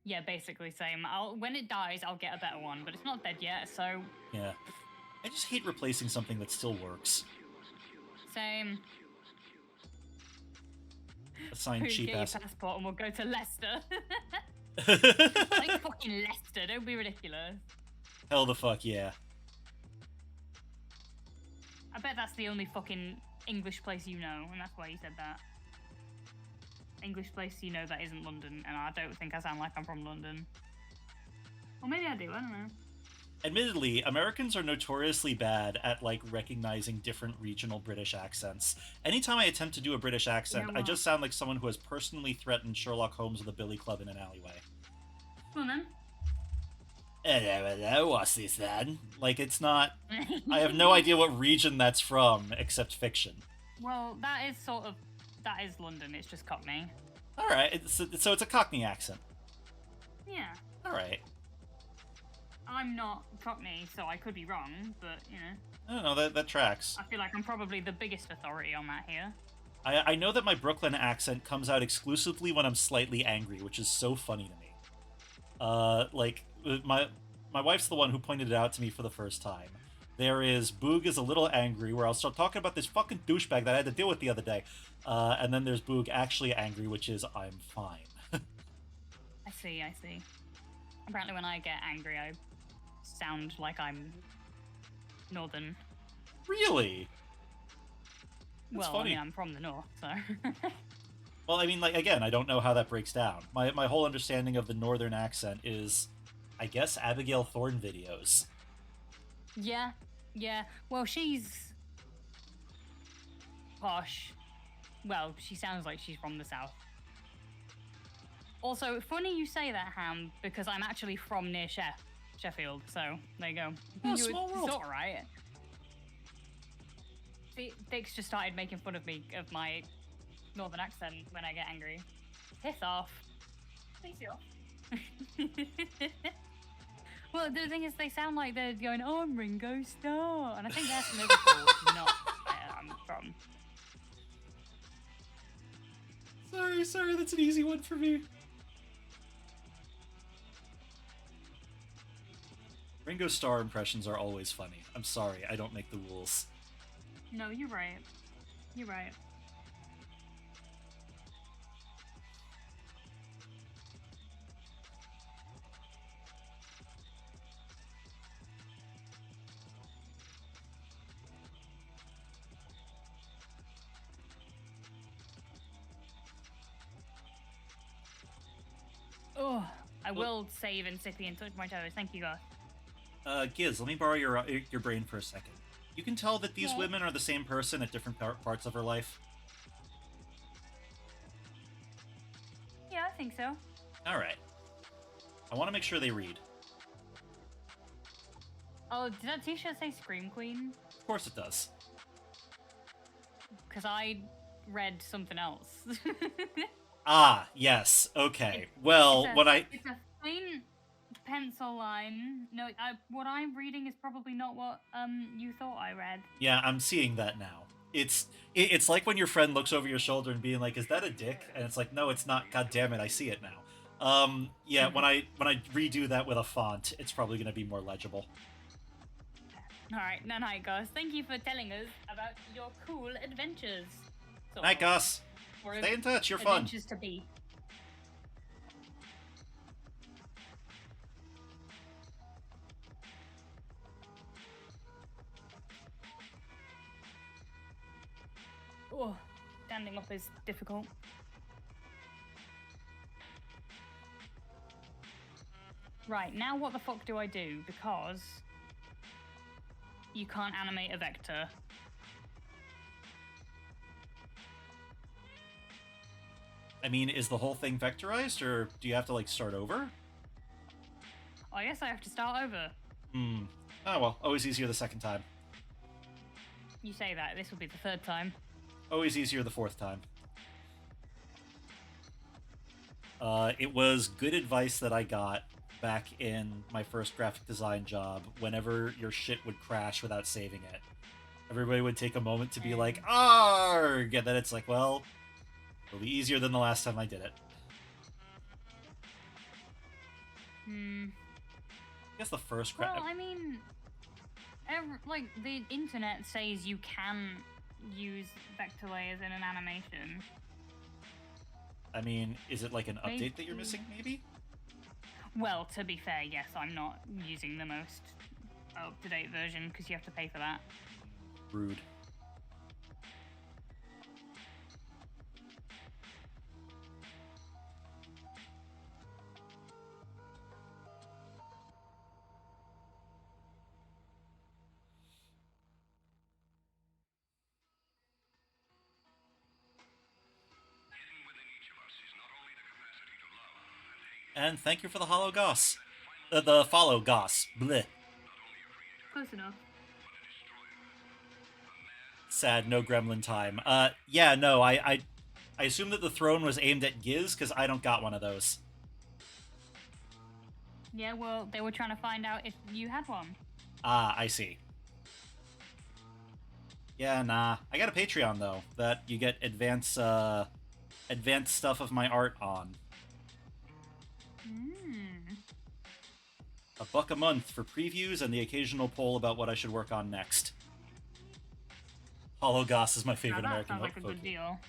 Yeah, basically same. When it dies, I'll get a better one, but it's not dead yet, so... Yeah. I just hate replacing something that still works. Same. Assign Get your cheap-ass... passport and we'll go to Leicester. Fucking Leicester, don't be ridiculous. Hell the fuck yeah. I bet that's the only fucking English place you know, and that's why you said that. English place you know that isn't London, and I don't think I sound like I'm from London. Or maybe I do, I don't know. Admittedly, Americans are notoriously bad at, recognizing different regional British accents. Anytime I attempt to do a British accent, I just sound like someone who has personally threatened Sherlock Holmes with a billy club in an alleyway. Well then. Hello, what's this then? It's not... I have no idea what region that's from, except fiction. Well, that is London, it's just Cockney. Alright, so it's a Cockney accent. Yeah. Alright. I'm not Cockney, so I could be wrong, but, I don't know, that tracks. I feel like I'm probably the biggest authority on that here. I know that my Brooklyn accent comes out exclusively when I'm slightly angry, which is so funny to me. My wife's the one who pointed it out to me for the first time. There is Boog is a little angry, where I'll start talking about this fucking douchebag that I had to deal with the other day. And then there's Boog actually angry, which is I'm fine. I see. Apparently when I get angry, I sound like I'm northern. Really? That's Well, funny. I mean, I'm from the north, so... Well, I mean, again, I don't know how that breaks down. My whole understanding of the northern accent is, I guess, Abigail Thorne videos. Yeah. Well, she's... posh. Well, she sounds like she's from the south. Also, funny you say that, Ham, because I'm actually from near Sheffield, so there you go. Oh, small world. It's alright. Dix just started making fun of me, of my northern accent when I get angry. Piss off. Piss off. Well, the thing is, they sound like they're going, oh, I'm Ringo Starr. And I think that's from Liverpool, not where I'm from. Sorry, that's an easy one for me. Ringo Starr impressions are always funny. I'm sorry, I don't make the rules. No, you're right. You're right. Oh, I will save and sippy and touch my toes. Thank you, guys. Giz, let me borrow your brain for a second. You can tell that these women are the same person at different parts of her life? Yeah, I think so. Alright. I want to make sure they read. Oh, did that t-shirt say Scream Queen? Of course it does. Because I read something else. Ah, yes. Okay. Well, when I... It's a faint pencil line. No, what I'm reading is probably not what you thought I read. Yeah, I'm seeing that now. It's like when your friend looks over your shoulder and being like, "Is that a dick?" And it's like, "No, it's not. God damn it, I see it now." Yeah, when I redo that with a font, it's probably going to be more legible. All right, night, Gus. Thank you for telling us about your cool adventures. Night, Gus. Or Stay in touch. You're fun. adventures to be. Oh, standing up is difficult. Right, now what the fuck do I do? Because you can't animate a vector. I mean, is the whole thing vectorized, or do you have to, like, start over? I guess I have to start over. Hmm. Oh, well, always easier the second time. You say that, this will be the third time. Always easier the fourth time. It was good advice that I got back in my first graphic design job whenever your shit would crash without saving it. Everybody would take a moment to be like, "Arg!" And then it's like, well, it'll be easier than the last time I did it. I guess the first Well, I mean, like, the internet says you can use vector layers in an animation. I mean, is it like an update Maybe. that you're missing, maybe? Well, to be fair, yes, I'm not using the most up-to-date version because you have to pay for that. Rude. And thank you for the hollow goss. The follow goss. Bleh. Close enough. Sad, no gremlin time. Yeah, no, I assume that the throne was aimed at Giz, because I don't got one of those. Yeah, well, they were trying to find out if you had one. Ah, I see. Yeah, nah. I got a Patreon, though, that you get advanced stuff of my art on. $1 a month for previews and the occasional poll about what I should work on next. Hollow Goss is my favorite Now that American sounds like a folk. good deal.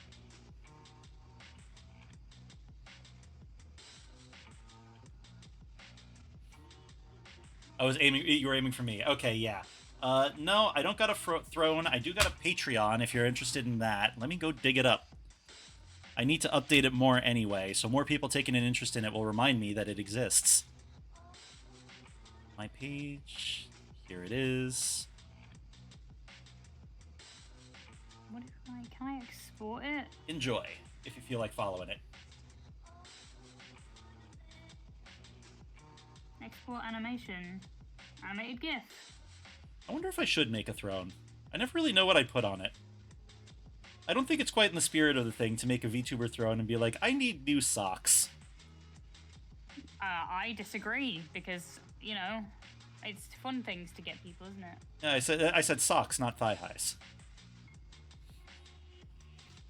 You were aiming for me. Okay, yeah. No, I don't got a throne. I do got a Patreon, if you're interested in that. Let me go dig it up. I need to update it more anyway, so more people taking an interest in it will remind me that it exists. My page. Here it is. What if can I export it? Enjoy, if you feel like following it. Export animation. Animated GIF. I wonder if I should make a throne. I never really know what I'd put on it. I don't think it's quite in the spirit of the thing to make a VTuber throne and be like, I need new socks. I disagree because, you know, it's fun things to get people, isn't it? Yeah, I said socks, not thigh highs.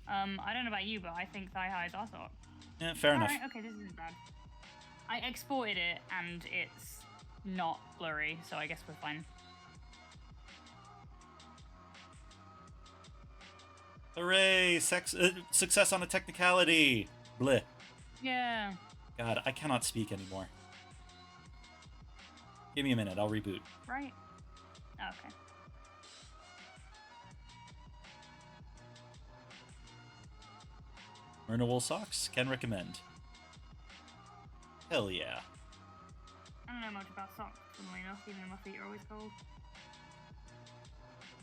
I don't know about you, but I think thigh highs are socks. Yeah, fair enough. Alright, okay, this isn't bad. I exported it and it's not blurry, so I guess we're fine. Hooray! Success on a technicality! Bleh. Yeah. God, I cannot speak anymore. Give me a minute, I'll reboot. Right. Okay. Merino wool socks, can recommend. Hell yeah. I don't know much about socks, funnily enough, even though my feet are always cold.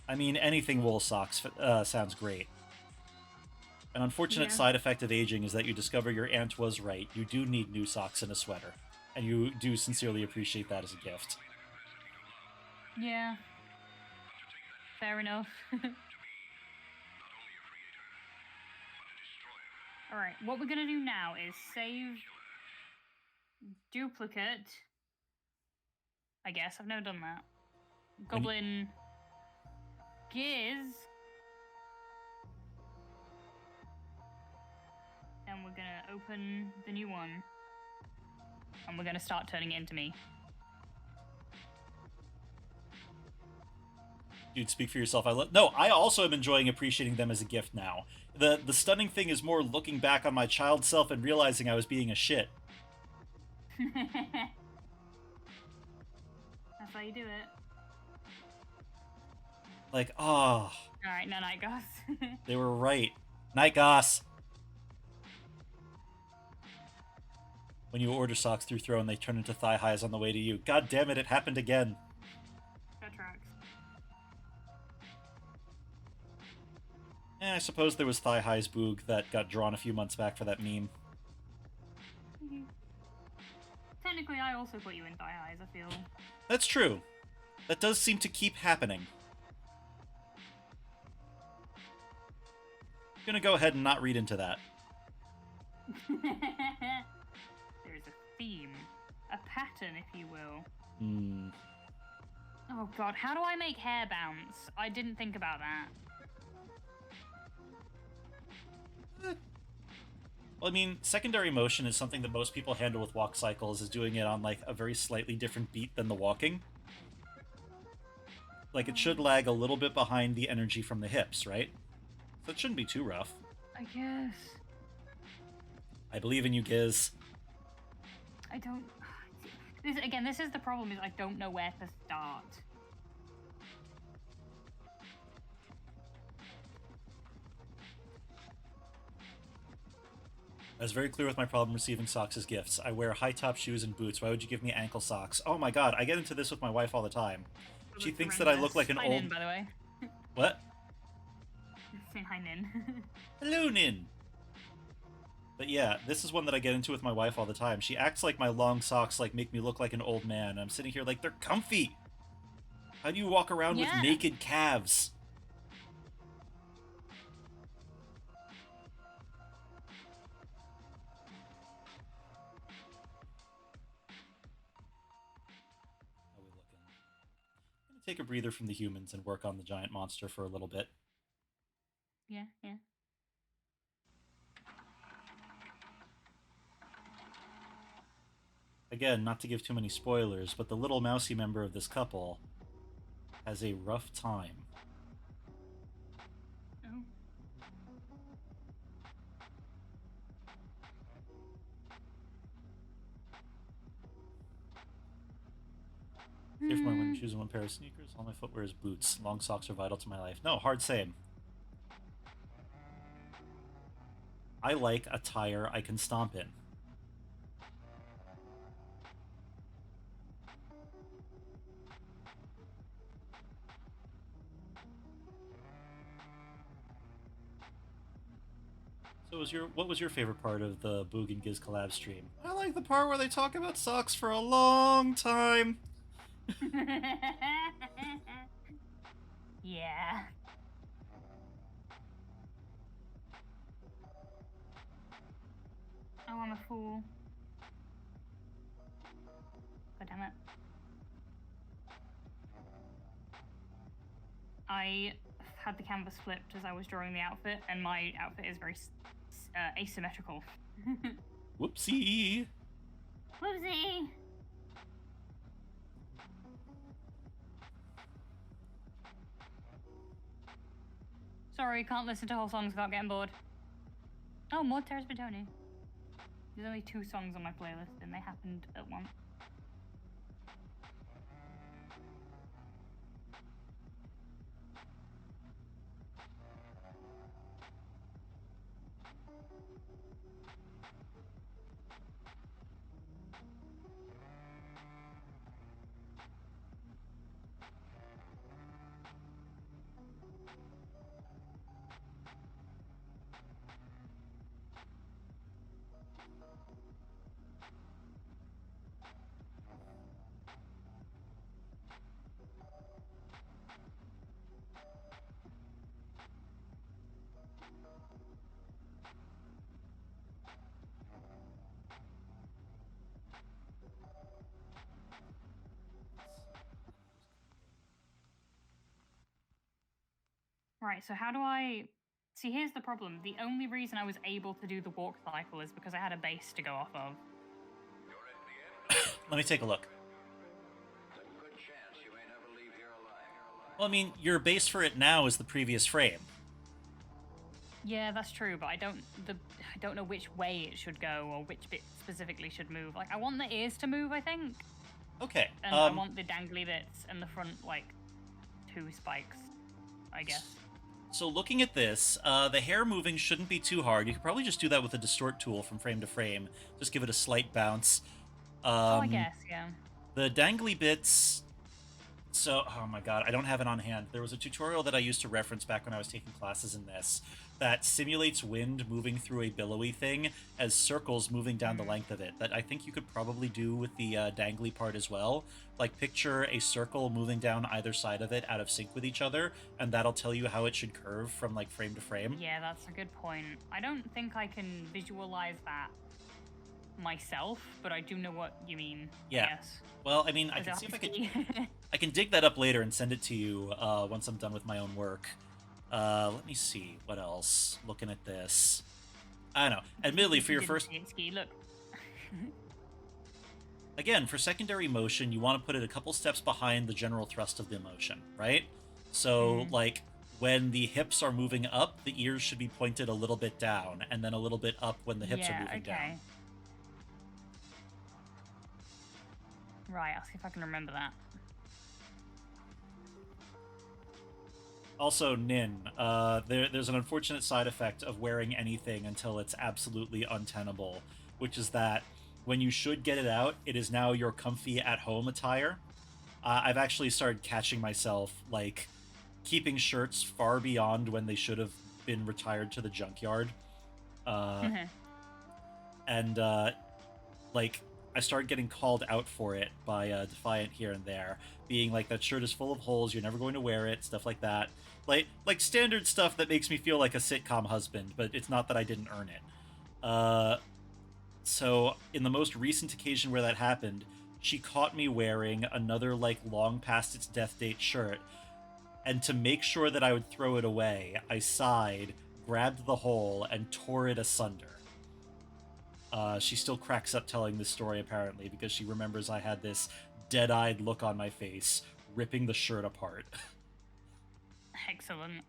I mean, anything wool socks sounds great. An unfortunate Yeah. side effect of aging is that you discover your aunt was right. You do need new socks and a sweater. And you do sincerely appreciate that as a gift. Yeah. Fair enough. Alright, what we're gonna do now is save duplicate. I guess I've never done that. Goblin Gears. And we're gonna open the new one. And we're gonna start turning it into me. Dude, speak for yourself. No, I also am enjoying appreciating them as a gift now. The stunning thing is more looking back on my child self and realizing I was being a shit. That's how you do it. Like, oh. Alright, no night goss. They were right. Night goss. When you order socks through Throne, they turn into thigh highs on the way to you. God damn it, it happened again. That tracks. I suppose there was thigh highs boog that got drawn a few months back for that meme. Technically, I also put you in thigh highs, I feel. That's true. That does seem to keep happening. I'm gonna go ahead and not read into that. There's a theme. A pattern, if you will. Oh god, how do I make hair bounce? I didn't think about that. Well, I mean, secondary motion is something that most people handle with walk cycles, is doing it on, like, a very slightly different beat than the walking. Like, it should lag a little bit behind the energy from the hips, right? So it shouldn't be too rough. I guess. I believe in you, Giz. I don't... This is the problem, is I don't know where to start. I was very clear with my problem receiving socks as gifts. I wear high-top shoes and boots. Why would you give me ankle socks? Oh my god, I get into this with my wife all the time. She thinks that I look like an Hi, old... Nin, by the way. What? Saying hi, Nin. Hello, Nin! But yeah, this is one that I get into with my wife all the time. She acts like my long socks like make me look like an old man. And I'm sitting here like, they're comfy! How do you walk around with naked calves? How are we looking? I'm gonna take a breather from the humans and work on the giant monster for a little bit. Yeah. Again, not to give too many spoilers, but the little mousy member of this couple has a rough time. Oh. Here for my winter shoes and one pair of sneakers. All my footwear is boots. Long socks are vital to my life. No, hard same. I like a tire I can stomp in. So what was your favorite part of the Boog and Giz collab stream? I like the part where they talk about socks for a long time. Yeah. Oh, I'm a fool. God damn it. I had the canvas flipped as I was drawing the outfit, and my outfit is very asymmetrical. Whoopsie. Whoopsie! Sorry, can't listen to whole songs without getting bored. Oh, more Terrace Batoni. There's only 2 songs on my playlist, and they happened at once. Right, so how do I... See, here's the problem. The only reason I was able to do the walk cycle is because I had a base to go off of. Let me take a look. There's a good chance you may never leave here alive. Well, I mean, your base for it now is the previous frame. Yeah, that's true, but I don't know which way it should go or which bit specifically should move. Like, I want the ears to move, I think. Okay. And I want the dangly bits and the front, like, 2 spikes, I guess. So looking at this, the hair moving shouldn't be too hard. You could probably just do that with the distort tool from frame to frame. Just give it a slight bounce. I guess, yeah. The dangly bits... So, oh my god, I don't have it on hand. There was a tutorial that I used to reference back when I was taking classes in this that simulates wind moving through a billowy thing as circles moving down the length of it. That I think you could probably do with the dangly part as well. Like, picture a circle moving down either side of it out of sync with each other, and that'll tell you how it should curve from, like, frame to frame. Yeah, that's a good point. I don't think I can visualize that myself, but I do know what you mean. Yeah. Yes. Well, I mean, I can see if I can... I can dig that up later and send it to you once I'm done with my own work. Let me see. What else? Looking at this. I don't know. Admittedly, for your first... Look. Again, for secondary motion, you want to put it a couple steps behind the general thrust of the motion, right? So, like, when the hips are moving up, the ears should be pointed a little bit down, and then a little bit up when the hips are moving down. Right, I'll see if I can remember that. Also, Nin, there's an unfortunate side effect of wearing anything until it's absolutely untenable, which is that when you should get it out, it is now your comfy at-home attire. I've actually started catching myself, like, keeping shirts far beyond when they should have been retired to the junkyard. And, like, I started getting called out for it by Defiant here and there, being like, that shirt is full of holes, you're never going to wear it, stuff like that. Like standard stuff that makes me feel like a sitcom husband, but it's not that I didn't earn it. So, in the most recent occasion where that happened, she caught me wearing another, like, long past its death date shirt, and to make sure that I would throw it away, I sighed, grabbed the hole, and tore it asunder. She still cracks up telling this story, apparently, because she remembers I had this dead-eyed look on my face, ripping the shirt apart. Excellent.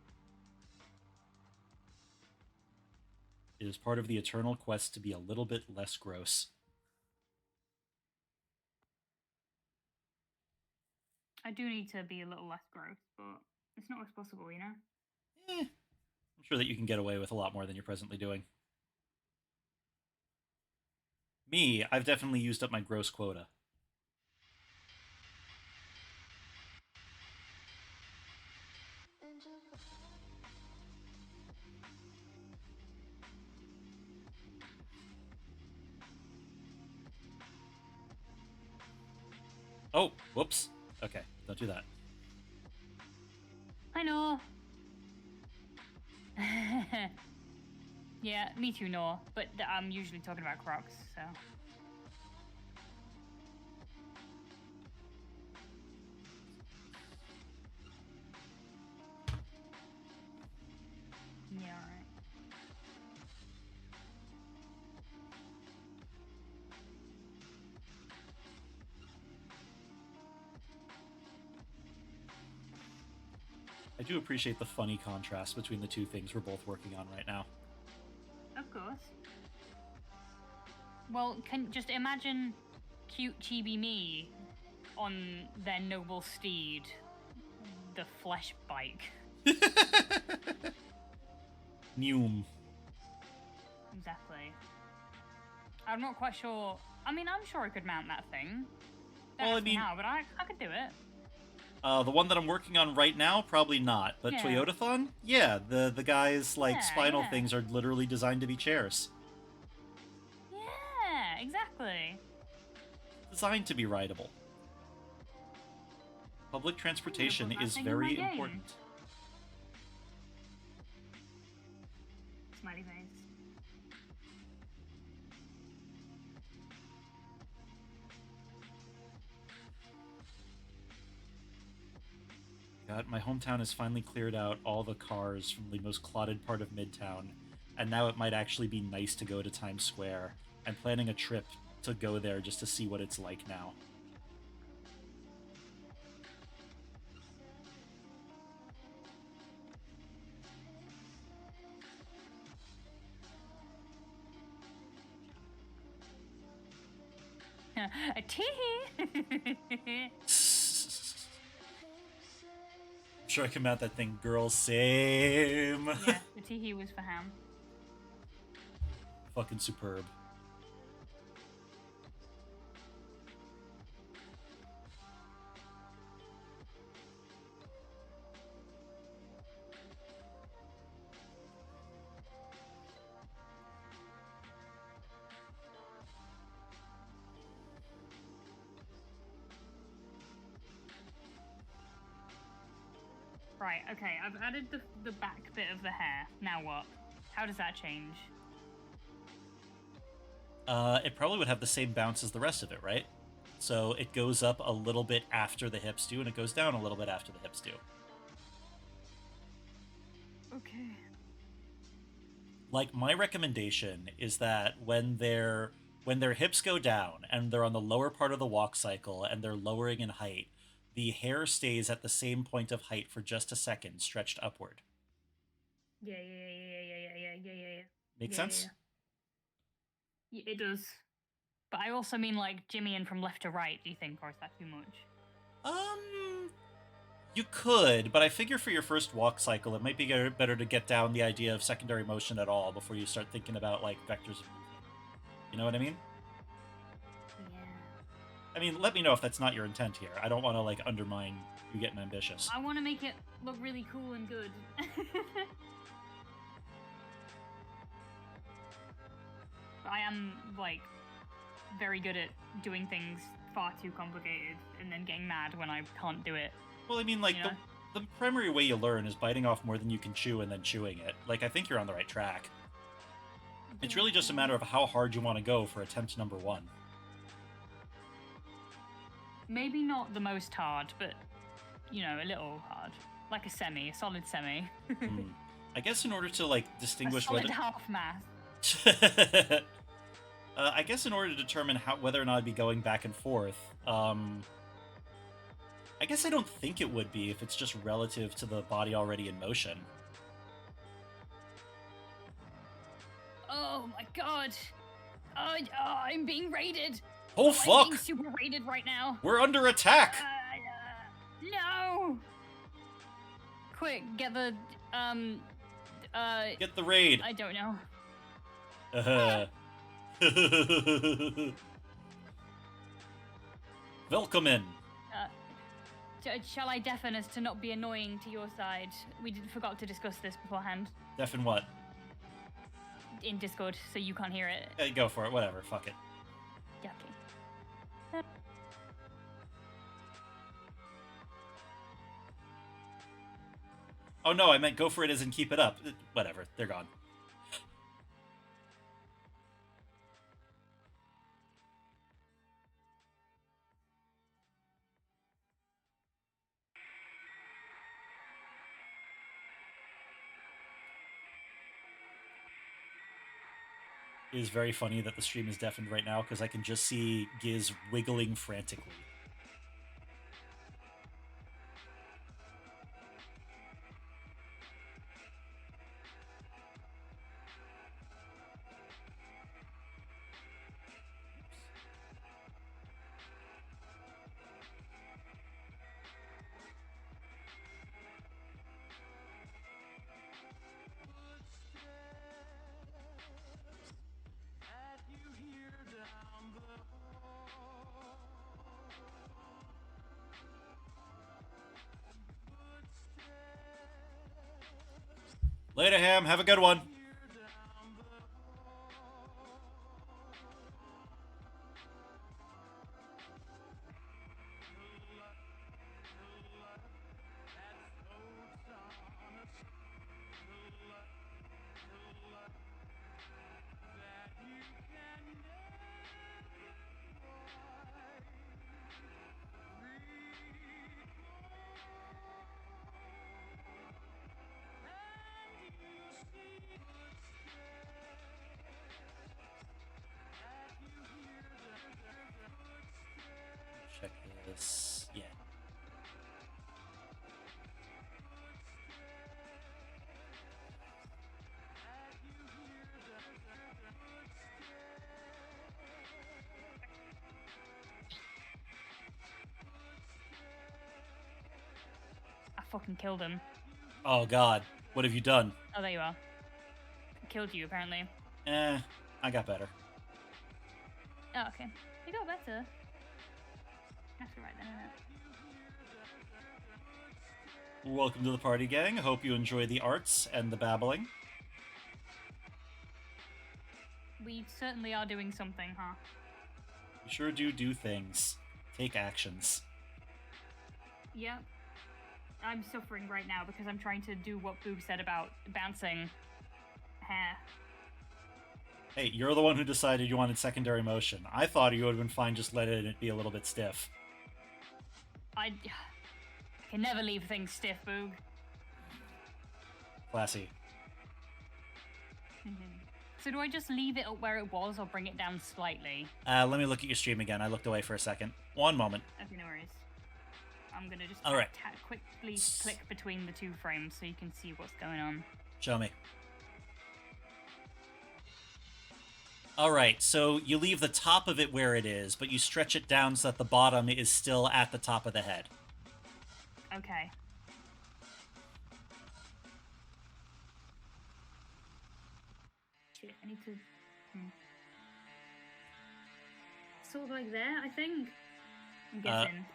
It is part of the eternal quest to be a little bit less gross. I do need to be a little less gross, but it's not always possible, you know? I'm sure that you can get away with a lot more than you're presently doing. Me, I've definitely used up my gross quota. Oh, whoops. Okay, don't do that. I know. Yeah, me too, no. But I'm usually talking about Crocs, so... Yeah, alright. I do appreciate the funny contrast between the two things we're both working on right now. Of course. Well, just imagine cute chibi me on their noble steed, the flesh bike. Neum. Exactly. I'm not quite sure. I mean, I'm sure I could mount that thing. Don't Well, I ask me mean- how, but I could do it. The one that I'm working on right now, probably not. But Yeah. Toyotathon? Yeah, the guy's, like, Yeah, spinal yeah. things are literally designed to be chairs. Yeah, exactly. Designed to be rideable. Public transportation put that is thing in my very game. important. Smiley face. God, my hometown has finally cleared out all the cars from the most clotted part of Midtown, and now it might actually be nice to go to Times Square. I'm planning a trip to go there just to see what it's like now. A tee. I'm sure I can mount that thing, girl. Same. Yeah, the tee was for Ham. Fucking superb. Right, okay, I've added the back bit of the hair. Now what? How does that change? It probably would have the same bounce as the rest of it, right? So it goes up a little bit after the hips do, and it goes down a little bit after the hips do. Okay. Like, my recommendation is that when their hips go down and they're on the lower part of the walk cycle and they're lowering in height, the hair stays at the same point of height for just a second, stretched upward. Yeah. Make Yeah, sense? yeah, it does. But I also mean like Jimmy and from left to right, do you think, or is that too much? You could, but I figure for your first walk cycle, it might be better to get down the idea of secondary motion at all before you start thinking about, like, vectors of movement. You know what I mean? Yeah. I mean, let me know if that's not your intent here. I don't want to, like, undermine you getting ambitious. I want to make it look really cool and good. But I am, like, very good at doing things far too complicated and then getting mad when I can't do it. Well, I mean, like, You know? the primary way you learn is biting off more than you can chew and then chewing it. Like, I think you're on the right track. It's really just a matter of how hard you want to go for attempt number 1. Maybe not the most hard, but, you know, a little hard. Like a solid semi. I guess in order to, like, distinguish a solid whether... half math. I guess in order to determine whether or not I'd be going back and forth, I guess I don't think it would be if it's just relative to the body already in motion. Oh my god! I'm being raided! Oh, I'm fuck! being super raided right now! We're under attack! No! Quick, get the, Get the raid! I don't know. Welcome in. Shall I deafen as to not be annoying to your side? We forgot to discuss this beforehand. Deafen what? In Discord, so you can't hear it. Hey, go for it, whatever, fuck it. Yucky. Oh no, I meant go for it as in keep it up. Whatever, they're gone. It is very funny that the stream is deafened right now because I can just see Giz wiggling frantically. Later, Ham. Have a good one. this. Yeah. I fucking killed him. Oh God, what have you done? Oh, there you are. Killed you, apparently. I got better. Oh, okay. You got better. That's right then, isn't it? Welcome to the party, gang. I hope you enjoy the arts and the babbling. We certainly are doing something, huh? You sure do things. Take actions. Yep. I'm suffering right now because I'm trying to do what Boog said about bouncing hair. Hey, you're the one who decided you wanted secondary motion. I thought you would have been fine just letting it be a little bit stiff. I can never leave things stiff, Boog. Classy. So do I just leave it where it was or bring it down slightly? Let me look at your stream again. I looked away for a second. One moment. Okay, no worries. I'm gonna just All right. quickly click between the two frames so you can see what's going on. Show me. All right, so you leave the top of it where it is, but you stretch it down so that the bottom is still at the top of the head. Okay. Shit, I need to... Sort of like there, I think? I'm guessing.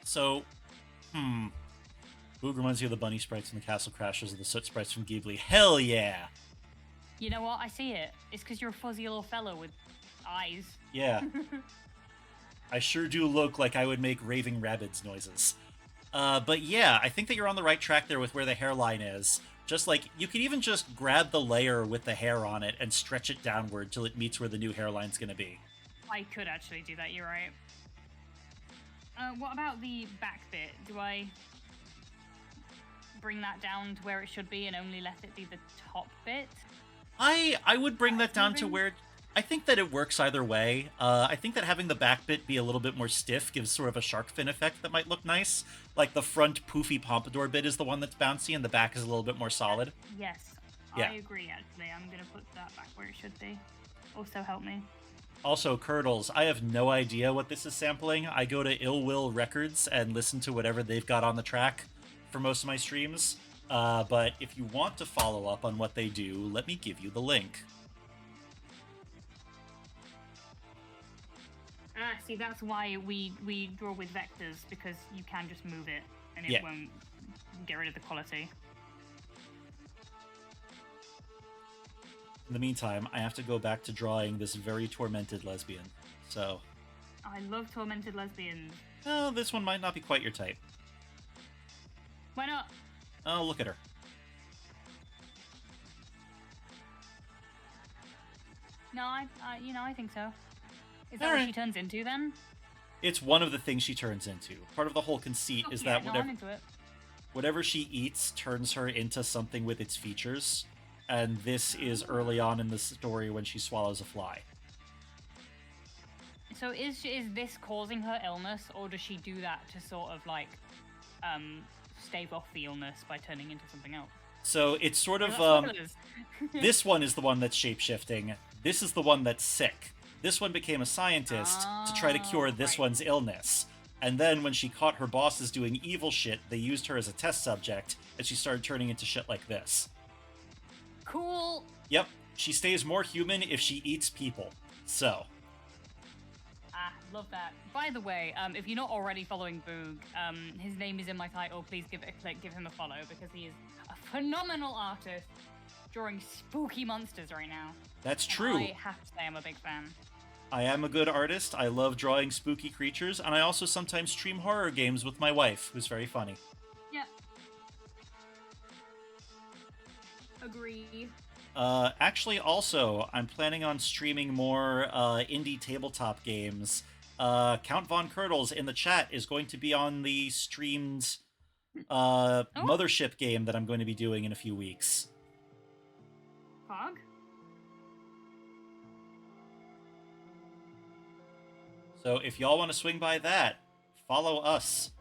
So, Boog reminds you of the bunny sprites from the Castle Crashers and the soot sprites from Ghibli. Hell yeah! You know what? I see it. It's because you're a fuzzy little fellow with eyes. Yeah. I sure do look like I would make raving rabbits noises. But yeah, I think that you're on the right track there with where the hairline is. Just like, you could even just grab the layer with the hair on it and stretch it downward till it meets where the new hairline's gonna be. I could actually do that, you're right. What about the back bit? Do I bring that down to where it should be and only let it be the top bit? I would bring that down to where... I think that it works either way. I think that having the back bit be a little bit more stiff gives sort of a shark fin effect that might look nice. Like the front poofy pompadour bit is the one that's bouncy and the back is a little bit more solid. Yes, Yeah. I agree actually. I'm gonna put that back where it should be. Also help me. Also, Curdles, I have no idea what this is sampling. I go to Ill Will Records and listen to whatever they've got on the track for most of my streams. But if you want to follow up on what they do, let me give you the link. Ah, see, that's why we draw with vectors, because you can just move it and it Yeah. won't get rid of the quality. In the meantime, I have to go back to drawing this very tormented lesbian. So, I love tormented lesbians. oh, this one might not be quite your type. Why not? Oh, look at her. No, I think so. Is that what Alright. she turns into then? It's one of the things she turns into. Part of the whole conceit is Yeah, that no, I'm whatever, into it. whatever she eats turns her into something with its features. And this is early on in the story when she swallows a fly. So is this causing her illness, or does she do that to sort of like stave off the illness by turning into something else? So it's sort of Spoilers. this one is the one that's shape-shifting. This is the one that's sick. This one became a scientist to try to cure this right. one's illness. And then when she caught her bosses doing evil shit, they used her as a test subject, and she started turning into shit like this. Cool. Yep, she stays more human if she eats people. So, Ah, love that. By the way, if you're not already following Boog, his name is in my title. Please give it a click, give him a follow, because he is a phenomenal artist drawing spooky monsters right now. that's And true. I have to say I'm a big fan. I am a good artist, I love drawing spooky creatures, and I also sometimes stream horror games with my wife, who's very funny. Yeah. Agree. Actually, also, I'm planning on streaming more indie tabletop games. Count Von Curdles in the chat is going to be on the streamed Mothership game that I'm going to be doing in a few weeks. Fog? So if y'all want to swing by that, follow us.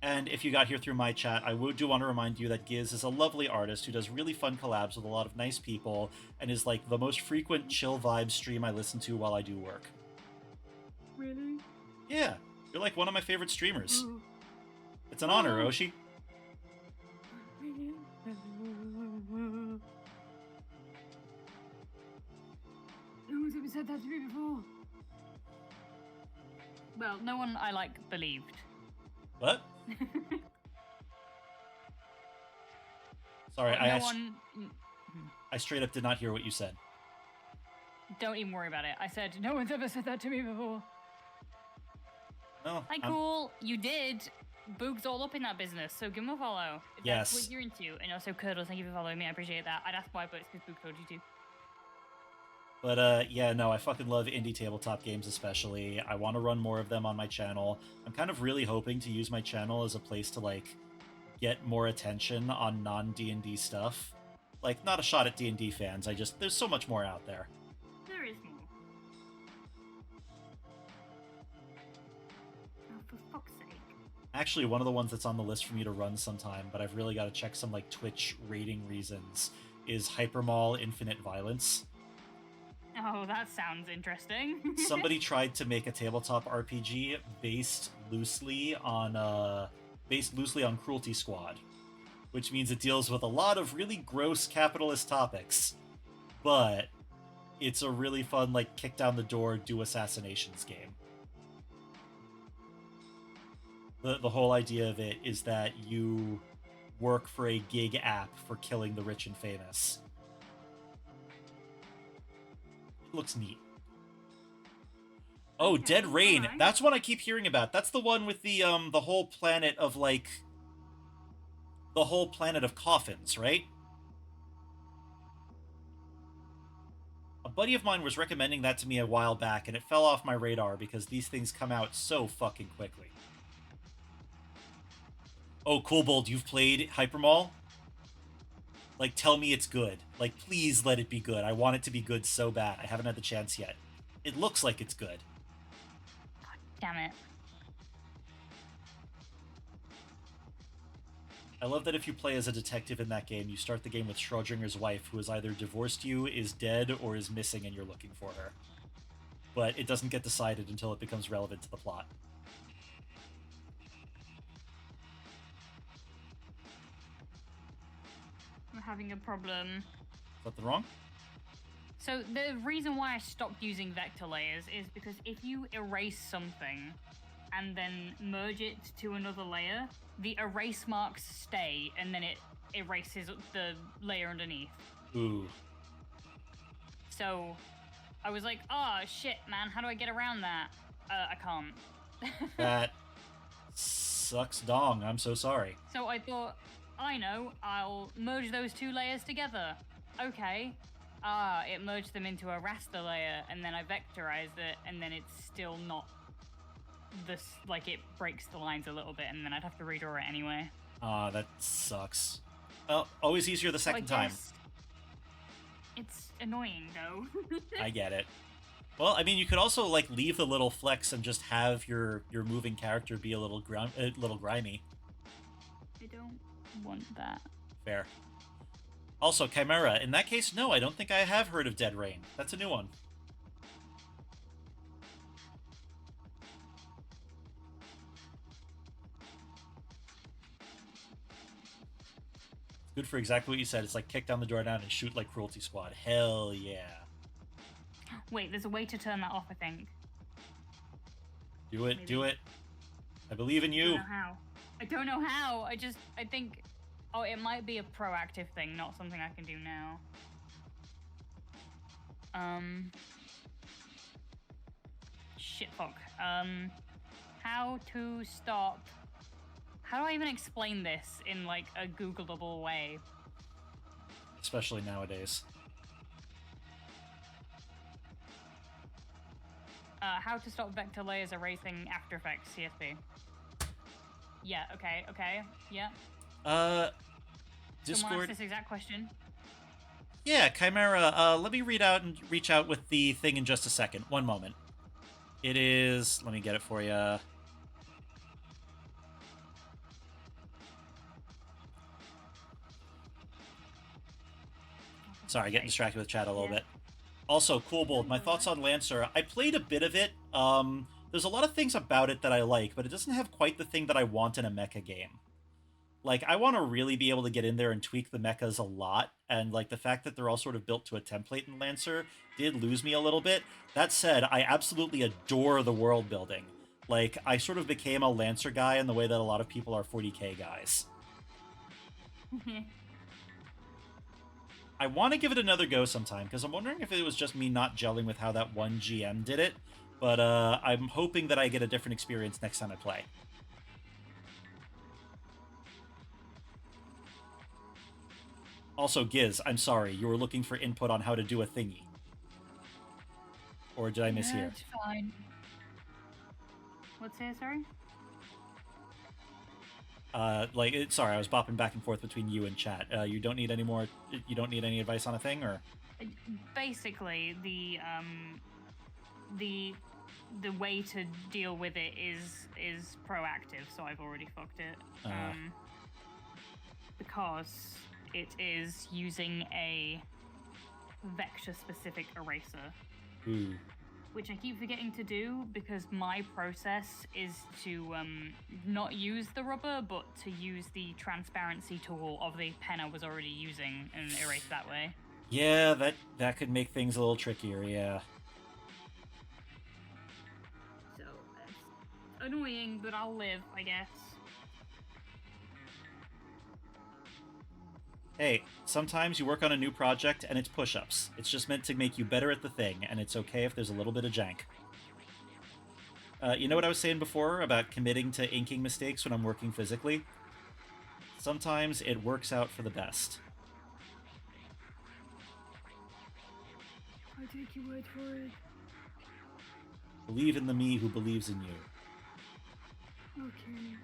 And if you got here through my chat, I do want to remind you that Giz is a lovely artist who does really fun collabs with a lot of nice people and is like the most frequent chill vibe stream I listen to while I do work. Really? Yeah, you're like one of my favorite streamers. It's an honor, Oshi. No one's ever said that to me before. Well, no one I like believed. What? Sorry, I straight up did not hear what you said. Don't even worry about it. I said, no one's ever said that to me before. No. Hi, cool. You did. Boog's all up in that business, so give him a follow. If Yes. That's what you're into. And also, Curdle, thank you for following me. I appreciate that. I'd ask why, but it's because Boog told you to. But, yeah, no, I fucking love indie tabletop games especially. I want to run more of them on my channel. I'm kind of really hoping to use my channel as a place to, like, get more attention on non-D&D stuff. Like, not a shot at D&D fans, there's so much more out there. There is more. Oh, for fuck's sake. Actually, one of the ones that's on the list for me to run sometime, but I've really got to check some, like, Twitch rating reasons, is Hypermall Infinite Violence. Oh, that sounds interesting. Somebody tried to make a tabletop RPG based loosely on Cruelty Squad, which means it deals with a lot of really gross capitalist topics, but it's a really fun, like, kick down the door, do assassinations game. The whole idea of it is that you work for a gig app for killing the rich and famous. Looks neat. Oh, Okay, Dead Rain. alright. That's one I keep hearing about. That's the one with the whole planet of, like, the whole planet of coffins, right? A buddy of mine was recommending that to me a while back, and it fell off my radar because these things come out so fucking quickly. Oh, Kobold, you've played Hypermall? Like, tell me it's good. Like, please let it be good. I want it to be good so bad. I haven't had the chance yet. It looks like it's good. God damn it. I love that if you play as a detective in that game, you start the game with Schrodinger's wife, who has either divorced you, is dead, or is missing and you're looking for her. But it doesn't get decided until it becomes relevant to the plot. I'm having a problem. Something wrong? So the reason why I stopped using vector layers is because if you erase something and then merge it to another layer, the erase marks stay and then it erases the layer underneath. Ooh. So I was like, oh shit, man, how do I get around that? I can't. That sucks dong. I'm so sorry. So I thought, I know, I'll merge those two layers together. Okay. It merged them into a raster layer, and then I vectorized it, and then it's still not this, like, it breaks the lines a little bit, and then I'd have to redraw it anyway. That sucks. Well, always easier the second So I time. guess it's annoying, though. I get it. Well, I mean, you could also, like, leave the little flex and just have your moving character be a little grimy. I don't want that. Fair. Also, Chimera. In that case, no, I don't think I have heard of Dead Rain. That's a new one. It's good for exactly what you said. It's like kick down the door down and shoot like Cruelty Squad. Hell yeah. Wait, there's a way to turn that off, I think. Do it, Maybe. do it. I believe in I you. don't know how. I don't know how. I think... Oh, it might be a proactive thing, not something I can do now. Shit, fuck. How to stop... How do I even explain this in, like, a Googleable way? Especially nowadays. How to stop vector layers erasing After Effects CSV. Yeah, okay, yeah. Someone asked Discord. this exact question. Yeah, Chimera, let me read out and reach out with the thing in just a second. One moment. It is... Let me get it for you. Sorry, getting distracted with chat a little bit. Also, Cool Bold, my thoughts on Lancer. I played a bit of it. There's a lot of things about it that I like, but it doesn't have quite the thing that I want in a mecha game. Like, I want to really be able to get in there and tweak the mechas a lot, and, like, the fact that they're all sort of built to a template in Lancer did lose me a little bit. That said, I absolutely adore the world building. Like, I sort of became a Lancer guy in the way that a lot of people are 40k guys. I want to give it another go sometime, because I'm wondering if it was just me not gelling with how that one GM did it, but I'm hoping that I get a different experience next time I play. Also, Giz, I'm sorry, you were looking for input on how to do a thingy. Or did I mishear? It's fine. What's here, sorry? Sorry, I was bopping back and forth between you and chat. You don't need any more. You don't need any advice on a thing, or? Basically, the way to deal with it is proactive. So I've already fucked it. Because it is using a vector-specific eraser. Ooh. Which I keep forgetting to do because my process is to not use the rubber, but to use the transparency tool of the pen I was already using and erase that way. Yeah, that could make things a little trickier, yeah. So, it's annoying, but I'll live, I guess. Hey, sometimes you work on a new project and it's push-ups. It's just meant to make you better at the thing, and it's okay if there's a little bit of jank. You know what I was saying before about committing to inking mistakes when I'm working physically? Sometimes it works out for the best. I take your word for it. Believe in the me who believes in you. Okay.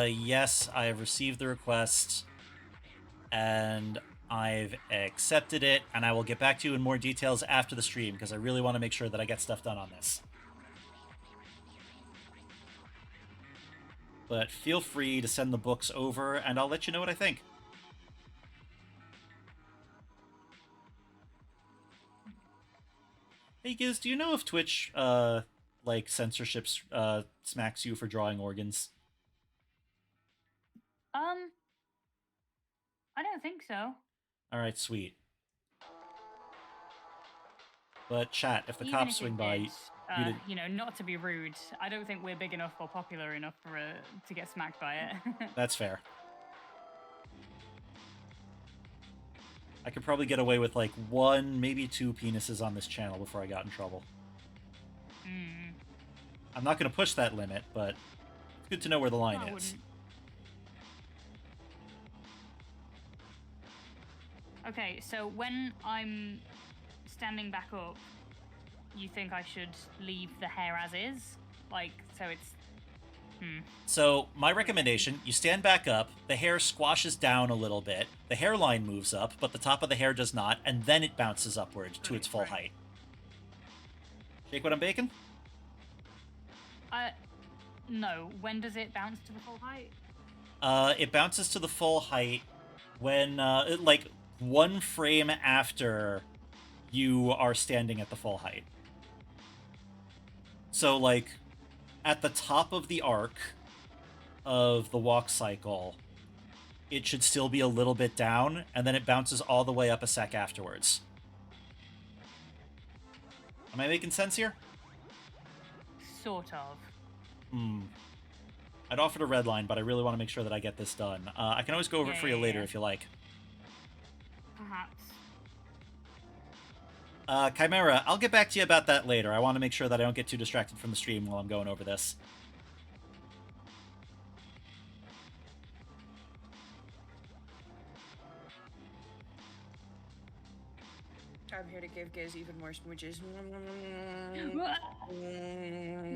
Yes, I have received the request, and I've accepted it, and I will get back to you in more details after the stream, because I really want to make sure that I get stuff done on this. But feel free to send the books over, and I'll let you know what I think. Hey, Giz, do you know if Twitch, censorship, smacks you for drawing organs? I don't think so. Alright, sweet. But chat, if the Even cops if swing it by, did, you did... you know, not to be rude, I don't think we're big enough or popular enough for to get smacked by it. That's fair. I could probably get away with, like, 1, maybe 2 penises on this channel before I got in trouble. I'm not going to push that limit, but it's good to know where the line is. Okay, so when I'm standing back up, you think I should leave the hair as is? Like, so it's... So, my recommendation, you stand back up, the hair squashes down a little bit, the hairline moves up, but the top of the hair does not, and then it bounces upward to its full height. Shake what I'm baking? No. When does it bounce to the full height? It bounces to the full height when, like, 1 frame after you are standing at the full height. So, like, at the top of the arc of the walk cycle, it should still be a little bit down, and then it bounces all the way up a sec afterwards. Am I making sense here? Sort of. I'd offer to redline, but I really want to make sure that I get this done. I can always go over it for you later if you like. Perhaps. Chimera, I'll get back to you about that later. I want to make sure that I don't get too distracted from the stream while I'm going over this. I'm here to give Giz even more smooches.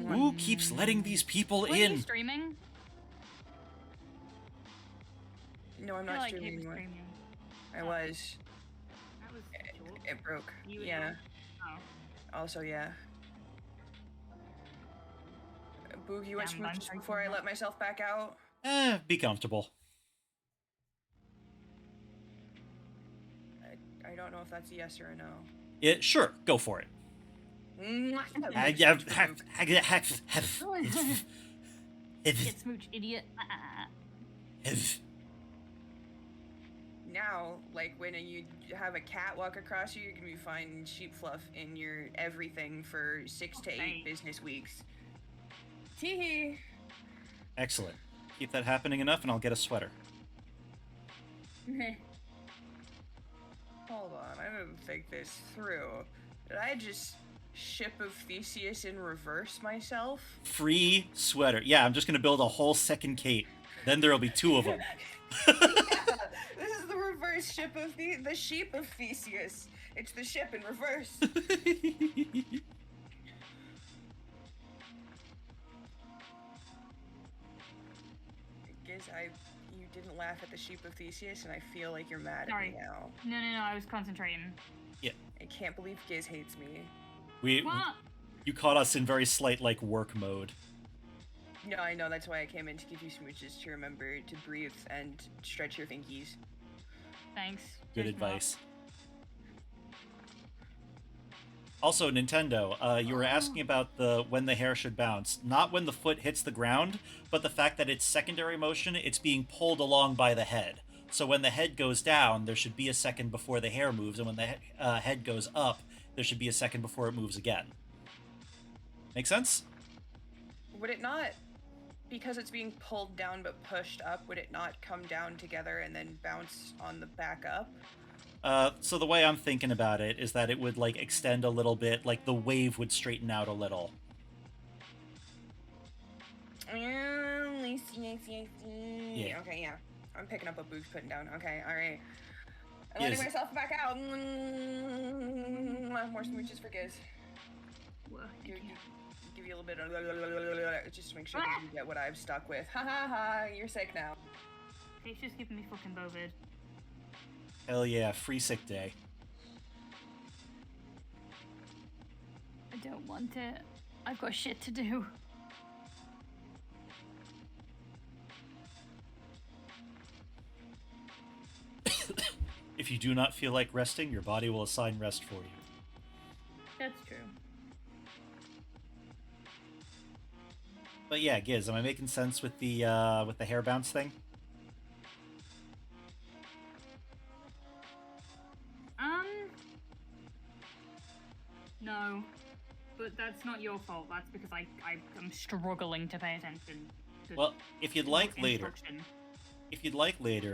Who keeps letting these people Were in? you streaming? No, I'm I feel not like streaming he was anymore. streaming. I was. That was short. It broke. You- Yeah. Oh. Also, yeah. Boog, you want Damn, I'm smooches sorry before for I that. let myself back out? Be comfortable. I don't know if that's a yes or a no. Sure, go for it. Get smooch, idiot. Now, like when you have a cat walk across you, you're gonna be finding sheep fluff in your everything for 6 to 8 Thanks. business weeks. Teehee. Excellent. Keep that happening enough and I'll get a sweater. Hold on, I didn't think this through. Did I just ship of Theseus in reverse myself? Free sweater. Yeah, I'm just going to build a whole second Kate. Then there'll be 2 of them. Yeah, this is the reverse ship of the sheep of Theseus. It's the ship in reverse. Giz, you didn't laugh at the sheep of Theseus, and I feel like you're mad Sorry. at me now. No, I was concentrating. I can't believe Giz hates me. What? You caught us in very slight, like, work mode. No, I know, that's why I came in to give you smooches to remember to breathe and stretch your fingies. Thanks. Good Cheers, Mark. advice. Also, Nintendo, you were asking about when the hair should bounce. Not when the foot hits the ground, but the fact that it's secondary motion, it's being pulled along by the head. So when the head goes down, there should be a second before the hair moves, and when the head goes up, there should be a second before it moves again. Make sense? Would it not, because it's being pulled down but pushed up, would it not come down together and then bounce on the back up? So the way I'm thinking about it is that it would, like, extend a little bit, like the wave would straighten out a little. I see. Yeah. Okay, yeah. I'm picking up what Boog's putting down. Okay, alright. I'm Yes. letting myself back out. More smooches for Giz. Whoa, Give, thank you. give you a little bit of just to make sure that you get what I've stuck with. Ha ha ha, you're sick now. He's just giving me fucking bovid. Hell yeah, free sick day. I don't want it. I've got shit to do. If you do not feel like resting, your body will assign rest for you. That's true. But yeah, Giz, am I making sense with the hair bounce thing? No. But that's not your fault. That's because I'm struggling to pay attention. To Well, if you'd like later, instruction.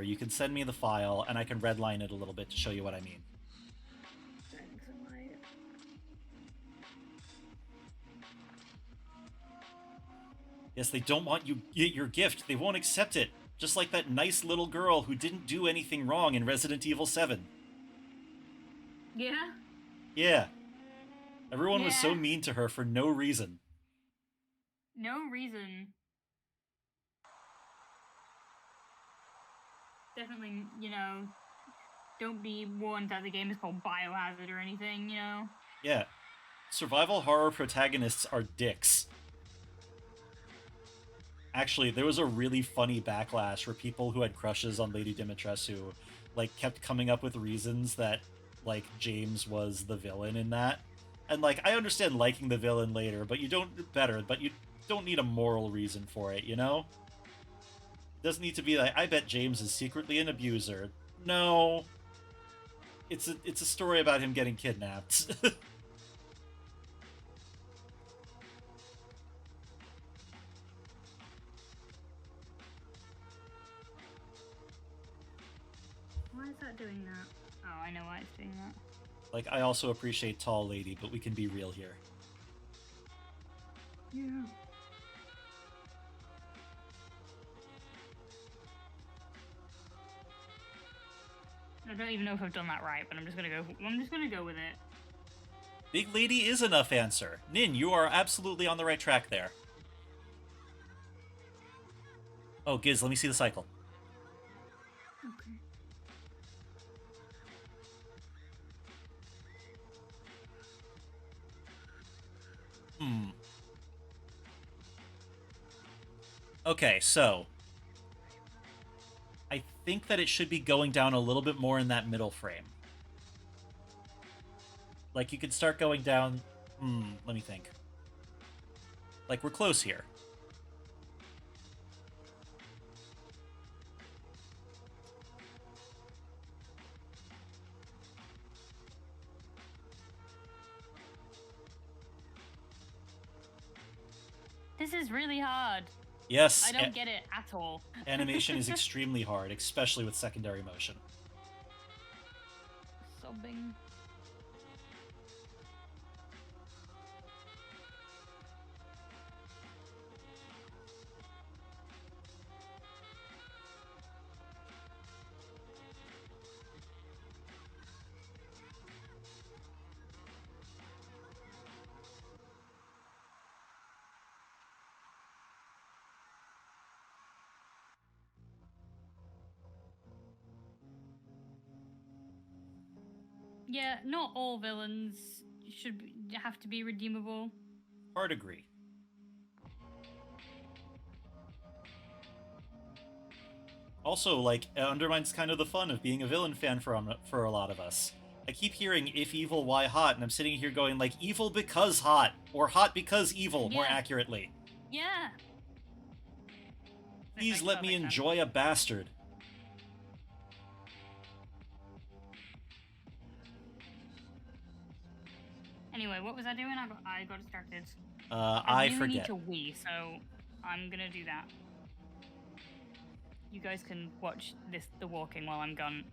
you can send me the file and I can redline it a little bit to show you what I mean. Thanks, I might. Yes, they don't want you your gift. They won't accept it. Just like that nice little girl who didn't do anything wrong in Resident Evil 7. Yeah? Yeah. Everyone was so Yeah. mean to her for no reason. No reason. Definitely, don't be warned that the game is called Biohazard or anything, Yeah. Survival horror protagonists are dicks. Actually, there was a really funny backlash where people who had crushes on Lady Dimitrescu, like, kept coming up with reasons that, like, James was the villain in that. And, like, I understand liking the villain later, but you don't need a moral reason for it, you know? Doesn't need to be like, I bet James is secretly an abuser. No. It's a story about him getting kidnapped. is that doing that? Oh, I know why it's doing that. Like, I also appreciate Tall Lady, but we can be real here. Yeah. I don't even know if I've done that right, but I'm just gonna go with it. Big Lady is enough answer. Nin, you are absolutely on the right track there. Oh, Giz, let me see the cycle. Okay. Okay, so I think that it should be going down a little bit more in that middle frame. Like, you could start going down... let me think. Like, we're close here. This is really hard. Yes, I don't get it at all. animation is extremely hard, especially with secondary motion. Sobbing. Yeah, not all villains have to be redeemable. Hard agree. Also, like, it undermines kind of the fun of being a villain fan for a lot of us. I keep hearing "if evil, why hot," and I'm sitting here going, like, evil because hot, or hot because evil, more accurately. Yeah. Please let me enjoy a bastard. Anyway, what was I doing? I got distracted. I really forget. need to wee, so I'm gonna do that. You guys can watch the walking while I'm gone.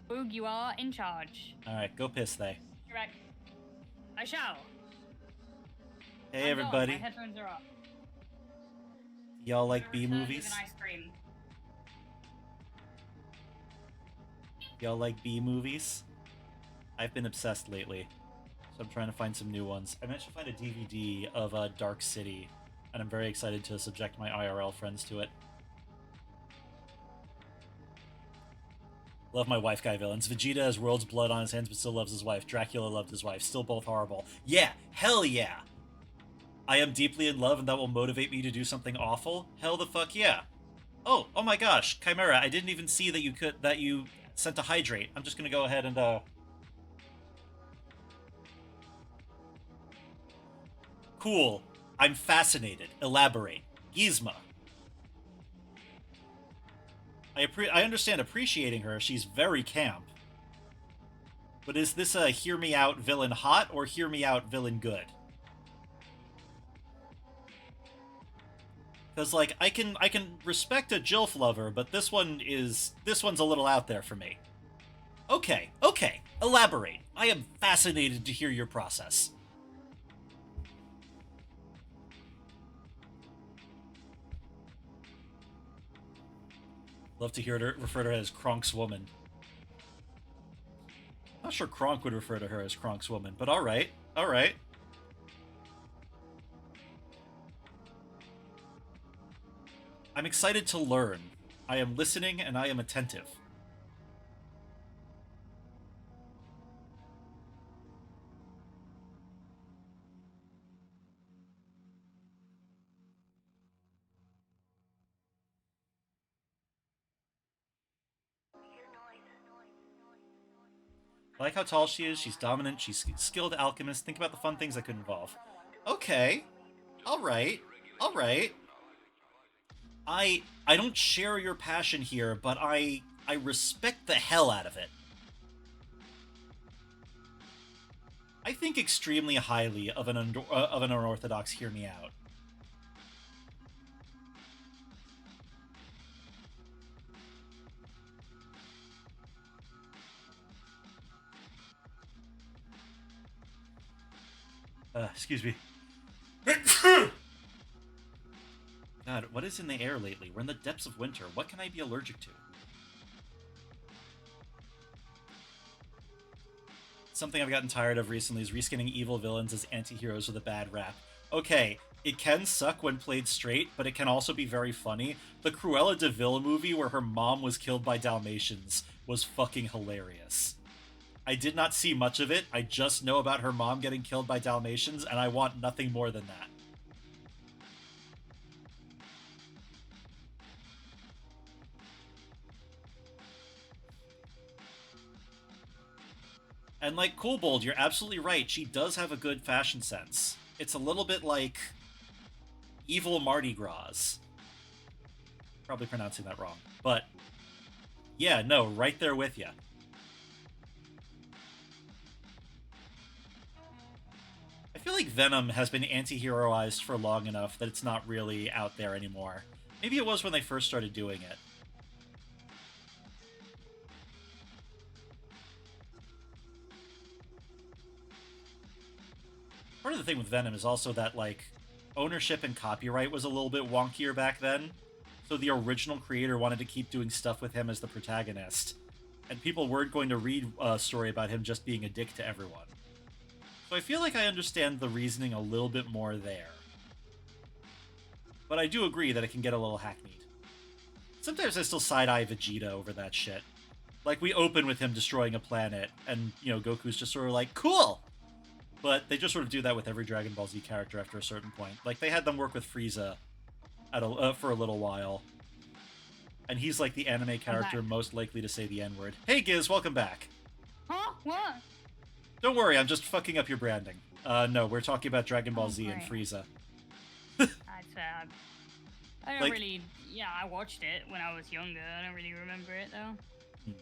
Boog, you are in charge. Alright, go piss, they. Correct. I shall. Hey, I'm everybody. gone. My headphones are up. Y'all like B Return movies? with an ice cream. Y'all like B movies? I've been obsessed lately, so I'm trying to find some new ones. I managed to find a DVD of Dark City, and I'm very excited to subject my IRL friends to it. Love my wife guy villains. Vegeta has world's blood on his hands but still loves his wife. Dracula loved his wife. Still both horrible. Yeah, hell yeah! I am deeply in love and that will motivate me to do something awful? Hell the fuck yeah! Oh my gosh, Chimera, I didn't even see that you sent a hydrate. I'm just gonna go ahead and Cool. I'm fascinated. Elaborate. Gizmo. I understand appreciating her. She's very camp. But is this a hear me out villain hot or hear me out villain good? Because, like, I can respect a Jilf lover, but this one's a little out there for me. Okay. Elaborate. I am fascinated to hear your process. Love to hear her refer to her as Kronk's woman. Not sure Kronk would refer to her as Kronk's woman, but alright. I'm excited to learn. I am listening and I am attentive. I like how tall she is, she's dominant, she's a skilled alchemist. Think about the fun things that could involve. Okay. Alright. I don't share your passion here, but I respect the hell out of it. I think extremely highly of an unorthodox hear me out. Excuse me. God, what is in the air lately? We're in the depths of winter. What can I be allergic to? Something I've gotten tired of recently is reskinning evil villains as anti-heroes with a bad rap. Okay, it can suck when played straight, but it can also be very funny. The Cruella de Vil movie where her mom was killed by Dalmatians was fucking hilarious. I did not see much of it. I just know about her mom getting killed by Dalmatians, and I want nothing more than that. And like Kobold, you're absolutely right. She does have a good fashion sense. It's a little bit like evil Mardi Gras. Probably pronouncing that wrong. But yeah, no, right there with you. I feel like Venom has been anti-heroized for long enough that it's not really out there anymore. Maybe it was when they first started doing it. Part of the thing with Venom is also that, like, ownership and copyright was a little bit wonkier back then. So the original creator wanted to keep doing stuff with him as the protagonist. And people weren't going to read a story about him just being a dick to everyone. So I feel like I understand the reasoning a little bit more there. But I do agree that it can get a little hackneyed. Sometimes I still side-eye Vegeta over that shit. Like, we open with him destroying a planet, and, you know, Goku's just sort of like, cool! But they just sort of do that with every Dragon Ball Z character after a certain point. Like, they had them work with Frieza for a little while. And he's like the anime character most likely to say the N-word. Hey, Giz, welcome back. Huh? What? Don't worry, I'm just fucking up your branding. No, we're talking about Dragon Ball Z and Frieza. That's sad. I don't Like- really... Yeah, I watched it when I was younger. I don't really remember it, though.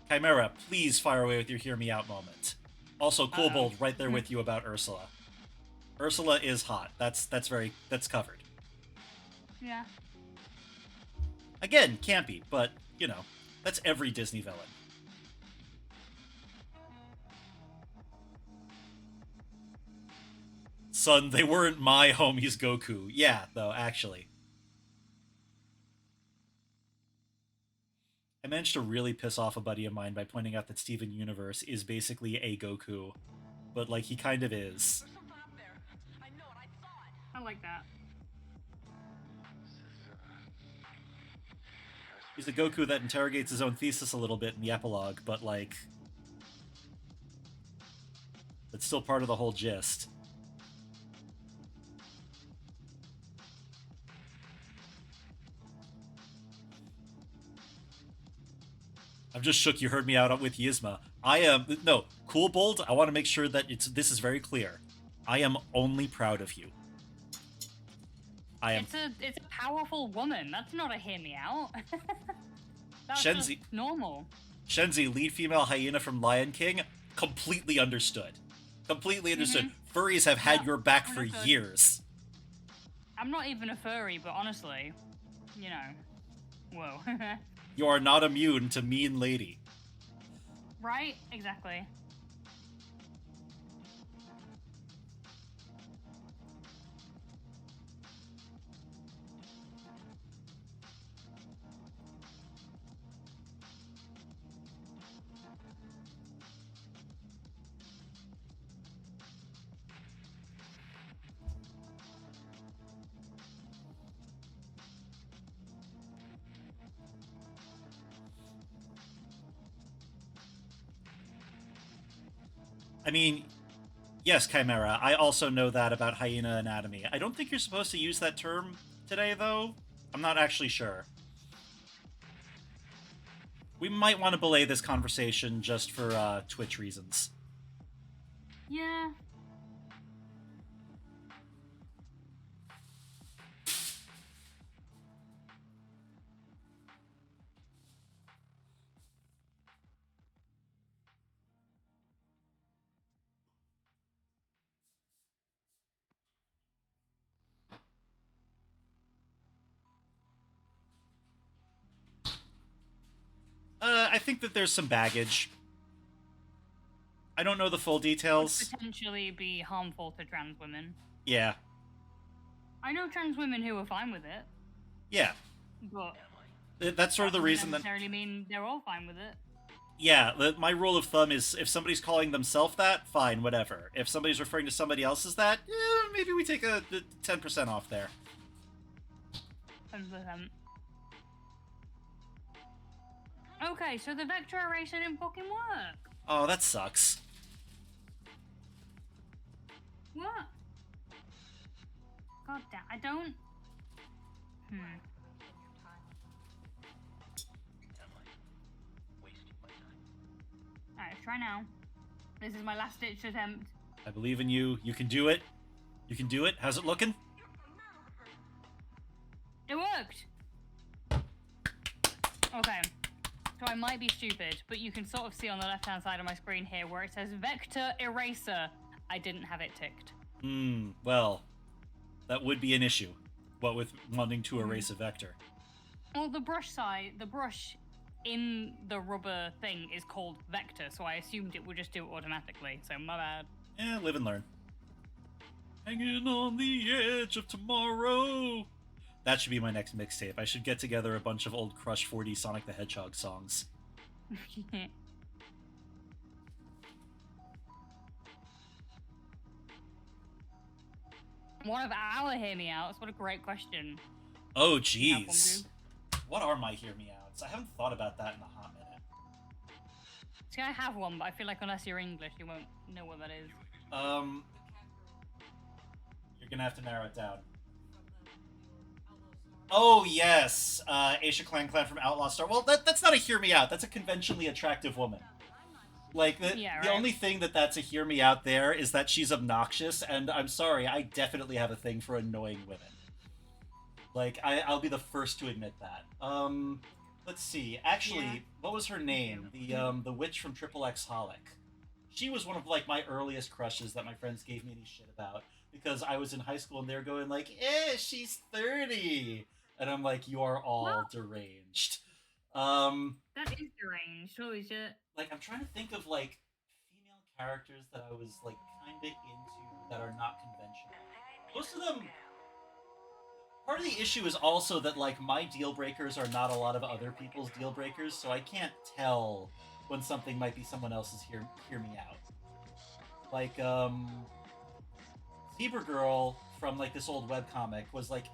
Chimera, please fire away with your hear me out moment. Also, Kobold, right there with you about Ursula. Ursula is hot. That's covered. Yeah. Again, campy, but, you know, that's every Disney villain. Son, they weren't my homies, Goku. Yeah, though, actually. I managed to really piss off a buddy of mine by pointing out that Steven Universe is basically a Goku. But, like, he kind of is. I like that. He's a Goku that interrogates his own thesis a little bit in the epilogue, but, like... it's still part of the whole gist. I'm just shook you heard me out with Yzma. I am... no, Cool Bold, I want to make sure that this is very clear. I am only proud of you. I am... It's a powerful woman. That's not a hear me out. That's Shenzi- just normal. Shenzi, lead female hyena from Lion King, completely understood. Completely understood. Furries have had your back for understood. years. I'm not even a furry, but honestly, you know, whoa. You are not immune to mean lady. Right? Exactly. I mean, yes, Chimera, I also know that about hyena anatomy. I don't think you're supposed to use that term today, though. I'm not actually sure. We might want to belay this conversation just for Twitch reasons. Yeah. I think that there's some baggage. I don't know the full Would details. potentially be harmful to trans women. Yeah. I know trans women who are fine with it, Yeah. but That's sort of the doesn't reason that... necessarily mean they're all fine with it. Yeah, my rule of thumb is if somebody's calling themselves that, fine, whatever. If somebody's referring to somebody else as that, maybe we take a 10% off there. 100%. Okay, so the vector eraser didn't fucking work. Oh, that sucks. What? God damn, I don't... Alright, let's try now. This is my last ditch attempt. I believe in you. You can do it. You can do it. How's it looking? It worked! Okay. So I might be stupid, but you can sort of see on the left-hand side of my screen here where it says Vector Eraser. I didn't have it ticked. Well, that would be an issue. What with wanting to erase a vector. Well, the brush in the rubber thing is called Vector, so I assumed it would just do it automatically, so my bad. Yeah, live and learn. Hanging on the edge of tomorrow. That should be my next mixtape. I should get together a bunch of old Crush 4D Sonic the Hedgehog songs. One of our Hear Me Outs? What a great question. Oh, jeez. What are my Hear Me Outs? I haven't thought about that in a hot minute. See, I have one, but I feel like unless you're English, you won't know what that is. You're gonna have to narrow it down. Oh, yes. Aisha Clan from Outlaw Star. Well, that's not a Hear Me Out. That's a conventionally attractive woman. Like, the only thing that's a Hear Me Out there is that she's obnoxious, and I'm sorry, I definitely have a thing for annoying women. Like, I'll be the first to admit that. Let's see. Actually, what was her name? The witch from Triple X Holic. She was one of, like, my earliest crushes that my friends gave me any shit about, because I was in high school and they were going like, she's 30! And I'm like, you are all deranged. That is deranged, holy shit. Like, I'm trying to think of, like, female characters that I was, like, kinda into that are not conventional. Most of them... Part of the issue is also that, like, my deal breakers are not a lot of other people's deal breakers, so I can't tell when something might be someone else's hear me out. Like, Zebra Girl from, like, this old webcomic was, like,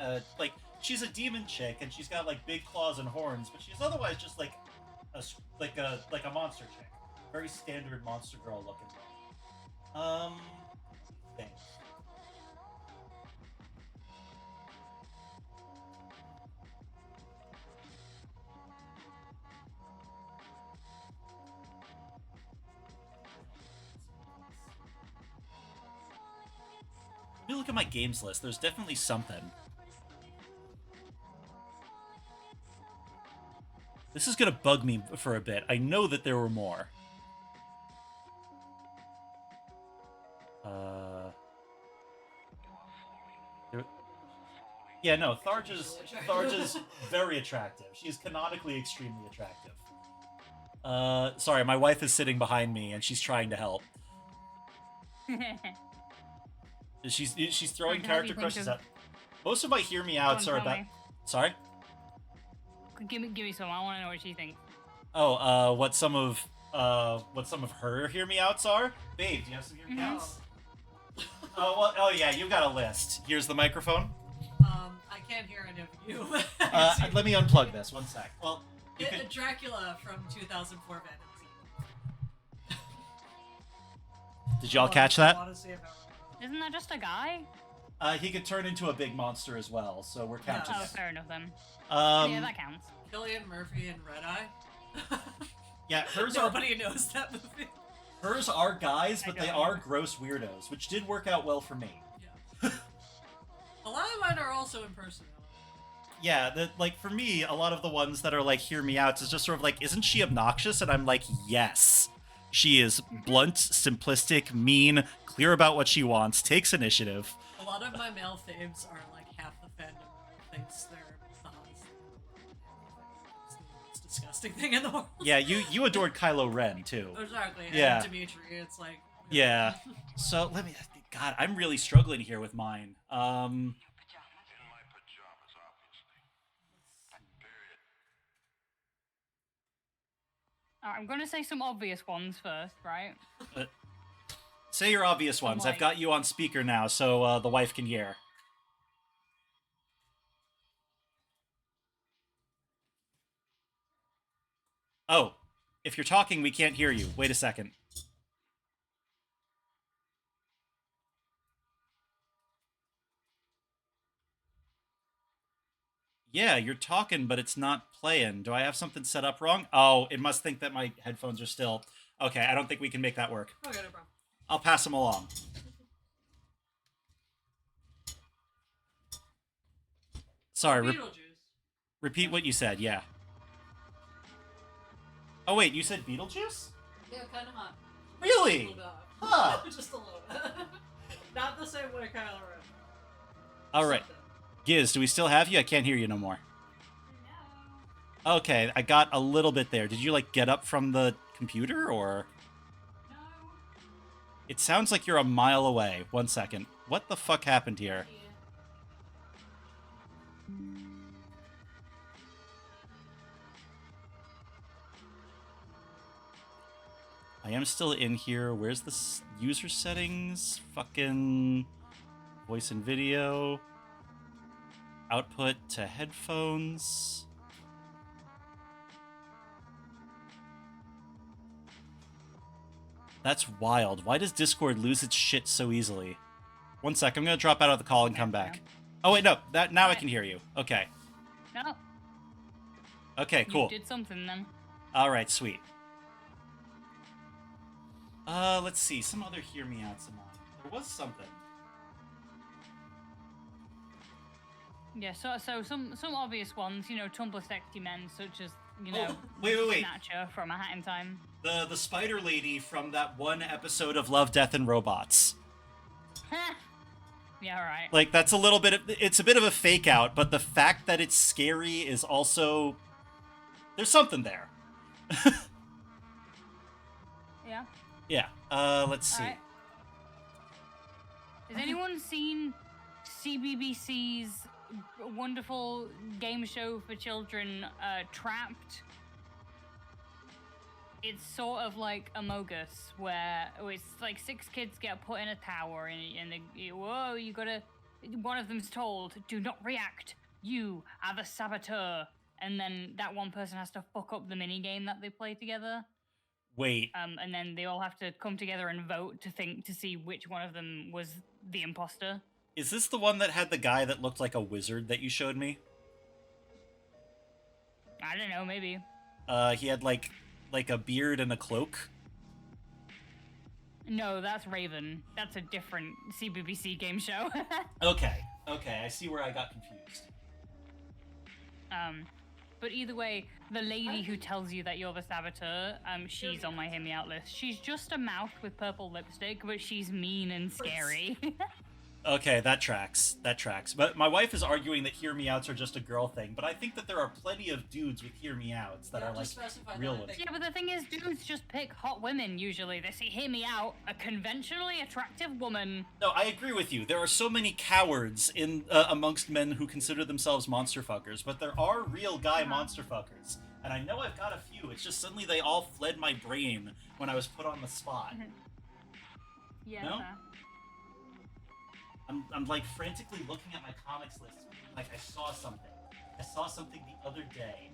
she's a demon chick, and she's got, like, big claws and horns, but she's otherwise just, like, a monster chick. Very standard monster girl looking. Thanks. Let me look at my games list. There's definitely something. This is gonna bug me for a bit. I know that there were more. Yeah, no, Tharj is very attractive. She's canonically extremely attractive. Sorry, my wife is sitting behind me and she's trying to help. She's throwing character crushes at... Most of my Hear Me Outs are about... Sorry? Give me some. I want to know what she thinks. Oh, what some of her Hear Me Outs are? Babe, do you have some Hear Me Outs? Oh yeah, you got a list. Here's the microphone. I can't hear any of you. Let me unplug this. One sec. Well, Dracula from 2004 Venom. Did y'all catch that? Isn't that just a guy? He could turn into a big monster as well, so we're counting it. Oh, fair enough then. Yeah, that counts. Cillian Murphy and Red Eye. Yeah, Nobody knows that movie. Hers are guys, but they are gross weirdos, which did work out well for me. Yeah. A lot of mine are also impersonal. Yeah, like, for me, a lot of the ones that are, like, Hear Me Outs is just sort of like, isn't she obnoxious? And I'm like, yes. She is blunt, simplistic, mean, clear about what she wants, takes initiative. A lot of my male faves are, like, half the fandom thinks they're the hottest. disgusting thing in the world. Yeah, you adored Kylo Ren too. Exactly. Yeah. And Dimitri, it's like. Yeah. So let me. God, I'm really struggling here with mine. In my pajamas, obviously. Period. Alright, I'm gonna say some obvious ones first, right? Say your obvious ones. I've like- got you on speaker now, so the wife can hear. Oh, if you're talking, we can't hear you. Wait a second. Yeah, you're talking, but it's not playing. Do I have something set up wrong? Oh, it must think that my headphones are still... Okay, I don't think we can make that work. Okay, no problem. I'll pass them along. Sorry, Beetlejuice. repeat what you said, yeah. Oh, wait, you said Beetlejuice? Yeah, kind of hot. Really? A little bit hot. Huh. Just a little bit. Not the same way Kylo Ren. All right. Something. Giz, do we still have you? I can't hear you no more. Okay, I got a little bit there. Did you, like, get up from the computer, or...? No. It sounds like you're a mile away. 1 second. What the fuck happened here? I am still in here. Where's the user settings? Fucking voice and video. Output to headphones. That's wild. Why does Discord lose its shit so easily? 1 sec, I'm gonna drop out of the call and come back. Oh wait, no, now I can hear you. Okay. No. Okay, cool. You did something then. Alright, sweet. Let's see. Some other hear me out some more. There was something. Yeah, so some obvious ones, you know, Tumblr sexy men such as, you know, wait. Snatcher from A Hat in Time. The spider lady from that one episode of Love, Death, and Robots. Yeah, alright. Like, that's a little bit of... It's a bit of a fake out, but the fact that it's scary is also... There's something there. Yeah. Yeah. Let's see. Alright. Has anyone seen CBBC's wonderful game show for children, Trapped? It's sort of like Among Us, where it's like 6 kids get put in a tower, and whoa, you gotta... One of them's told, do not react. You are the saboteur. And then that one person has to fuck up the minigame that they play together. Wait. And then they all have to come together and vote to see which one of them was the imposter. Is this the one that had the guy that looked like a wizard that you showed me? I don't know, maybe. He had like a beard and a cloak? No, that's Raven. That's a different CBBC game show. Okay, I see where I got confused. But either way, the lady who tells you that you're the saboteur, she's on my hear me out list. She's just a mouth with purple lipstick, but she's mean and scary. Okay, that tracks. But my wife is arguing that hear me outs are just a girl thing, but I think that there are plenty of dudes with hear me outs that are like real ones. Yeah, but the thing is, dudes just pick hot women usually. They say, hear me out, a conventionally attractive woman. No, I agree with you. There are so many cowards in amongst men who consider themselves monster fuckers, but there are real guy monster fuckers. And I know I've got a few. It's just suddenly they all fled my brain when I was put on the spot. Yeah. No? I'm like frantically looking at my comics list, like I saw something. I saw something the other day.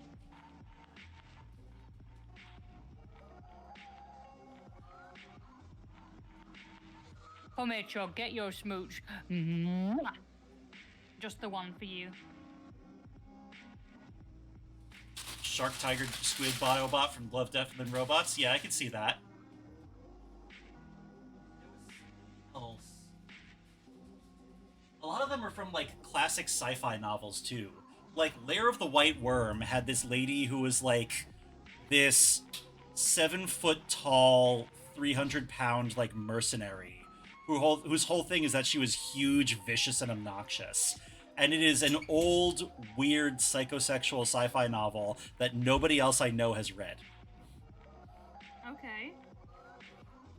Come here, Chug, get your smooch. Mwah. Just the one for you. Shark, Tiger, Squid, Biobot from Love, Death, and Robots. Yeah, I can see that. A lot of them are from, like, classic sci-fi novels, too. Like, Lair of the White Worm had this lady who was, like, this 7-foot-tall, 300-pound, like, mercenary, whose whole thing is that she was huge, vicious, and obnoxious. and it is an old, weird, psychosexual sci-fi novel that nobody else I know has read. Okay.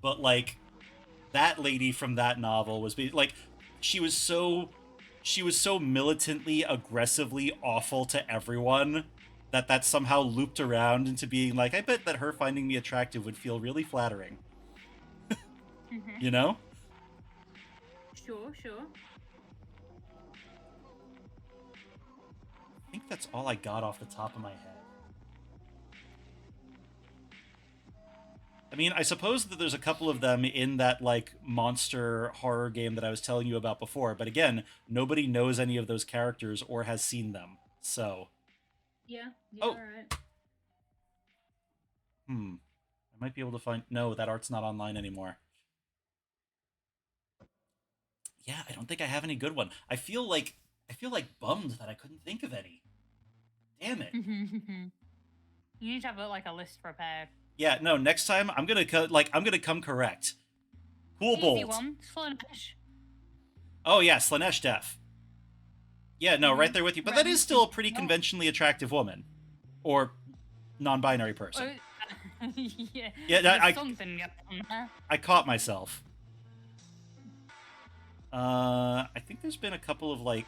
But like that lady from that novel was like she was so she was so militantly aggressively awful to everyone that somehow looped around into being like, I bet that her finding me attractive would feel really flattering. You know? Sure, sure. I think that's all I got off the top of my head. I mean, I suppose that there's a couple of them in that like monster horror game that I was telling you about before, but again, nobody knows any of those characters or has seen them. So, Yeah, oh, alright. I might be able to find. No, that art's not online anymore. Yeah, I don't think I have any good one. I feel like bummed that I couldn't think of any. Damn it. You need to have like a list prepared. Yeah, no. Next time I'm gonna come correct. Cool Easy bolt. one, Slanesh. Oh yeah, Slanesh Def. Yeah, no, right there with you. But that is still a pretty No. conventionally attractive woman, or non-binary person. Yeah, Yeah, there's something going on there. I caught myself. I think there's been a couple of like,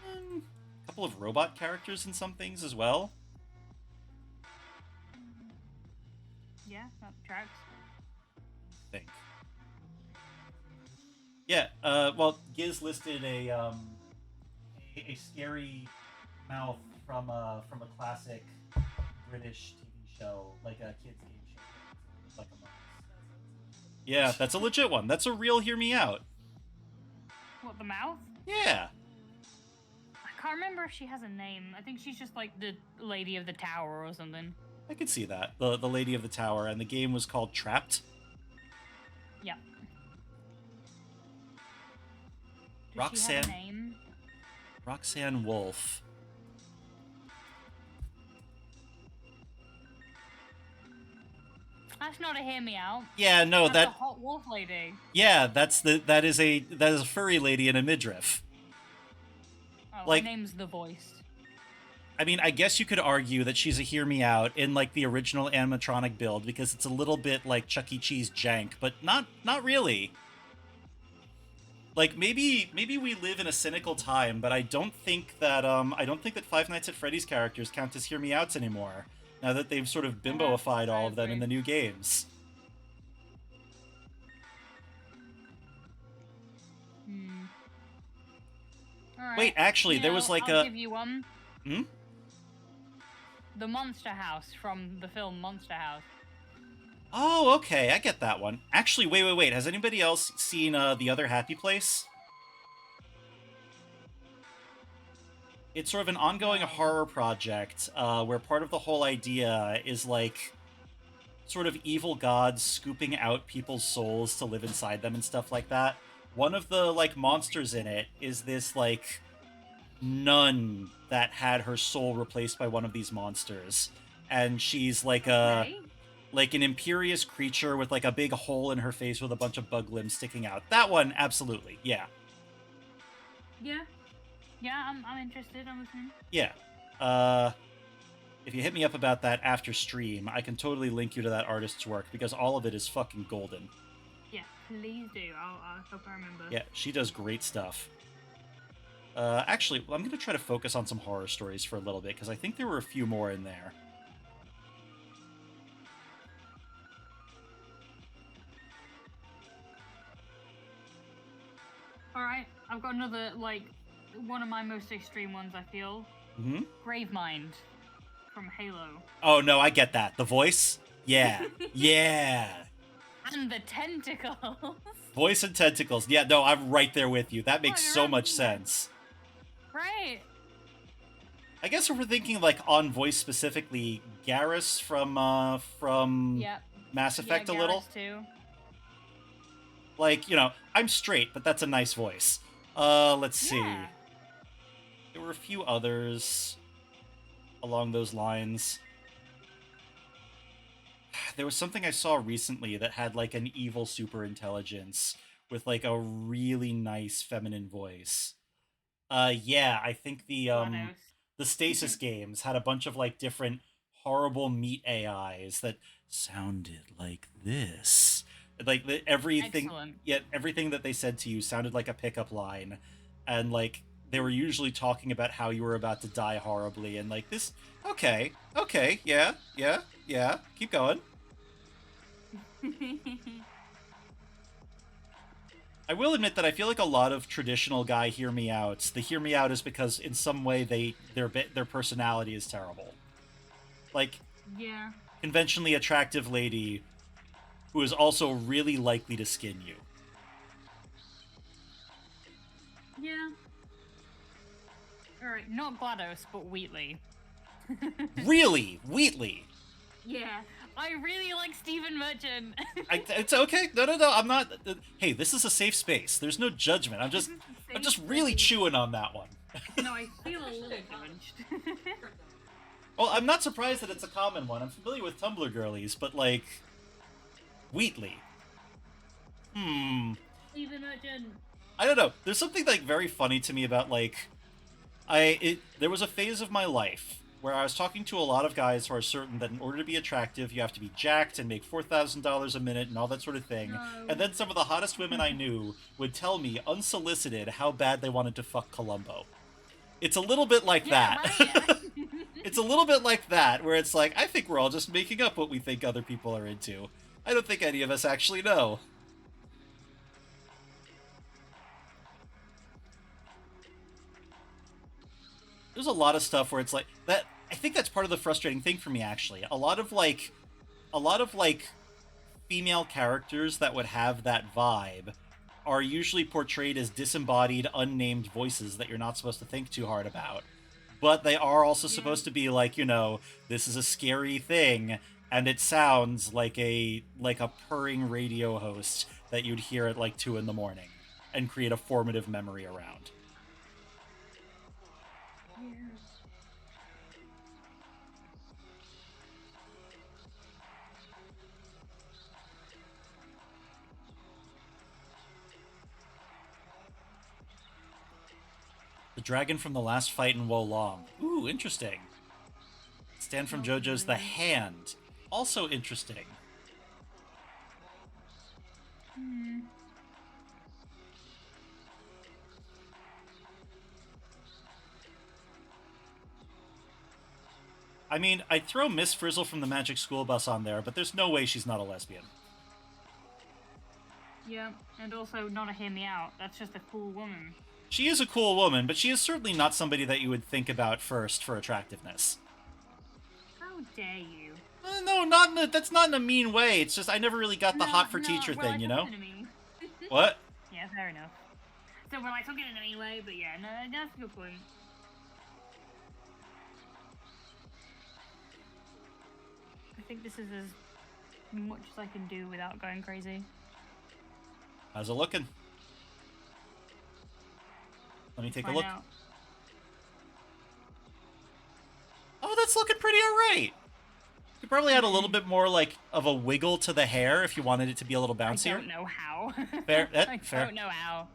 a couple of robot characters in some things as well. Yeah, that tracks. I think. Yeah. Well, Giz listed a scary mouth from a classic British TV show, like a kids game show, like a mouse. Yeah, that's a legit one. That's a real hear me out. What, the mouth? Yeah. I can't remember if she has a name. I think she's just like the Lady of the Tower or something. I could see that. The Lady of the Tower, and the game was called Trapped. Yep. Does Roxanne. she have a name? Roxanne Wolf. That's not a hear me out. Yeah, no, That's a that. hot wolf lady. Yeah, that is a furry lady in a midriff. Oh, Like- her name's The Voice. I mean, I guess you could argue that she's a hear me out in like the original animatronic build because it's a little bit like Chuck E. Cheese jank, but not really. Like maybe we live in a cynical time, but I don't think that Five Nights at Freddy's characters count as hear me outs anymore. Now that they've sort of bimboified all of them in the new games. All right. Wait, actually, there was like I'll a. give you one. Hmm? The Monster House from the film Monster House. Oh, okay, I get that one. Actually, wait. Has anybody else seen The Other Happy Place? It's sort of an ongoing horror project where part of the whole idea is like sort of evil gods scooping out people's souls to live inside them and stuff like that. One of the like monsters in it is this like nun that had her soul replaced by one of these monsters, and she's like a Okay. like an imperious creature with like a big hole in her face with a bunch of bug limbs sticking out. That one, absolutely, yeah. Yeah, I'm interested. I'm listening. Yeah. If you hit me up about that after stream, I can totally link you to that artist's work because all of it is fucking golden. Yeah, please do. I'll hope I remember. Yeah, she does great stuff. Actually, I'm going to try to focus on some horror stories for a little bit because I think there were a few more in there. Alright, I've got another, like, one of my most extreme ones, I feel. Hmm? Gravemind from Halo. Oh, no, I get that. The voice? Yeah. Yeah. And the tentacles. Voice and tentacles. Yeah, no, I'm right there with you. That makes Oh, you're so right much there. sense. Right. I guess if we're thinking like on voice specifically, Garrus from Yep. Mass Effect yeah, a little. Garrus too. Like, you know, I'm straight, but that's a nice voice. Let's see. Yeah. There were a few others along those lines. There was something I saw recently that had like an evil super intelligence with like a really nice feminine voice. Yeah, I think GLaDOS. the Stasis games had a bunch of like different horrible meat AIs that sounded like this. Like everything, Excellent. yet everything that they said to you sounded like a pickup line, and like they were usually talking about how you were about to die horribly, and like this. Okay, okay, yeah, yeah, yeah. Keep going. I will admit that I feel like a lot of traditional guy hear me outs. The hear me out is because in some way their personality is terrible. Like Yeah. conventionally attractive lady who is also really likely to skin you. Yeah. Alright, not GLaDOS, but Wheatley. Really, Wheatley. Yeah. I really like Stephen Merchant. It's okay. No, no, no. I'm not. Hey, this is a safe space. There's no judgment. I'm just really chewing on that one. No, I feel a little judged. Well, I'm not surprised that it's a common one. I'm familiar with Tumblr girlies, but like Wheatley. Stephen Merchant. I don't know. There's something like very funny to me about like there was a phase of my life where I was talking to a lot of guys who are certain that in order to be attractive, you have to be jacked and make $4,000 a minute and all that sort of thing. No. And then some of the hottest women I knew would tell me unsolicited how bad they wanted to fuck Columbo. It's a little bit like Yeah, that. right? It's a little bit like that, where it's like, I think we're all just making up what we think other people are into. I don't think any of us actually know. There's a lot of stuff where it's like that. I think that's part of the frustrating thing for me, actually. A lot of like female characters that would have that vibe are usually portrayed as disembodied, unnamed voices that you're not supposed to think too hard about. But they are also supposed to be like, you know, this is a scary thing, and it sounds like a purring radio host that you'd hear at like 2 a.m. and create a formative memory around. The dragon from the last fight in Wo Long. Ooh, interesting. Stan from JoJo's The Hand. Also interesting. I mean, I'd throw Miss Frizzle from the Magic School Bus on there, but there's no way she's not a lesbian. Yeah, and also not a hear me out. That's just a cool woman. She is a cool woman, but she is certainly not somebody that you would think about first for attractiveness. How dare you? No, that's not in a mean way. It's just I never really got the hot for teacher thing, you know? What? Yeah, fair enough. So we're like talking in a mean way, but yeah, no, that's a good point. I think this is as much as I can do without going crazy. How's it looking? Let me take a Find look. out. Oh, that's looking pretty alright. You probably add a little bit more like of a wiggle to the hair if you wanted it to be a little bouncier. I don't know how. Fair. I don't know how.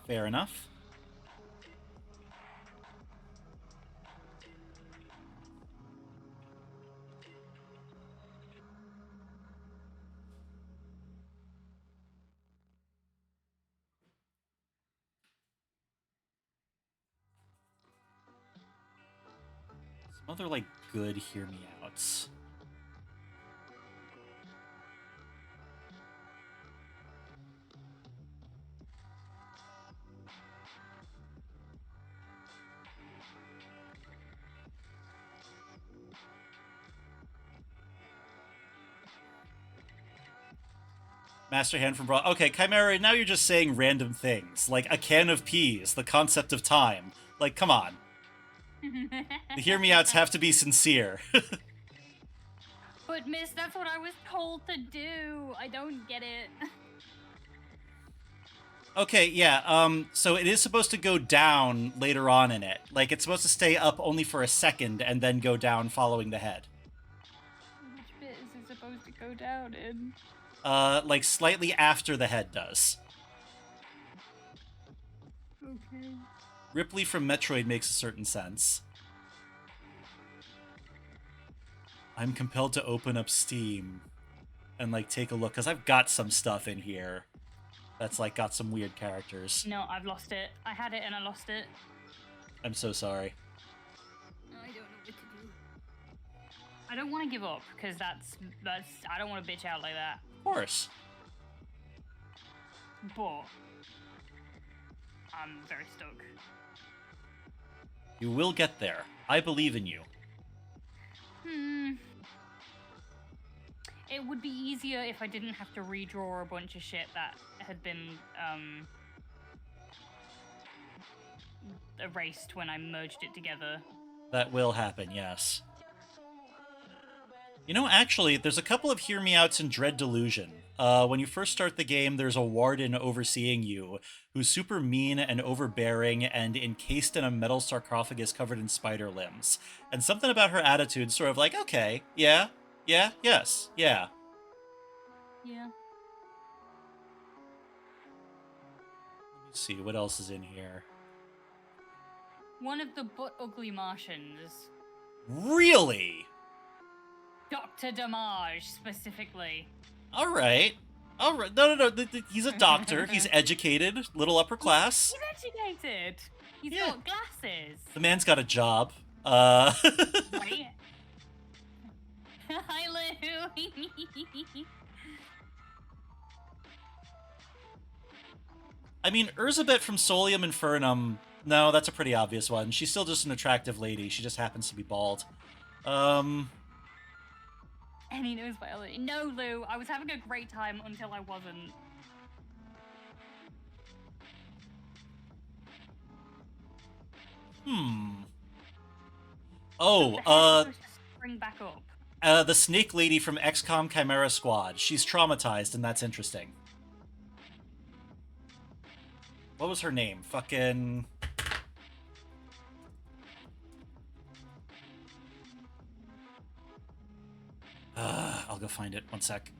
Fair enough. Some other like good hear me outs. Master Hand from Broad. Okay, Chimera, now you're just saying random things. Like a can of peas, the concept of time. Like, come on. The hear me outs have to be sincere. But miss, that's what I was told to do. I don't get it. Okay, yeah, so it is supposed to go down later on in it. Like, it's supposed to stay up only for a second and then go down following the head. Which bit is it supposed to go down in? Like slightly after the head does. Okay. Ripley from Metroid makes a certain sense. I'm compelled to open up Steam and, like, take a look, because I've got some stuff in here that's, like, got some weird characters. No, I've lost it. I had it and I lost it. I'm so sorry. I don't know what to do. I don't want to give up, because that's I don't want to bitch out like that. Of course. But I'm very stuck. You will get there. I believe in you. It would be easier if I didn't have to redraw a bunch of shit that had been erased when I merged it together. That will happen, yes. You know, actually, there's a couple of Hear Me Outs in Dread Delusion. When you first start the game, there's a warden overseeing you who's super mean and overbearing and encased in a metal sarcophagus covered in spider limbs. And something about her attitude sort of like, okay, yeah, yes. Yeah. Let me see, what else is in here? One of the butt ugly Martians. Really? Dr. Damage, specifically. All right. No. He's a doctor. He's educated, little upper class. He's educated. He's Yeah. got glasses. The man's got a job. Right? Hi, Lou. I mean, Urzabet from Solium Infernum, no, that's a pretty obvious one. She's still just an attractive lady. She just happens to be bald. And he knows biology. No, Lou, I was having a great time until I wasn't. Oh, Bring back up. the snake lady from XCOM Chimera Squad. She's traumatized, and that's interesting. What was her name? Fucking... I'll go find it. One sec.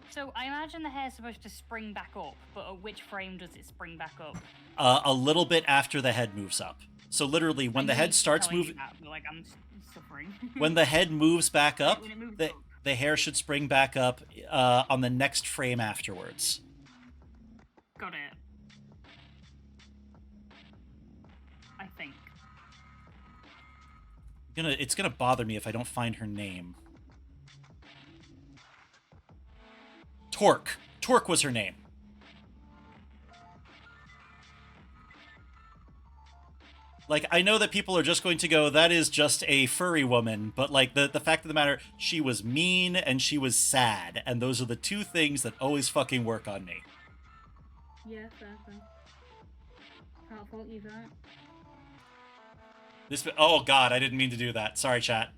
So I imagine the hair's supposed to spring back up, but at which frame does it spring back up? A little bit after the head moves up. So literally, when the head starts moving... Like, I'm suffering. When the head moves back up, When it moves the, up. the hair should spring back up on the next frame afterwards. Got it. I think. It's gonna bother me if I don't find her name. Torque. Torque was her name. Like, I know that people are just going to go, that is just a furry woman, but, like, the fact of the matter, she was mean and she was sad, and those are the two things that always fucking work on me. Yeah, fair. Can't fault you for that. Oh god, I didn't mean to do that. Sorry, chat.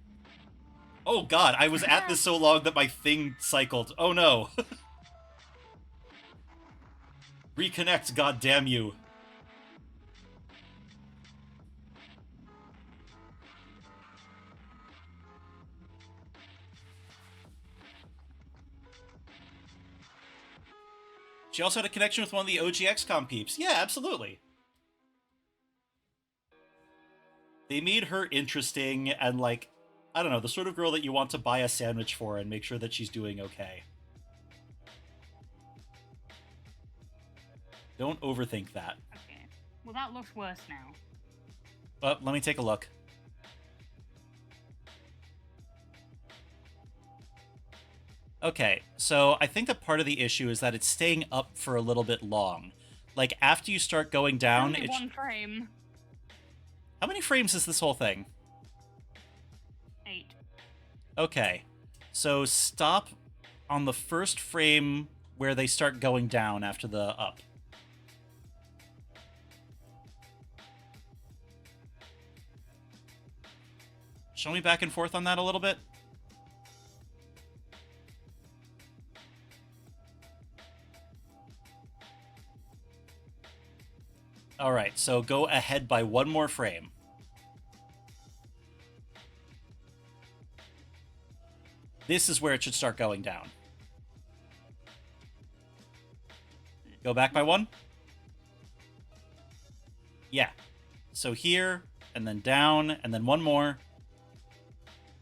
Oh god, I was at this so long that my thing cycled. Oh no. Reconnect, god damn you. She also had a connection with one of the OG XCOM peeps. Yeah, absolutely. They made her interesting and, like, I don't know, the sort of girl that you want to buy a sandwich for and make sure that she's doing okay. Don't overthink that. Okay. Well, that looks worse now. Let me take a look. Okay, so I think that part of the issue is that it's staying up for a little bit long. Like, after you start going down... Only one frame. How many frames is this whole thing? 8. Okay, so stop on the first frame where they start going down after the up. Show me back and forth on that a little bit. Alright, so go ahead by one more frame. This is where it should start going down. Go back by one? Yeah. So here, and then down, and then one more.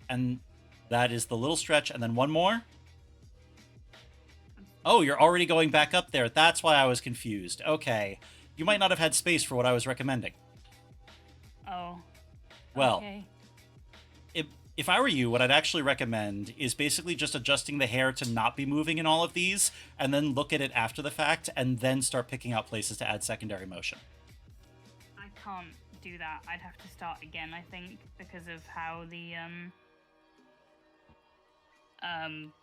And that is the little stretch, and then one more. Oh, you're already going back up there. That's why I was confused. Okay. You might not have had space for what I was recommending. Oh. Well, Okay. if I were you, what I'd actually recommend is basically just adjusting the hair to not be moving in all of these, and then look at it after the fact, and then start picking out places to add secondary motion. I can't do that. I'd have to start again, I think, because of how the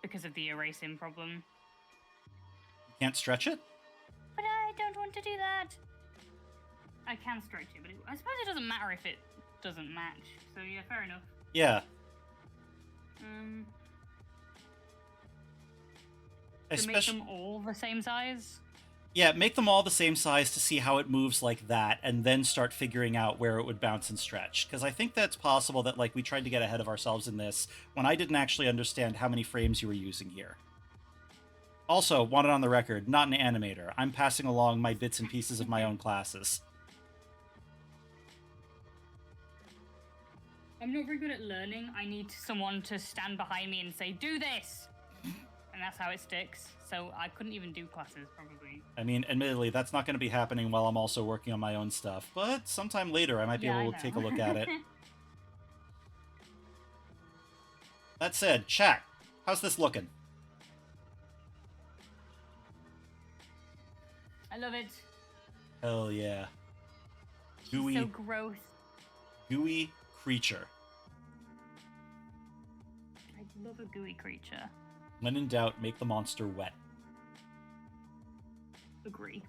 because of the erasing problem. You can't stretch it? But I don't want to do that. I can stretch it, but I suppose it doesn't matter if it doesn't match. So yeah, fair enough. Yeah. To make them all the same size? Yeah, make them all the same size to see how it moves like that, and then start figuring out where it would bounce and stretch. Because I think that's possible that, like, we tried to get ahead of ourselves in this when I didn't actually understand how many frames you were using here. Also, wanted on the record, not an animator. I'm passing along my bits and pieces of my own classes. I'm not very good at learning. I need someone to stand behind me and say, do this! And that's how it sticks. So I couldn't even do classes, probably. I mean, admittedly, that's not going to be happening while I'm also working on my own stuff, but sometime later I might be able to take a look at it. That said, chat, how's this looking? I love it. Hell yeah. Gooey. So gross. Gooey creature. I love a gooey creature. When in doubt, make the monster wet. Agree.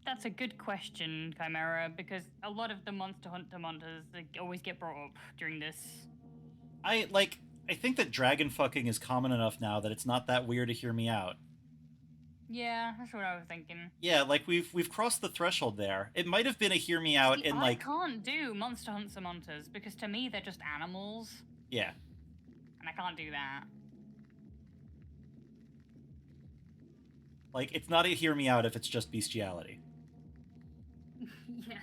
That's a good question, Chimera, because a lot of the Monster Hunter monsters always get brought up during this. I think that dragon fucking is common enough now that it's not that weird to hear me out. Yeah, that's what I was thinking. Yeah, like we've crossed the threshold there. It might have been a hear me out in like I can't do Monster Hunter monsters because to me they're just animals. Yeah. And I can't do that. Like, it's not a hear me out if it's just bestiality. Yeah.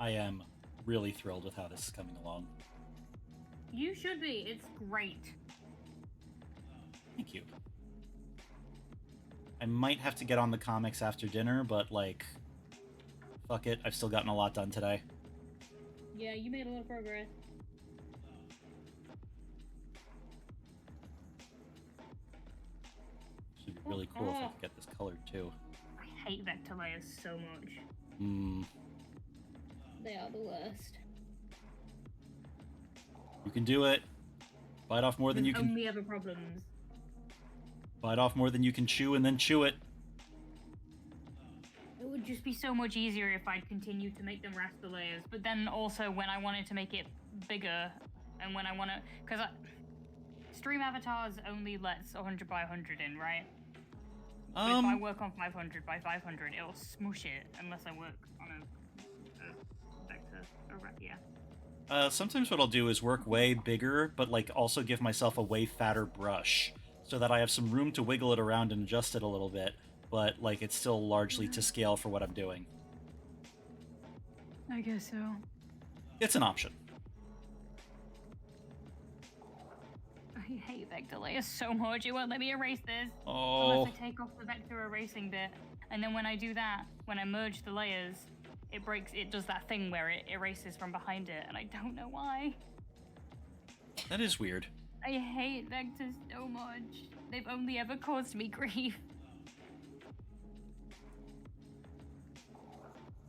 I am really thrilled with how this is coming along. You should be. It's great. Thank you. I might have to get on the comics after dinner, but, like, fuck it. I've still gotten a lot done today. Yeah, you made a lot of progress. Should be really cool if I could get this colored, too. I hate vector layers so much. They are the worst. You can do it. Bite off more than you can... only ever problems. Bite off more than you can chew and then chew it. It would just be so much easier if I'd continued to make them raster layers, but then also when I wanted to make it bigger, and when I want to... Because Stream Avatars only lets 100 by 100 in, right? But if I work on 500 by 500, it'll smush it unless I work on a vector. Yeah. Sometimes what I'll do is work way bigger, but, like, also give myself a way fatter brush, so that I have some room to wiggle it around and adjust it a little bit, but, like, it's still largely to scale for what I'm doing. I guess so. It's an option. I hate vector layers so much. It won't let me erase this. Oh. Unless I take off the vector erasing bit. And then when I do that, when I merge the layers, it does that thing where it erases from behind it, and I don't know why. That is weird. I hate vectors so much. They've only ever caused me grief.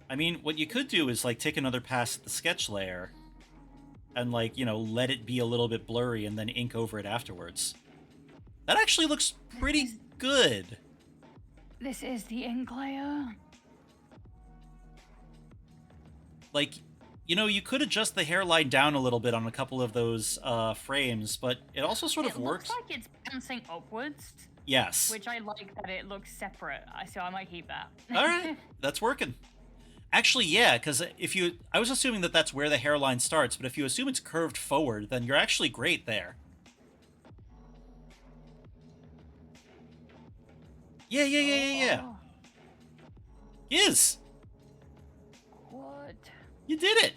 I mean, what you could do is, like, take another pass at the sketch layer and, like, you know, let it be a little bit blurry and then ink over it afterwards. That actually looks pretty good. This is the ink layer. Like, you know, you could adjust the hairline down a little bit on a couple of those frames, but it also sort of works. It looks like it's bouncing upwards. Yes. Which I like that it looks separate, so I might keep that. All right, that's working. Actually, yeah, because I was assuming that that's where the hairline starts, but if you assume it's curved forward, then you're actually great there. Yeah. Is. What? You did it.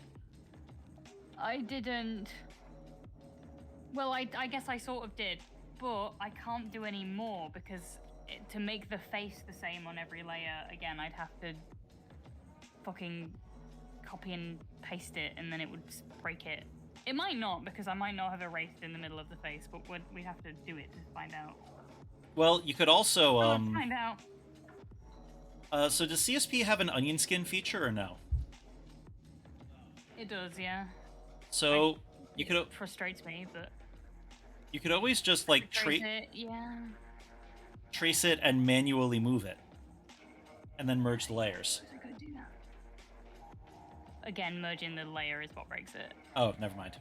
I didn't. Well, I guess I sort of did, but I can't do any more because to make the face the same on every layer, again, I'd have to fucking copy and paste it, and then it would break it. It might not, because I might not have erased in the middle of the face, but we'd have to do it to find out. Well, you could also Let's find out. So does CSP have an onion skin feature or no? It does, yeah. So you could. It frustrates me, but you could always just like trace it, yeah. Trace it and manually move it, and then merge the layers. Again, merging the layer is what breaks it. Oh, never mind.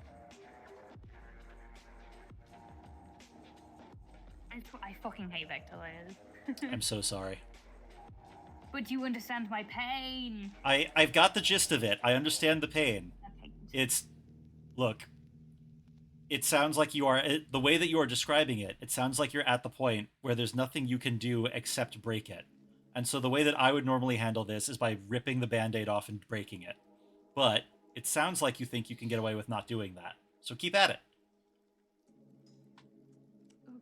I fucking hate vector layers. I'm so sorry. But you understand my pain. I've got the gist of it. I understand the pain. Okay. Look, it sounds like you are, the way that you are describing it, it sounds like you're at the point where there's nothing you can do except break it. And so the way that I would normally handle this is by ripping the Band-Aid off and breaking it. But it sounds like you think you can get away with not doing that. So keep at it. Okay.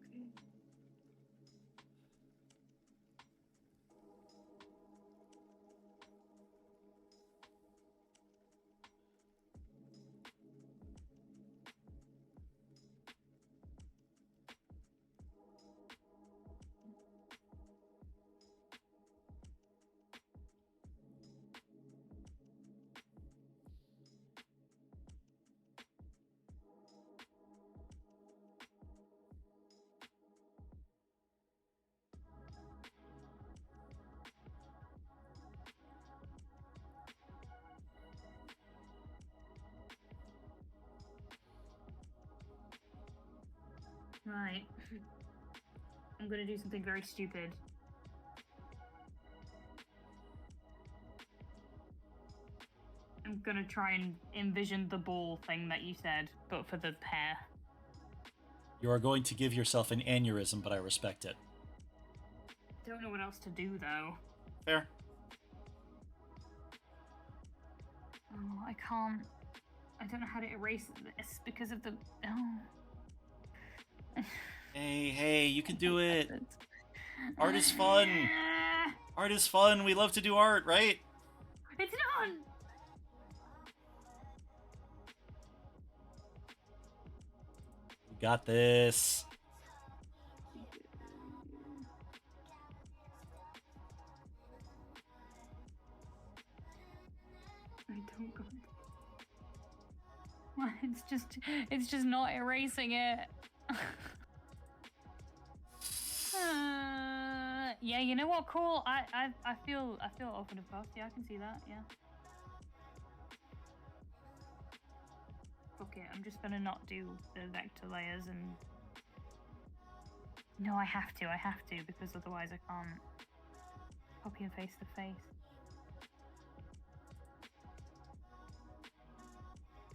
Right. I'm gonna do something very stupid. I'm gonna try and envision the ball thing that you said, but for the pair. You are going to give yourself an aneurysm, but I respect it. Don't know what else to do, though. Fair. Oh, I can't. I don't know how to erase this because of the... Oh. Hey, you can do it. Art is fun. Art is fun. We love to do art, right? It's done! We got this. I don't got it. It's just not erasing it. Yeah, you know what? Cool. I feel open to cost. Yeah, I can see that. Yeah. Fuck it. I'm just gonna not do the vector layers and. No, I have to because otherwise I can't copy and paste the face.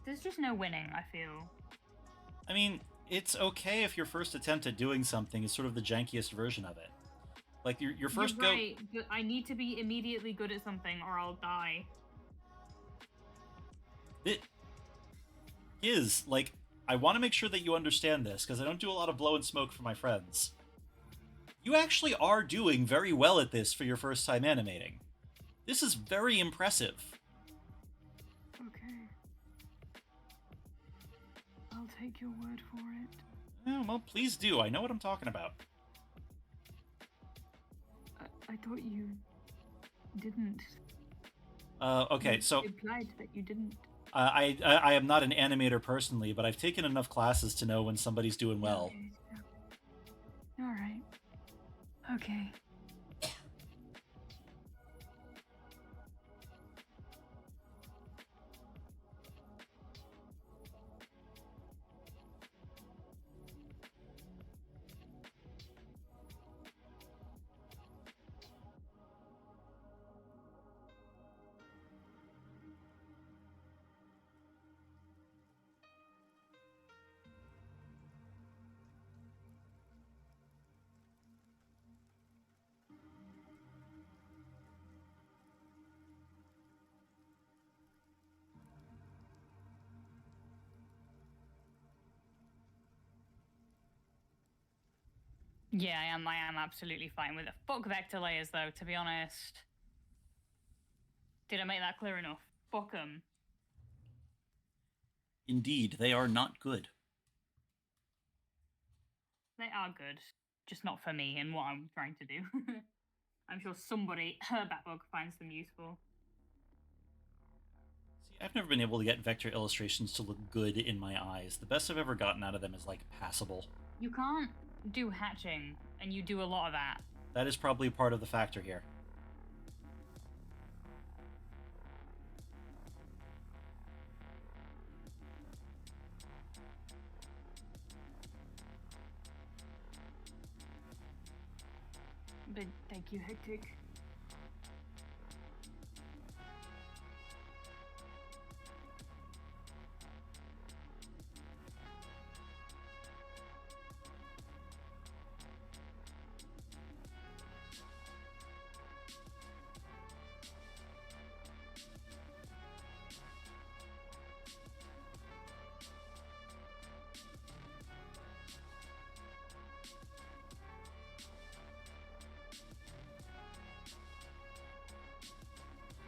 There's just no winning, I feel. I mean, it's okay if your first attempt at doing something is sort of the jankiest version of it. Like, your first You're right, but I need to be immediately good at something or I'll die. It is, like, I want to make sure that you understand this, because I don't do a lot of blow and smoke for my friends. You actually are doing very well at this for your first time animating. This is very impressive. Okay. I'll take your word for it. Well, please do. I know what I'm talking about. I thought you didn't. Okay, You so implied that you didn't. I am not an animator personally, but I've taken enough classes to know when somebody's doing well. Okay, so- All right. Okay. Yeah, I am. I am absolutely fine with it. Fuck vector layers, though. To be honest, did I make that clear enough? Fuck them. Indeed, they are not good. They are good, just not for me and what I'm trying to do. I'm sure somebody at Batbug finds them useful. See, I've never been able to get vector illustrations to look good in my eyes. The best I've ever gotten out of them is, like, passable. You can't do hatching, and you do a lot of that. That is probably part of the factor here. But thank you, Hectic.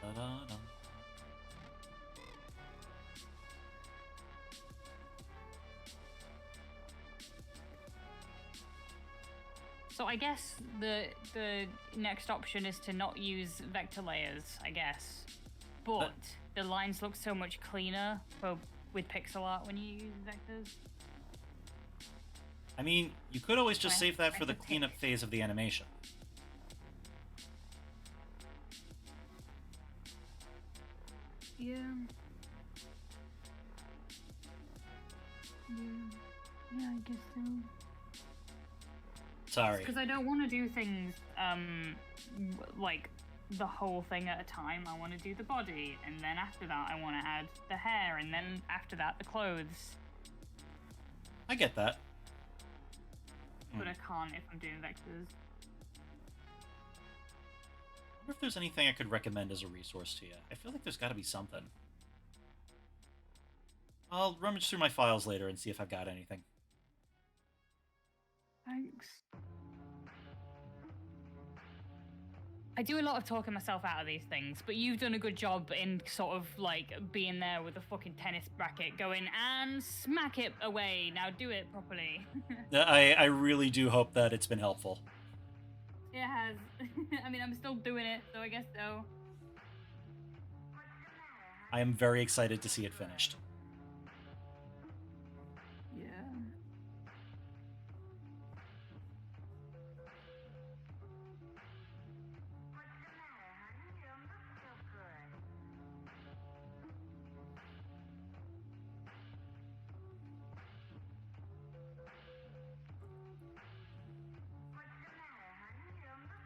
Da-da-da. So I guess the next option is to not use vector layers, I guess. But the lines look so much cleaner with pixel art when you use vectors. I mean, you could always just Well, save that I for the could pick. cleanup phase of the animation. Yeah. Yeah, I guess so. Sorry. Because I don't want to do things like the whole thing at a time. I want to do the body, and then after that I want to add the hair, and then after that the clothes. I get that. But I can't if I'm doing vectors. I wonder if there's anything I could recommend as a resource to you. I feel like there's got to be something. I'll rummage through my files later and see if I've got anything. Thanks. I do a lot of talking myself out of these things, but you've done a good job in sort of like being there with a fucking tennis racket going and smack it away. Now do it properly. I really do hope that it's been helpful. It has. I mean, I'm still doing it, so I guess so. I am very excited to see it finished. Yeah.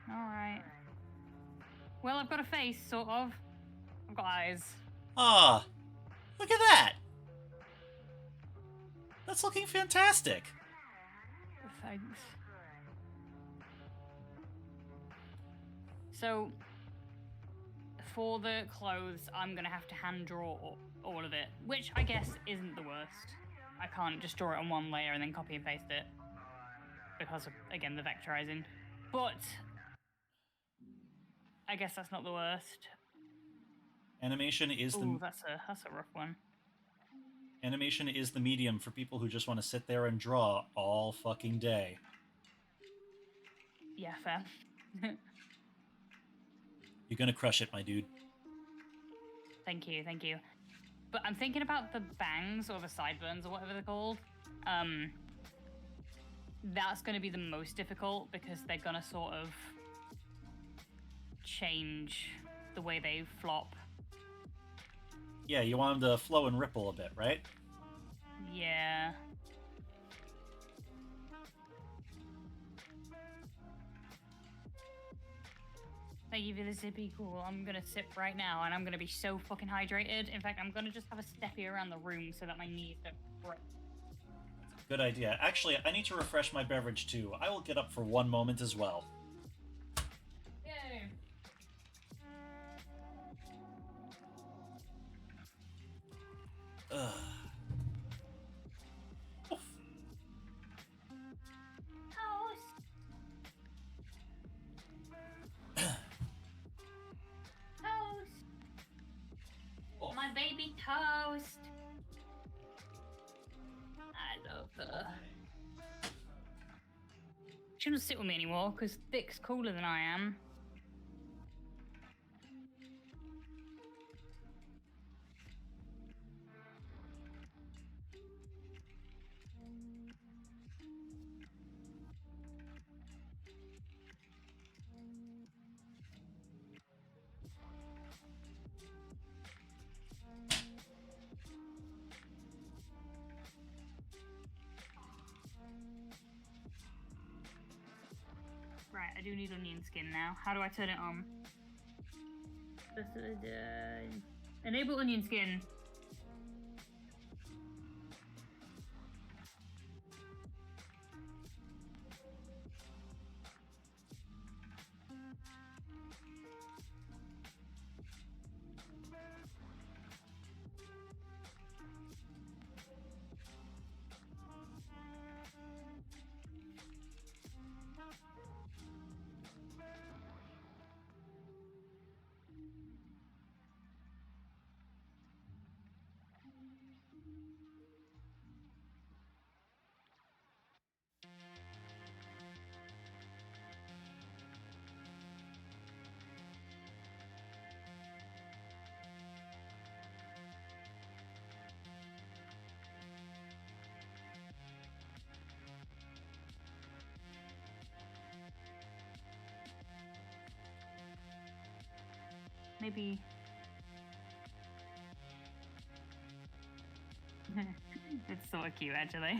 Alright. Well, I've got a face, sort of. I've got eyes. Ah, look at that! That's looking fantastic! Thanks. So, for the clothes, I'm gonna have to hand draw all of it, which I guess isn't the worst. I can't just draw it on one layer and then copy and paste it because of, again, the vectorizing. But I guess that's not the worst. Animation is Ooh, that's a rough one. Animation is the medium for people who just want to sit there and draw all fucking day. Yeah, fair. You're gonna crush it, my dude. Thank you, thank you. But I'm thinking about the bangs or the sideburns or whatever they're called. That's going to be the most difficult because they're going to sort of change the way they flop. Yeah, you want them to flow and ripple a bit, right? Yeah. Thank you for the sippy. Cool. I'm gonna sip right now, and I'm gonna be so fucking hydrated. In fact, I'm gonna just have a steppy around the room so that my knees don't break. Good idea. Actually, I need to refresh my beverage too. I will get up for one moment as well. Yay! Ugh. My baby toast. I love her. She doesn't sit with me anymore because Thick's cooler than I am. Right, I do need onion skin now. How do I turn it on? Enable onion skin. Maybe. It's so cute, actually.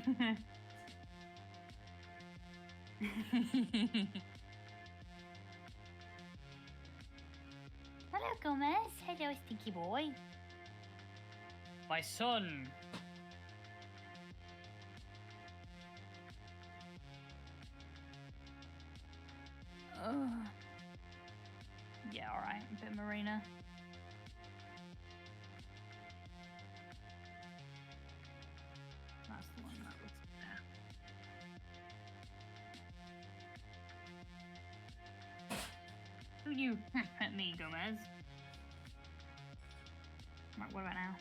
Hello, Gomez. Hello, stinky boy. My son. Oh. Yeah, alright. A bit of Marina. That's the one that was there. Who you at me, Gomez? Right, what about now?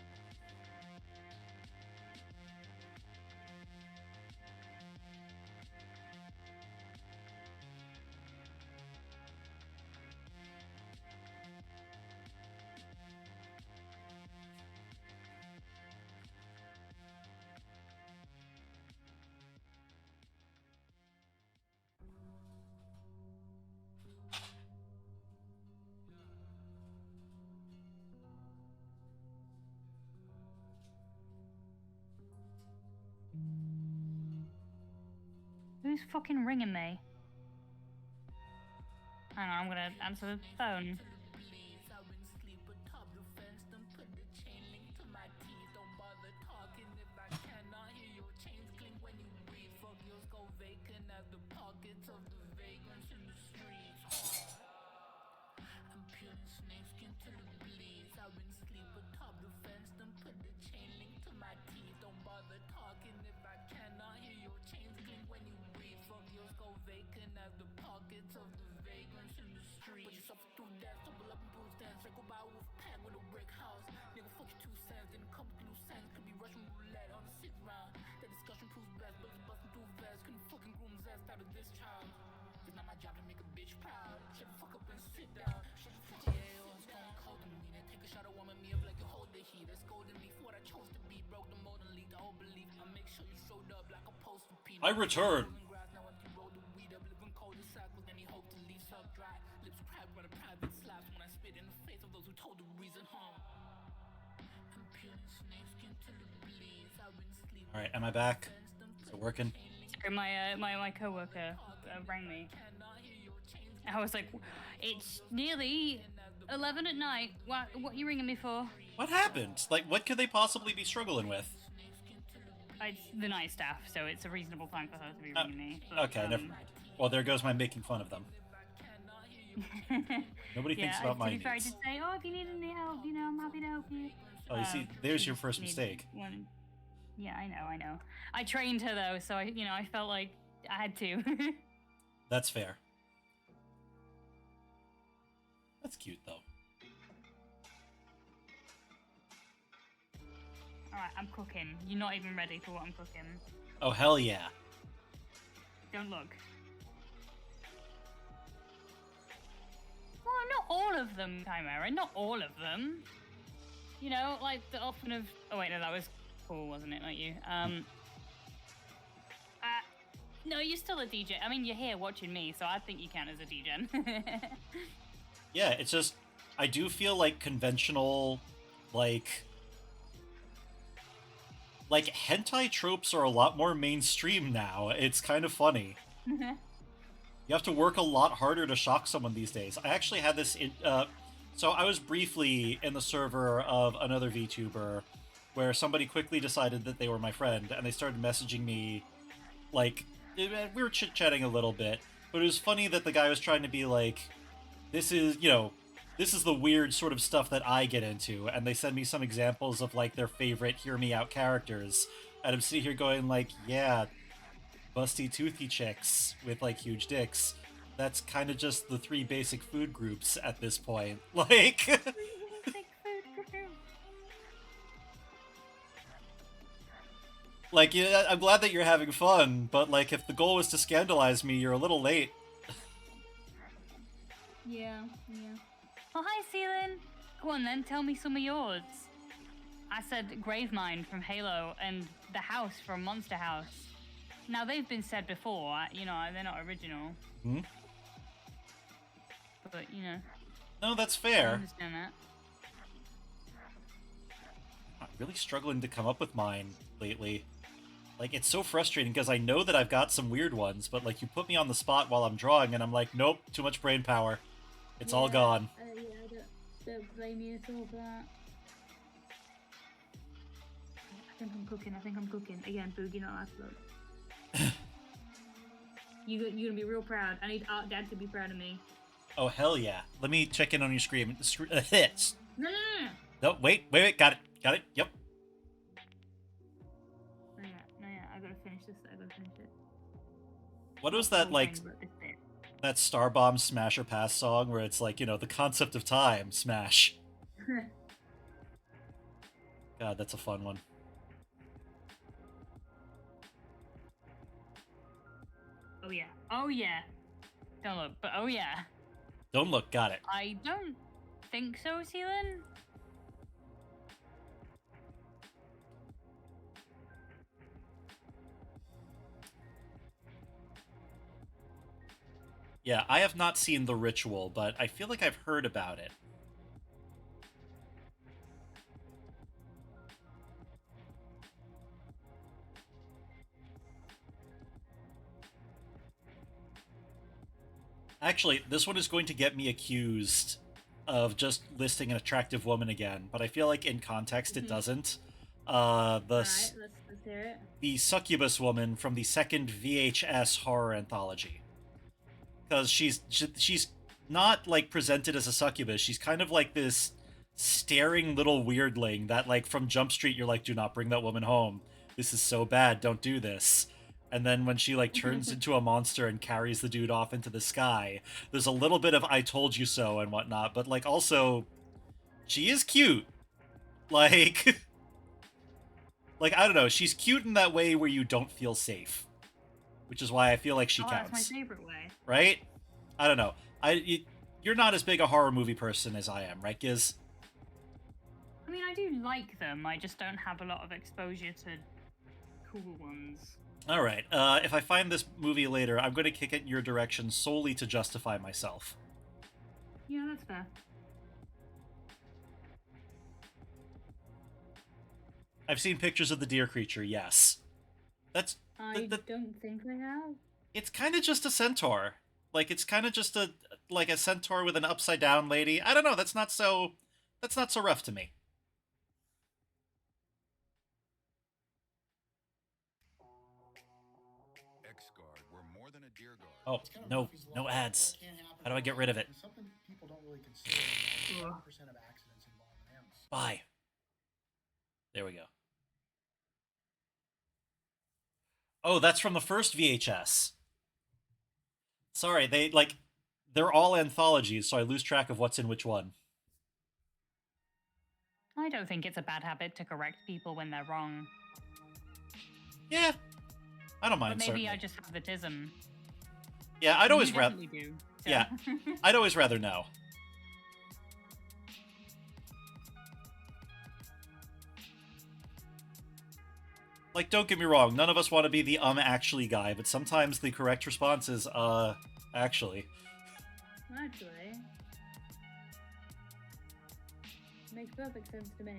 Who's fucking ringing me? Hang on, I'm gonna answer the phone. I return. All right, am I back? Is it working? Sorry, my coworker rang me. I was like, it's nearly 11 at night. What are you ringing me for? What happened? Like, what could they possibly be struggling with? It's the night staff, so it's a reasonable time for her to be ringing me. But, Okay, never mind. Well, there goes my making fun of them. Nobody thinks about my to be fair, I needs. did say, oh, if you need any help, I'm happy to help you. Oh, you see, there's your first need mistake. one. Yeah, I know. I trained her though, so I felt like I had to. That's fair. That's cute, though. Alright, I'm cooking. You're not even ready for what I'm cooking. Oh, hell yeah. Don't look. Well, not all of them, Chimera. Not all of them. You know, like the often of... Oh, wait, no, that was cool, wasn't it? Not you. No, you're still a DJ. I mean, you're here watching me, so I think you count as a DJ. Yeah, it's just... I do feel like conventional, like hentai tropes are a lot more mainstream now. It's kind of funny. You have to work a lot harder to shock someone these days. I actually had this so I was briefly in the server of another VTuber where somebody quickly decided that they were my friend, and they started messaging me, like, we were chit-chatting a little bit, but it was funny that the guy was trying to be like, this is the weird sort of stuff that I get into, and they send me some examples of, like, their favorite Hear Me Out characters, and I'm sitting here going, like, yeah, busty toothy chicks with, like, huge dicks. That's kind of just the three basic food groups at this point. Like... Like, yeah, I'm glad that you're having fun, but, like, if the goal was to scandalize me, you're a little late. Yeah. Oh, hi, Celine. Go on, then. Tell me some of yours. I said Gravemind from Halo and The House from Monster House. Now, they've been said before. They're not original. Hmm? But, No, that's I fair. understand that. I'm really struggling to come up with mine lately. Like, it's so frustrating because I know that I've got some weird ones, but, like, you put me on the spot while I'm drawing, and I'm like, nope, too much brain power. It's all gone. Don't blame me at all for that. I think I'm cooking. Again, Boogie, not last look. You're gonna be real proud. I need Art Dad to be proud of me. Oh, hell yeah. Let me check in on your screen. No. No, wait, got it, yep. No, yeah, I gotta finish this. What was that, like, that Starbomb Smasher Pass song where it's like, the concept of time, smash. God, that's a fun one. Oh yeah. Don't look, but oh yeah. Don't look, got it. I don't think so, Celine. Yeah, I have not seen The Ritual, but I feel like I've heard about it. Actually, this one is going to get me accused of just listing an attractive woman again, but I feel like in context it doesn't. Alright, let's hear it. The succubus woman from the second VHS horror anthology. Because she's not, like, presented as a succubus. She's kind of like this staring little weirdling that, like, from Jump Street, you're like, do not bring that woman home. This is so bad, don't do this. And then when she like turns into a monster and carries the dude off into the sky, there's a little bit of "I told you so" and whatnot, but like also, she is cute. Like, like I don't know, she's cute in that way where you don't feel safe, which is why I feel like she Oh, that's my counts, favorite way. right? I don't know. You're not as big a horror movie person as I am, right, Giz? I mean, I do like them. I just don't have a lot of exposure to cool ones. All right. If I find this movie later, I'm going to kick it in your direction solely to justify myself. Yeah, that's fair. I've seen pictures of the deer creature. Yes, that's. I don't think I have. It's kind of just a centaur. Like it's kind of just a centaur with an upside down lady. I don't know. That's not so. That's not so rough to me. X-Guard, we're more than a deer guard. Oh It's kind of no, Murphy's no Law. ads. What can't happen How do I get rid of it? And something people don't really consider. 70% of accidents involve animals. Bye. There we go. Oh, that's from the first VHS. Sorry, they're all anthologies, so I lose track of what's in which one. I don't think it's a bad habit to correct people when they're wrong. Yeah, I don't mind. But maybe certainly. I just have the tism. Yeah, I'd always You rather. definitely do. So. Yeah, I'd always rather know. Like, don't get me wrong, none of us want to be the actually guy, but sometimes the correct response is, actually. Actually. Makes perfect sense to me.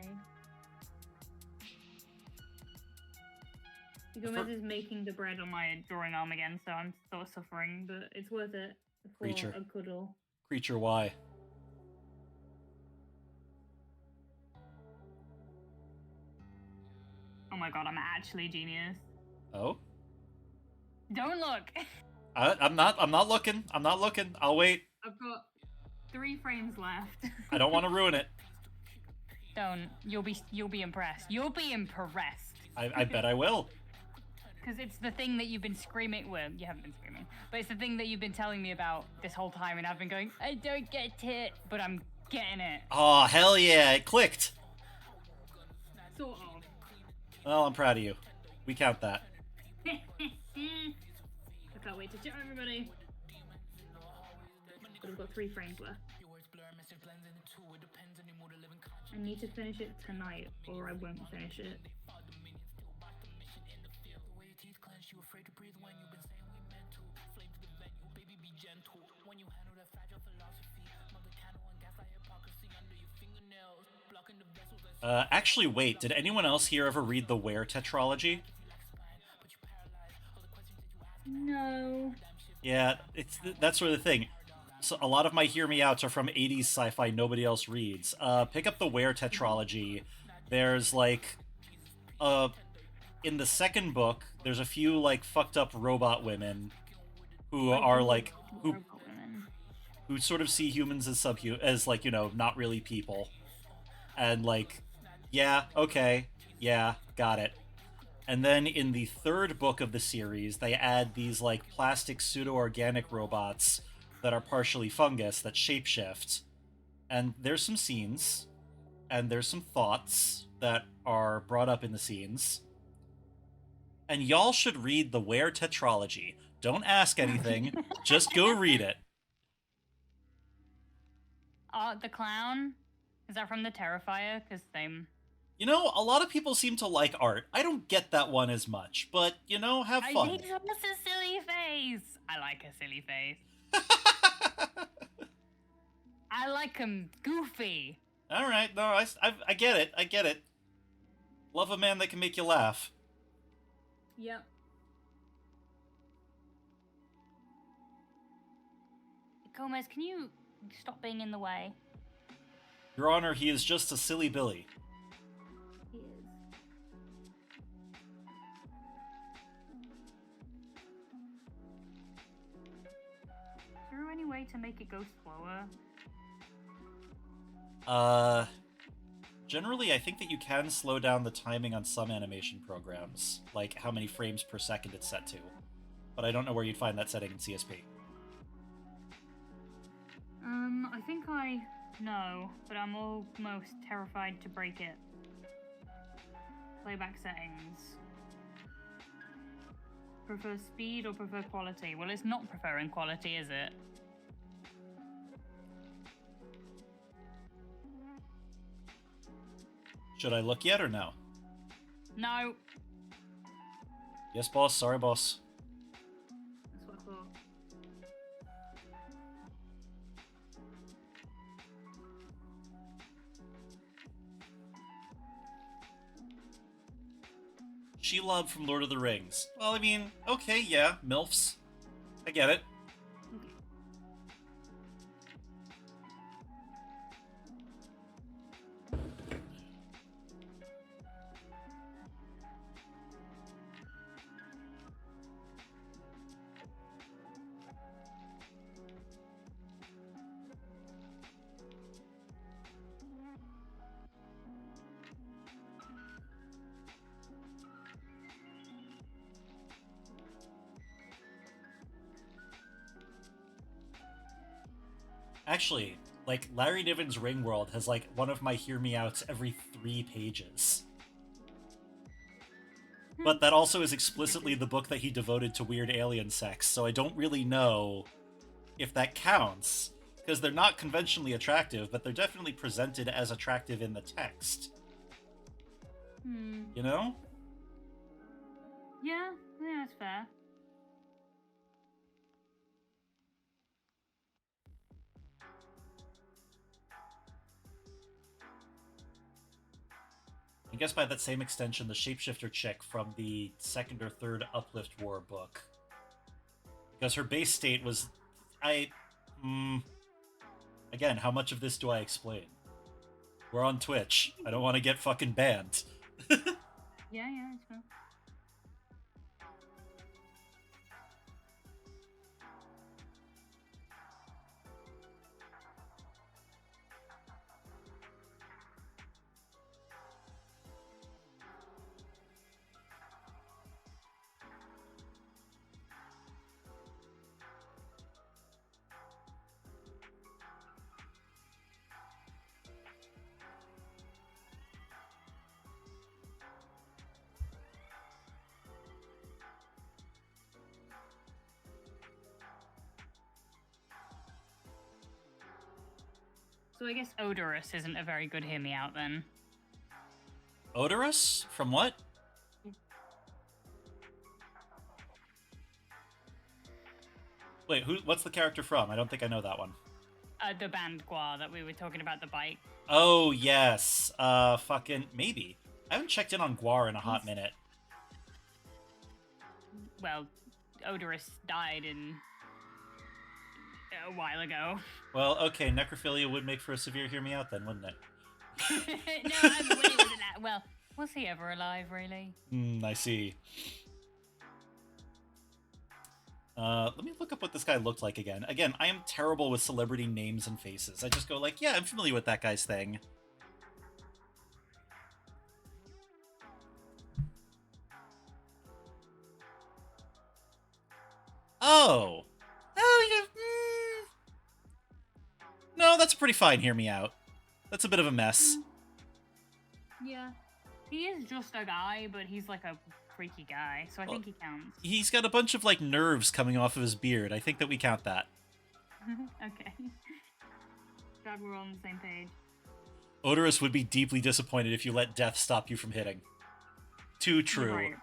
Gomez is making the bread on my drawing arm again, so I'm still suffering, but it's worth it for Creature. a cuddle. Creature, why? Oh my god, I'm actually genius. Oh? Don't look! I'm not looking. I'm not looking. I'll wait. I've got 3 frames left. I don't want to ruin it. Don't. You'll be impressed. You'll be impressed. I bet I will. Because it's the thing that you've been screaming. Well, you haven't been screaming, but it's the thing that you've been telling me about this whole time, and I've been going, I don't get it, but I'm getting it. Oh, hell yeah, it clicked. Sort of. Well, I'm proud of you. We count that. I can't wait to chat everybody. But I've got 3 frames left. I need to finish it tonight, or I won't finish it. Actually, wait, did anyone else here ever read the Where tetralogy? No. Yeah, that's sort of the thing. So a lot of my hear me outs are from 80s sci-fi nobody else reads. Pick up the Where tetralogy. There's like in the second book, there's a few like fucked up robot women who are like who sort of see humans as like, you know, not really people. And like, yeah, okay, yeah, got it. And then in the third book of the series, they add these like plastic pseudo-organic robots that are partially fungus that shapeshift. And there's some scenes, and there's some thoughts that are brought up in the scenes. And y'all should read the Where tetralogy. Don't ask anything, just go read it. The clown? Is that from the Terrifier? Because same. You know, a lot of people seem to like art. I don't get that one as much, but, you know, have fun. I think it's a silly face. I like a silly face. I like him goofy. All right, no, I get it. I get it. Love a man that can make you laugh. Yep. Gomez, can you stop being in the way? Your Honor, he is just a silly Billy. He is. Is there any way to make it go slower? Generally, I think that you can slow down the timing on some animation programs, like how many frames per second it's set to. But I don't know where you'd find that setting in CSP. I think I know, but I'm almost terrified to break it. Playback settings. Prefer speed or prefer quality? Well, it's not preferring quality, is it? Should I look yet or no? No. Yes, boss. Sorry, boss. That's what I thought. Shelob from Lord of the Rings. Well, I mean, okay, yeah, MILFs. I get it. Actually, like, Larry Niven's Ring World has, like, one of my Hear Me Outs every 3 pages. But that also is explicitly the book that he devoted to weird alien sex, so I don't really know if that counts, because they're not conventionally attractive, but they're definitely presented as attractive in the text. You know? Yeah, that's fair. I guess by that same extension, the shapeshifter chick from the second or third Uplift War book. Because her base state was... Again, how much of this do I explain? We're on Twitch. I don't want to get fucking banned. Yeah, it's fair. So I guess odorous isn't a very good hear me out then. Odorous? From what? Wait, what's the character from? I don't think I know that one. The band Gua that we were talking about, the bike. Oh, yes. Fucking... Maybe. I haven't checked in on Guar in a hot minute. Well, Odorous died a while ago. Well, okay, necrophilia would make for a severe hear me out then, wouldn't it? No, I mean, when he wasn't that... Well, was he ever alive, really? I see. Let me look up what this guy looked like again. Again, I am terrible with celebrity names and faces. I just go like, yeah, I'm familiar with that guy's thing. Oh! Oh, yeah. No, that's pretty fine, hear me out. That's a bit of a mess. Yeah. He is just a guy, but he's like a freaky guy, so I think he counts. He's got a bunch of, like, nerves coming off of his beard. I think that we count that. Okay. Glad we're all on the same page. Odorous would be deeply disappointed if you let death stop you from hitting. Too true. Right.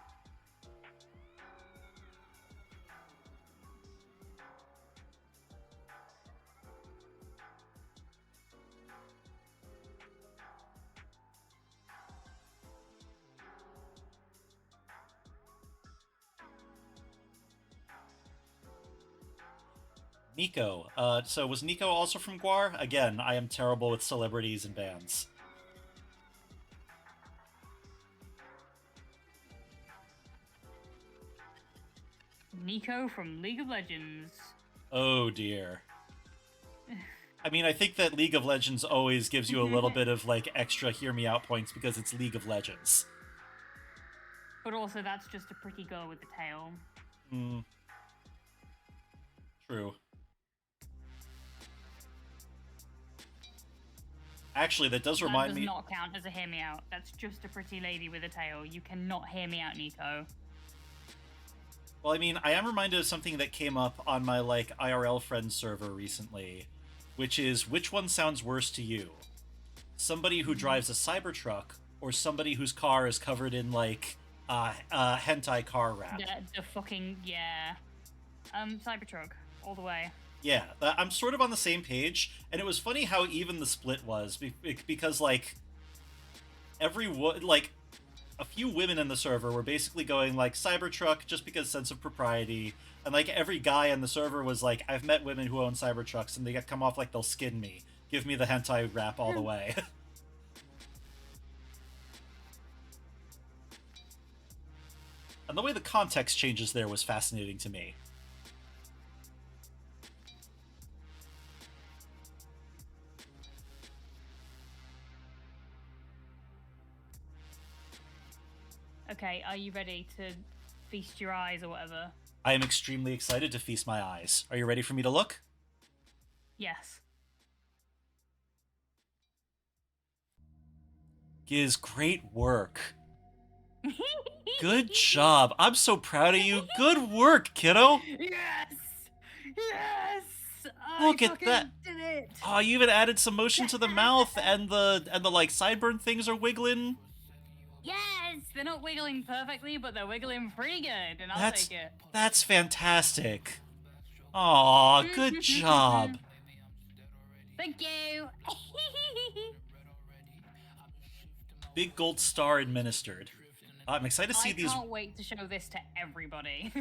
Nico. So was Nico also from Guar? Again, I am terrible with celebrities and bands. Nico from League of Legends. Oh dear. I mean, I think that League of Legends always gives you a little bit of, like, extra hear me out points because it's League of Legends. But also, that's just a pretty girl with the tail. Hmm. True. Actually, that does remind me... That does not count as a hear me out. That's just a pretty lady with a tail. You cannot hear me out, Nico. Well, I mean, I am reminded of something that came up on my, like, IRL friend server recently, which is, which one sounds worse to you? Somebody who drives a Cybertruck, or somebody whose car is covered in, like, hentai car wrap? The fucking, yeah. Cybertruck, all the way. Yeah, I'm sort of on the same page, and it was funny how even the split was, because, like, a few women in the server were basically going, like, Cybertruck just because sense of propriety, and, like, every guy in the server was like, I've met women who own Cybertrucks, and they come off like they'll skin me. Give me the hentai wrap all the way. And the way the context changes there was fascinating to me. Okay, are you ready to feast your eyes or whatever? I am extremely excited to feast my eyes. Are you ready for me to look? Yes. Giz, great work. Good job. I'm so proud of you. Good work, kiddo. Yes! Yes! Look I at that. Did it! Oh, you even added some motion to the mouth, and the like sideburn things are wiggling. Yes! They're not wiggling perfectly, but they're wiggling pretty good, and I'll take it. That's fantastic. Aw, good job. Thank you! Big gold star administered. I'm excited to see these. I can't wait to show this to everybody.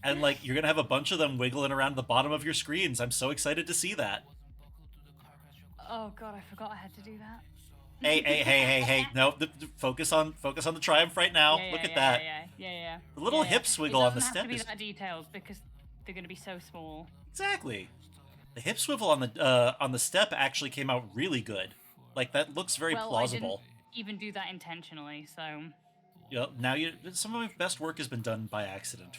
And, like, you're gonna have a bunch of them wiggling around the bottom of your screens. I'm so excited to see that. Oh god, I forgot I had to do that. Hey. No, focus on the triumph right now. Yeah, Look at yeah, that. Yeah. The little hip swiggle on the step step is... is... It doesn't have to be that detailed, because they're going to be so small. Exactly. The hip swivel on the step actually came out really good. Like, that looks very plausible. I didn't even do that intentionally, so... Yeah, now some of my best work has been done by accident.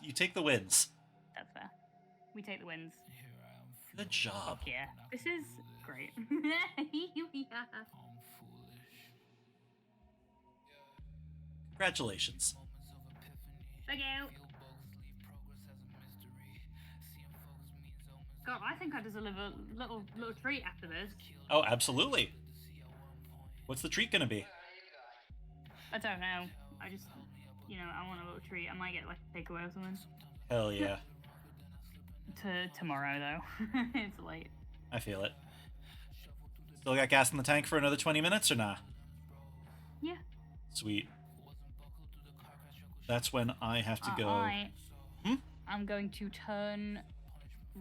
You take the wins. That's fair. We take the wins. Good job. Fuck yeah. This is great. Yeah. Congratulations. Thank you. God, I think I deserve a little treat after this. Oh, absolutely. What's the treat gonna be? I don't know. I just, I want a little treat. I might get like a takeaway or something. Hell yeah. Tomorrow though. It's late. I feel it. Still got gas in the tank for another 20 minutes or nah? Yeah. Sweet. That's when I have to go. I'm going to turn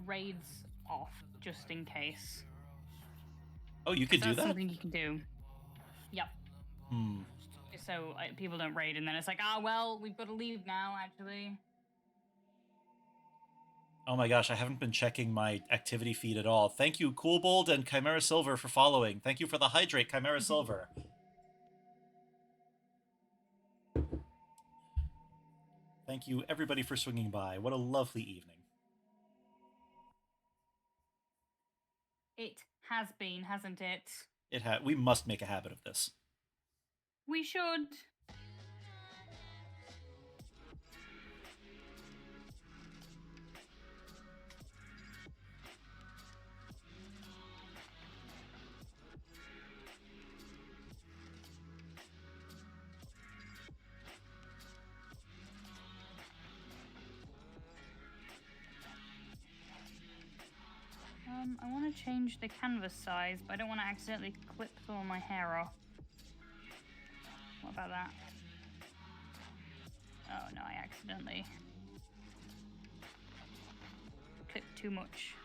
raids off just in case. Oh, you could do That's that? something you can do. Yep. So people don't raid, and then it's like, well, we've got to leave now, actually. Oh my gosh, I haven't been checking my activity feed at all. Thank you, Coolbold and Chimera Silver, for following. Thank you for the hydrate, Chimera Silver. Thank you, everybody, for swinging by. What a lovely evening. It has been, hasn't it? We must make a habit of this. We should. I want to change the canvas size, but I don't want to accidentally clip some of my hair off. What about that? Oh no, I accidentally clipped too much.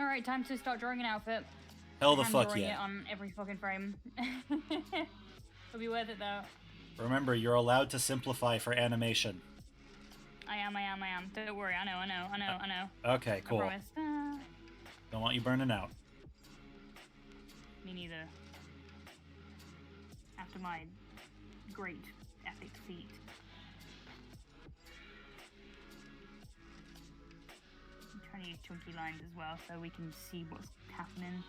Alright, time to start drawing an outfit. Hell the fuck drawing yeah. it on every fucking frame. It'll be worth it though. Remember, you're allowed to simplify for animation. I am. Don't worry. I know. Okay, cool. I promise. Don't want you burning out. Me neither. After my great epic feat. I'm trying to use chunky lines as well so we can see what's happening.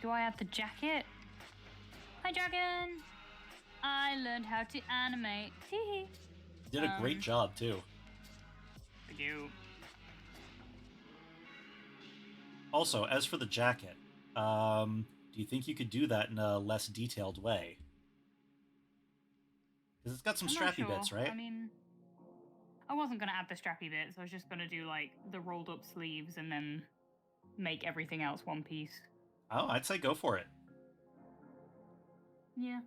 Do I have the jacket? Hi, dragon! I learned how to animate. Teehee. You did a great job, too. Thank you. Also, as for the jacket, do you think you could do that in a less detailed way? Because it's got some I'm not strappy sure. bits, right? I mean, I wasn't gonna add the strappy bits. I was just gonna do like the rolled up sleeves and then make everything else one piece. Oh, I'd say go for it. Yeah.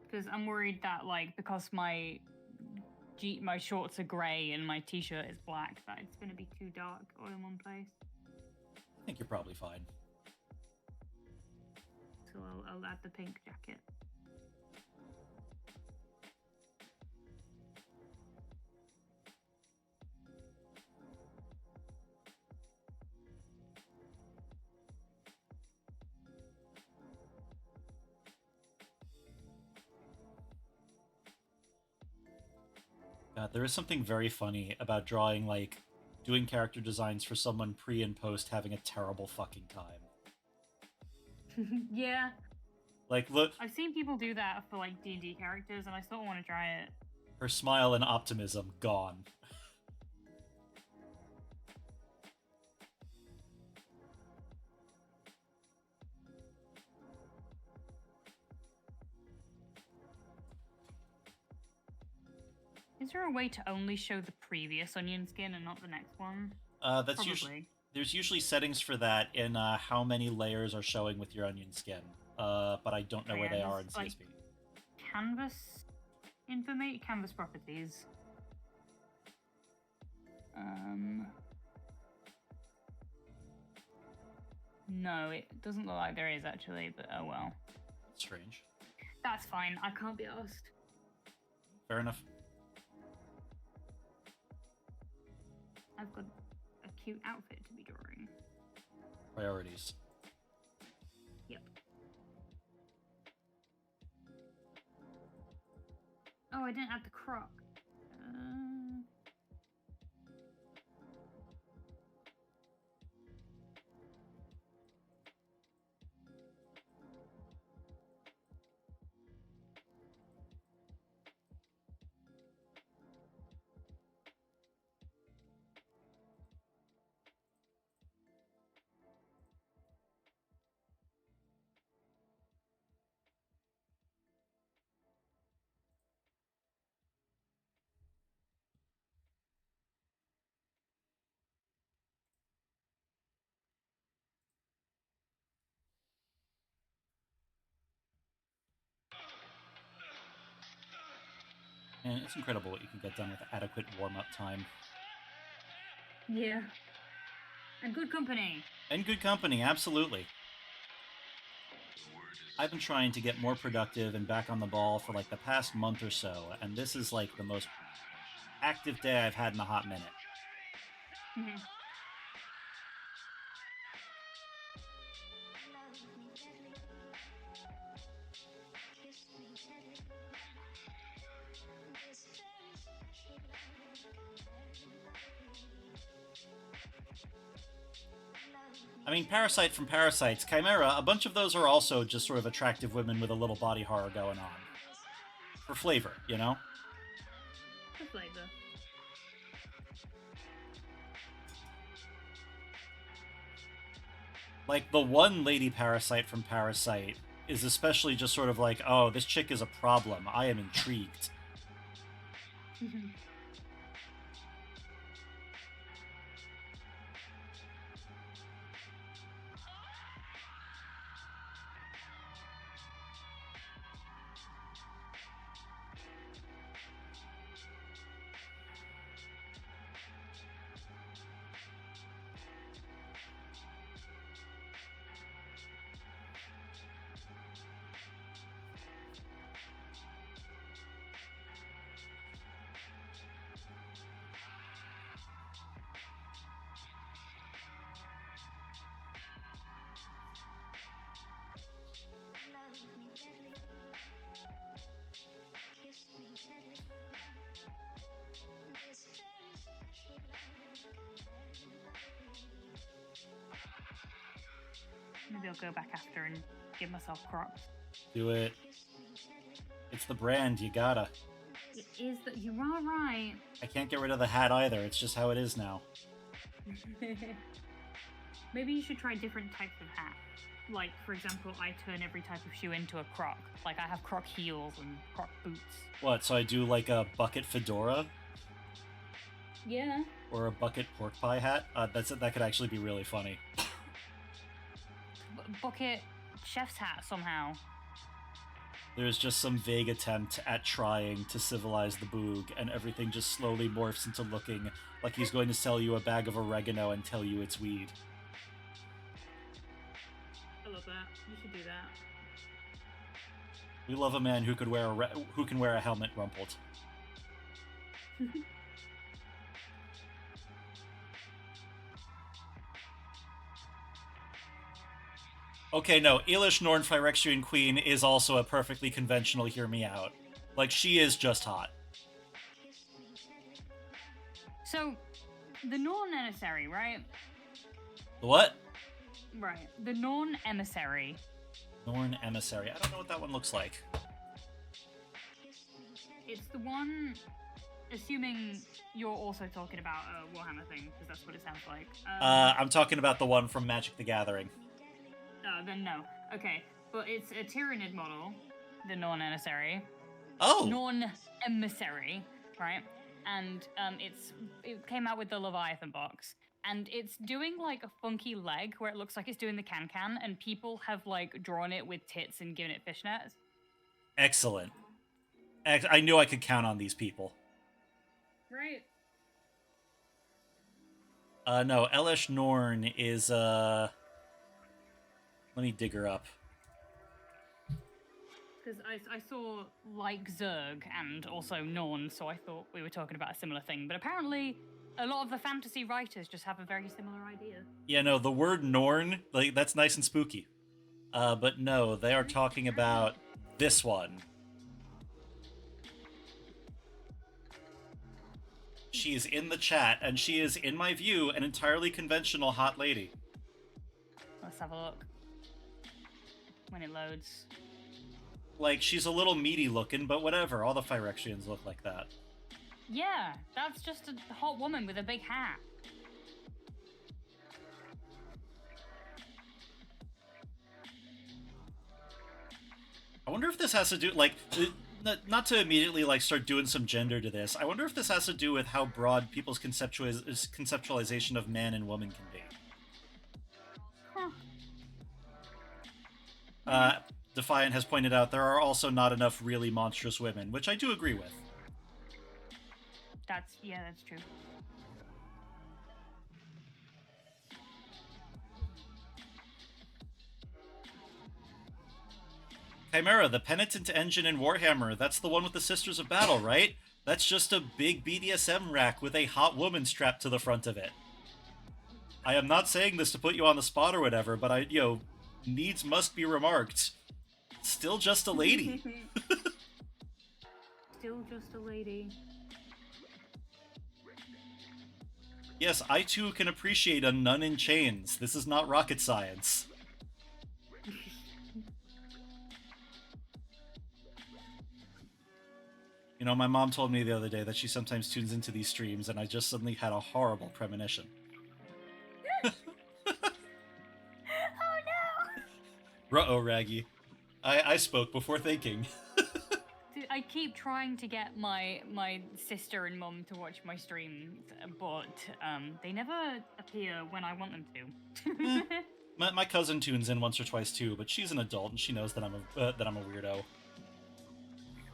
Because I'm worried that like because my shorts are grey and my t-shirt is black, that it's gonna be too dark all in one place. I think you're probably fine. So I'll add the pink jacket. God, there is something very funny about drawing, like, doing character designs for someone pre and post having a terrible fucking time. Yeah. Like, look, I've seen people do that for like D&D characters and I still want to try it. her smile and optimism gone. Is there a way to only show the previous onion skin and not the next one? That's usually there's usually settings for that in how many layers are showing with your onion skin. But I don't know where they are in CSP. Like, canvas information, canvas properties. No, it doesn't look like there is actually, but oh well. Strange. That's fine. I can't be asked. Fair enough. I've got a cute outfit to be drawing. Priorities. Yep. Oh, I didn't add the croc. And it's incredible what you can get done with adequate warm-up time. Yeah. And good company. And good company, absolutely. I've been trying to get more productive and back on the ball for like the past month or so, and this is like the most active day I've had in a hot minute. Mm-hmm. I mean, Parasite from Parasites, Chimera, a bunch of those are also just sort of attractive women with a little body horror going on. For flavor, you know? For flavor. Like, the one lady parasite from Parasite is especially just sort of like, oh, this chick is a problem. I am intrigued. Maybe I'll go back after and give myself Crocs. Do it. It's the brand, you gotta. It is that you are right. I can't get rid of the hat either, it's just how it is now. Maybe you should try different types of hat. Like, for example, I turn every type of shoe into a Croc. Like, I have Croc heels and Croc boots. What, so I do like a bucket fedora? Yeah. Or a bucket pork pie hat? That could actually be really funny. Bucket chef's hat, somehow. There's just some vague attempt at trying to civilize the boog, and everything just slowly morphs into looking like he's going to sell you a bag of oregano and tell you it's weed. I love that. You should do that. We love a man who can wear a helmet rumpled. Okay, no, Eilish Norn Phyrexian Queen is also a perfectly conventional hear me out. Like, she is just hot. So, the Norn Emissary, right? The what? Right. The Norn Emissary. Norn Emissary. I don't know what that one looks like. It's the one, assuming you're also talking about a Warhammer thing, because that's what it sounds like. I'm talking about the one from Magic the Gathering. Then no. Okay, but it's a Tyranid model, the Norn Emissary. Oh! Norn Emissary, right? And it came out with the Leviathan box. And it's doing like a funky leg where it looks like it's doing the can-can, and people have like drawn it with tits and given it fishnets. Excellent. I knew I could count on these people. Right. No, Eilish Norn is, let me dig her up. Because I saw like Zerg and also Norn, so I thought we were talking about a similar thing. But apparently, a lot of the fantasy writers just have a very similar idea. Yeah, no, the word Norn, like, that's nice and spooky. But no, they are talking about this one. She is in the chat, and she is, in my view, an entirely conventional hot lady. Let's have a look. When it loads. Like, she's a little meaty looking, but whatever. All the Phyrexians look like that. Yeah, that's just a hot woman with a big hat. I wonder if this has to do, like, not to immediately, like, start doing some gender to this. I wonder if this has to do with how broad people's conceptualization of man and woman can be. Huh. Defiant has pointed out there are also not enough really monstrous women, which I do agree with. That's true. Chimera, the penitent engine in Warhammer, that's the one with the Sisters of Battle, right? That's just a big BDSM rack with a hot woman strapped to the front of it. I am not saying this to put you on the spot or whatever, but needs must be remarked. Still just a lady. Still just a lady. Yes, I too can appreciate a nun in chains. This is not rocket science. You know, my mom told me the other day that she sometimes tunes into these streams, and I just suddenly had a horrible premonition. Oh no! Ruh-oh, Raggy. I spoke before thinking. Dude, I keep trying to get my sister and mum to watch my streams, but they never appear when I want them to. My cousin tunes in once or twice too, but she's an adult and she knows that I'm a weirdo.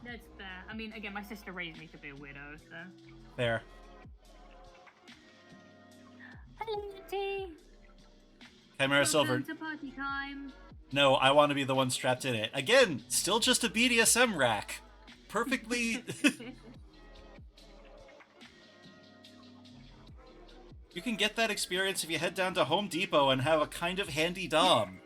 That's fair. I mean, again, my sister raised me to be a weirdo, so. Fair. Hello, T. Chimera Silver. Welcome to party time. No, I want to be the one strapped in it. Again, still just a BDSM rack. Perfectly... You can get that experience if you head down to Home Depot and have a kind of handy dom.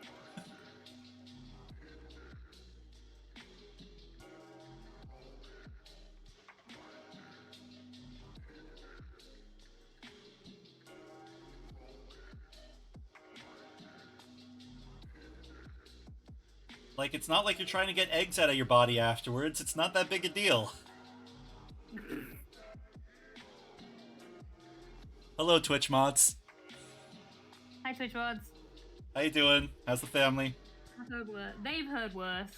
Like, it's not like you're trying to get eggs out of your body afterwards. It's not that big a deal. Hello, Twitch mods. Hi, Twitch Rods. How you doing? How's the family? I've heard worse. They've heard worse.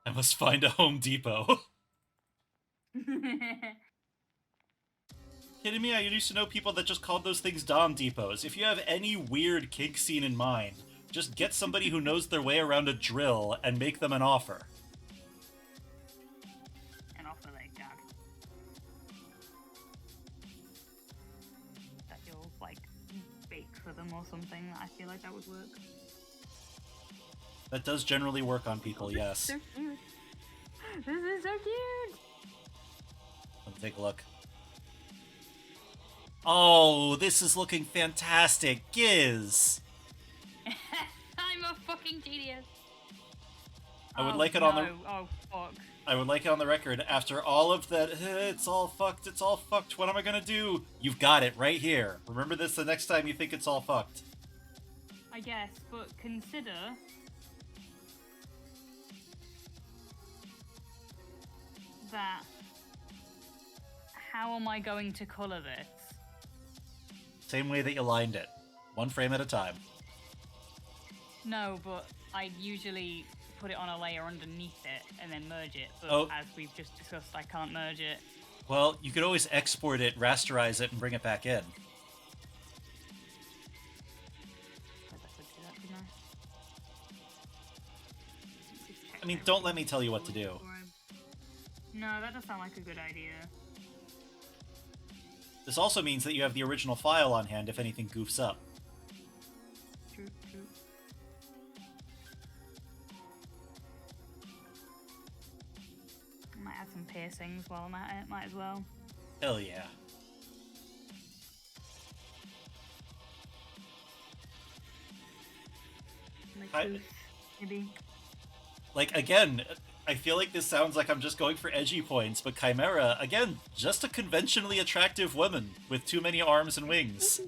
I must find a Home Depot. Kidding me? I used to know people that just called those things Dom Depots. If you have any weird kink scene in mind, just get somebody who knows their way around a drill and make them an offer. An offer like that. That you'll, like, bake for them or something. I feel like that would work. That does generally work on people, yes. So cute. This is so cute! Let me take a look. Oh, this is looking fantastic. Giz! I'm a fucking genius. I would like it on the... Oh, fuck. I would like it on the record, after all of that, it's all fucked, what am I gonna do? You've got it right here. Remember this the next time you think it's all fucked. I guess, but consider... that... How am I going to colour this? Same way that you lined it. One frame at a time. No, but I usually put it on a layer underneath it and then merge it. But Oh. as we've just discussed, I can't merge it. Well, you could always export it, rasterize it, and bring it back in. I guess I could do that, couldn't I? I mean, don't let me tell you what to do. No, that does sound like a good idea. This also means that you have the original file on hand if anything goofs up. True, true. I might add some piercings while I'm at it, might as well. Hell yeah. My tooth, maybe. Like, again, I feel like this sounds like I'm just going for edgy points, but Chimera, again, just a conventionally attractive woman with too many arms and wings.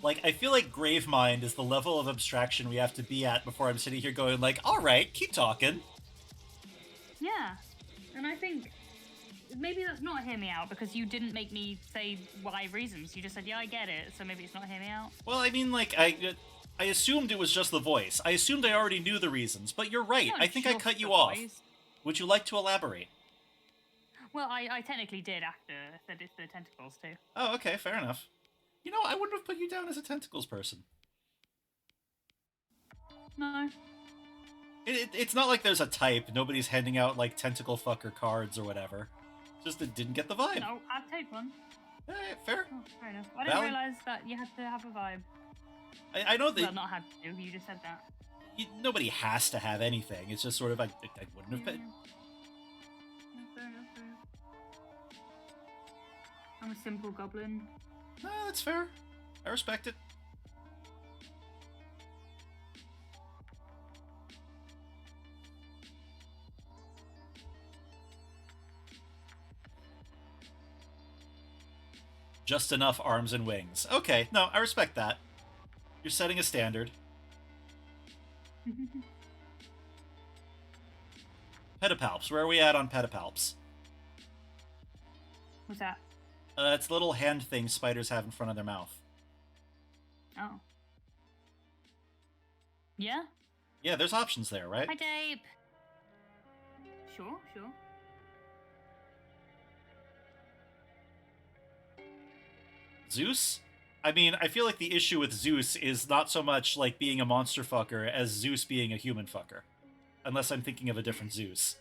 Like, I feel like Gravemind is the level of abstraction we have to be at before I'm sitting here going like, alright, keep talking. Yeah, and I think maybe that's not hear me out because you didn't make me say why reasons. You just said, yeah, I get it, so maybe it's not hear me out. Well, I mean, like, I assumed it was just the voice. I assumed I already knew the reasons, but you're right. Not I think I just cut you the off. voice. Would you like to elaborate? Well, I technically did after I said it's the tentacles too. Oh, okay, fair enough. You know, I wouldn't have put you down as a tentacles person. No. It's not like there's a type. Nobody's handing out, like, tentacle fucker cards or whatever. Just it didn't get the vibe. No, I'd take one. Fair. Oh, fair enough. I didn't Valid. realise that you had to have a vibe. I know that Well, not had to, you just said that. nobody has to have anything. It's just sort of, I wouldn't have been. Yeah, fair enough, fair enough. I'm a simple goblin. No, that's fair. I respect it. Just enough arms and wings. Okay, no, I respect that. You're setting a standard. Pedipalps. Where are we at on pedipalps? What's that? It's little hand things spiders have in front of their mouth. Oh. Yeah? Yeah, there's options there, right? Hi, Dave. Sure, sure. Zeus? I mean, I feel like the issue with Zeus is not so much like being a monster fucker as Zeus being a human fucker. Unless I'm thinking of a different Zeus.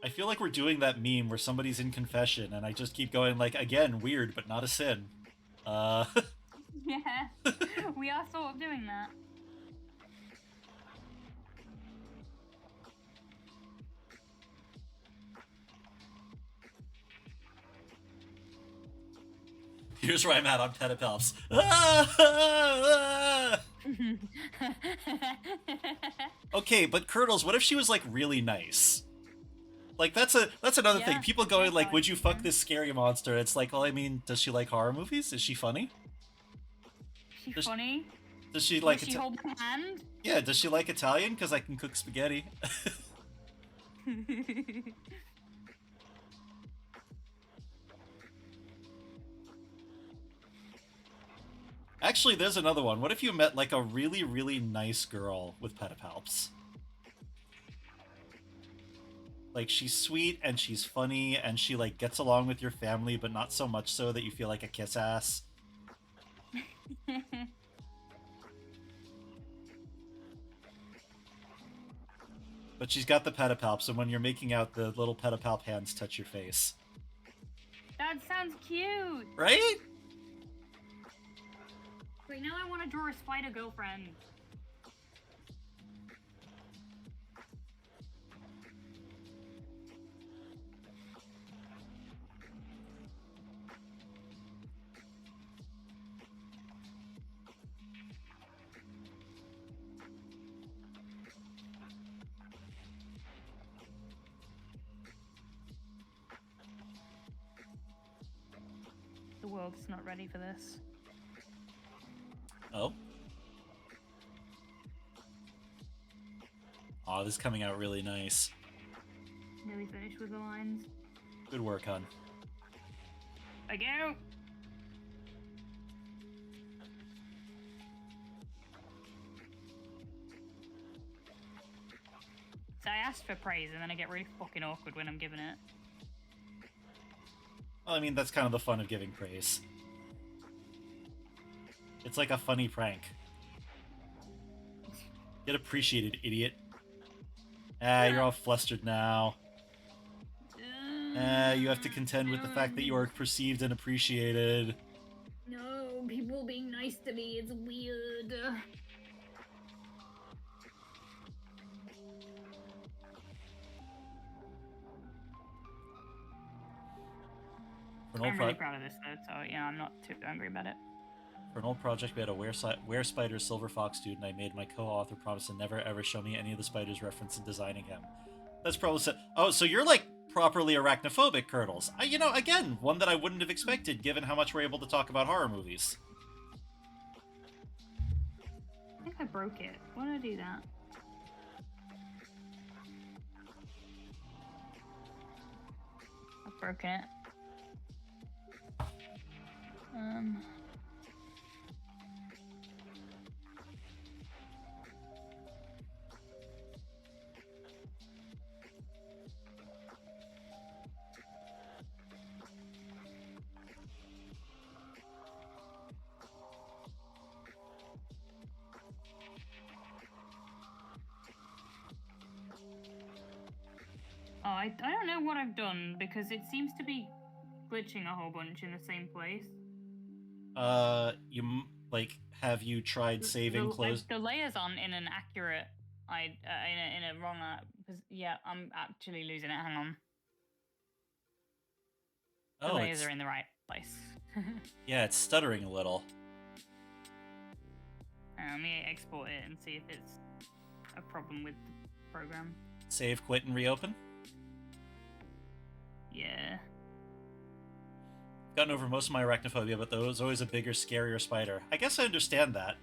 I feel like we're doing that meme where somebody's in confession and I just keep going like, again, weird, but not a sin. Yeah, we are sort of doing that. Here's where I'm at on pedipalps. Okay, but Curdles, what if she was like really nice? Like that's another thing. People going like, "Would you fuck this scary monster?" It's like, well, I mean, does she like horror movies? Is she funny? She's funny. Does she like? Does she hold my hand? Yeah. Does she like Italian? Because I can cook spaghetti. Actually, there's another one. What if you met like a really, really nice girl with pedipalps? Like she's sweet and she's funny and she like gets along with your family, but not so much so that you feel like a kiss ass. But she's got the pedipalps, and when you're making out, the little pedipalp hands touch your face. That sounds cute. Right? Wait, now I want to draw a spider girlfriend. The world's not ready for this. Oh? Aw, this is coming out really nice. Nearly finished with the lines. Good work, hon. I go! So I asked for praise and then I get really fucking awkward when I'm giving it. Well, I mean, that's kind of the fun of giving praise. It's like a funny prank. Get appreciated, idiot. Ah, you're all flustered now. You have to contend with the fact that you are perceived and appreciated. No, people being nice to me is weird. I'm really proud of this though, so yeah, I'm not too angry about it. For an old project, we had a Were Spider Silver Fox student I made. My co-author promised to never ever show me any of the spiders referenced in designing him. That's probably oh, so you're like properly arachnophobic, Curdles. You know, again, one that I wouldn't have expected given how much we're able to talk about horror movies. I think I broke it. Why did I do that? I've broken it. Oh, I don't know what I've done because it seems to be glitching a whole bunch in the same place. Have you tried saving close? The layers aren't in an accurate, in a wrong, because yeah, I'm actually losing it. Hang on. The layers are in the right place. Yeah, it's stuttering a little. Let me export it and see if it's a problem with the program. Save, quit, and reopen? Yeah. Gotten over most of my arachnophobia, but there was always a bigger, scarier spider. I guess I understand that.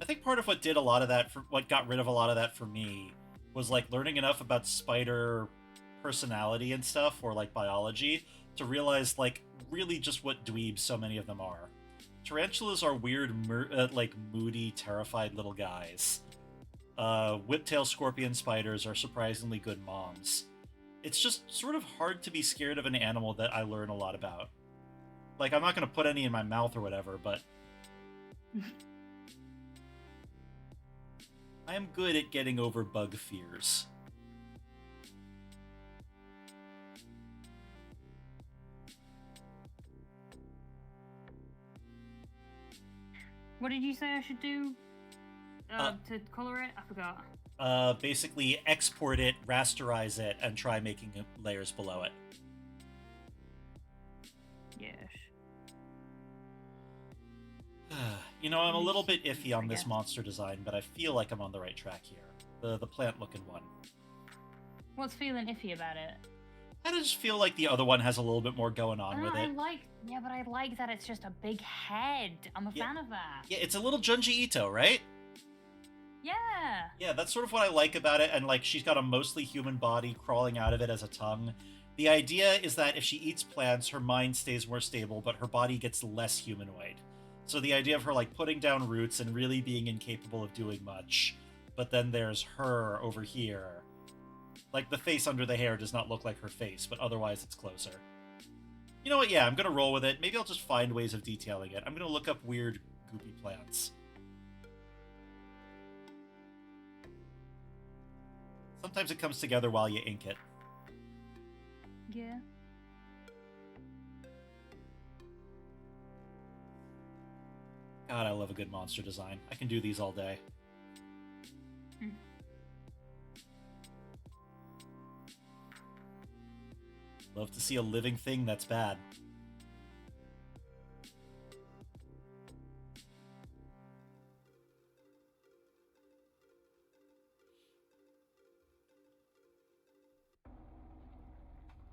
I think part of what did a lot of that, what got rid of a lot of that for me, was like learning enough about spider personality and stuff, or like biology, to realize like really just what dweebs so many of them are. Tarantulas are weird, like moody, terrified little guys. Whiptail scorpion spiders are surprisingly good moms. It's just sort of hard to be scared of an animal that I learn a lot about. Like, I'm not going to put any in my mouth or whatever, but I am good at getting over bug fears. What did you say I should do to color it? I forgot. Basically export it, rasterize it, and try making layers below it. Yes. You know, I'm a little bit Recipes, iffy on I this guess. monster design, but I feel like I'm on the right track here. The plant-looking one. What's feeling iffy about it? I just feel like the other one has a little bit more going on with it. But I like that it's just a big head. I'm a Yeah. fan of that. Yeah, it's a little Junji Ito, right? Yeah. Yeah, that's sort of what I like about it, and like she's got a mostly human body crawling out of it as a tongue. The idea is that if she eats plants, her mind stays more stable, but her body gets less humanoid. So the idea of her like putting down roots and really being incapable of doing much, but then there's her over here. Like the face under the hair does not look like her face, but otherwise it's closer. You know what? Yeah, I'm gonna roll with it. Maybe I'll just find ways of detailing it. I'm gonna look up weird, goopy plants. Sometimes it comes together while you ink it. Yeah. God, I love a good monster design. I can do these all day. Love to see a living thing that's bad.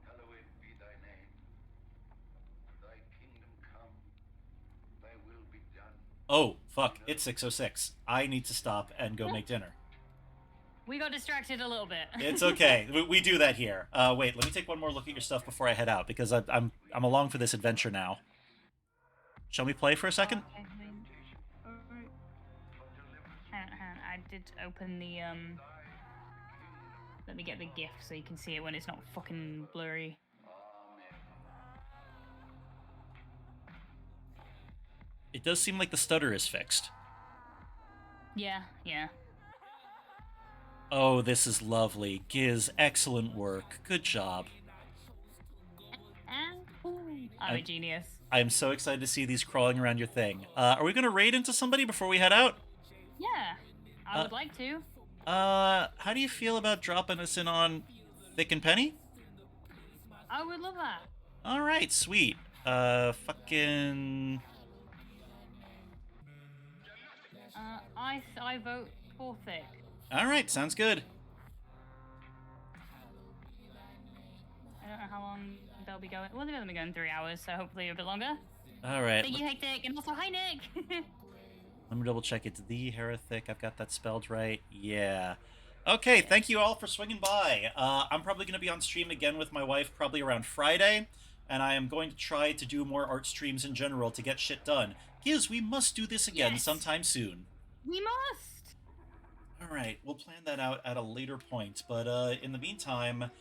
Hallowed be thy name. Thy kingdom come. Thy will be done. Oh, fuck. It's 6:06. I need to stop and go make dinner. We got distracted a little bit. It's okay. We do that here. Wait, let me take one more look at your stuff before I head out, because I'm along for this adventure now. Shall we play for a second? Okay, hang on, I did open the Let me get the GIF so you can see it when it's not fucking blurry. It does seem like the stutter is fixed. Yeah. Oh, this is lovely. Giz, excellent work. Good job. I'm a genius. I'm so excited to see these crawling around your thing. Are we gonna raid into somebody before we head out? Yeah, I would like to. How do you feel about dropping us in on Thick and Penny? I would love that. Alright, sweet. Fucking... I vote for Thick. Alright, sounds good. I don't know how long they'll be going. Well, they're going to be going 3 hours, so hopefully a bit longer. Alright. Thank you, Hectic, and also hi, Nick! Let me double check. It's the Heretic. I've got that spelled right. Yeah. Okay, thank you all for swinging by. I'm probably going to be on stream again with my wife probably around Friday, and I am going to try to do more art streams in general to get shit done. Giz, we must do this again sometime soon. We must! Alright, we'll plan that out at a later point, but in the meantime,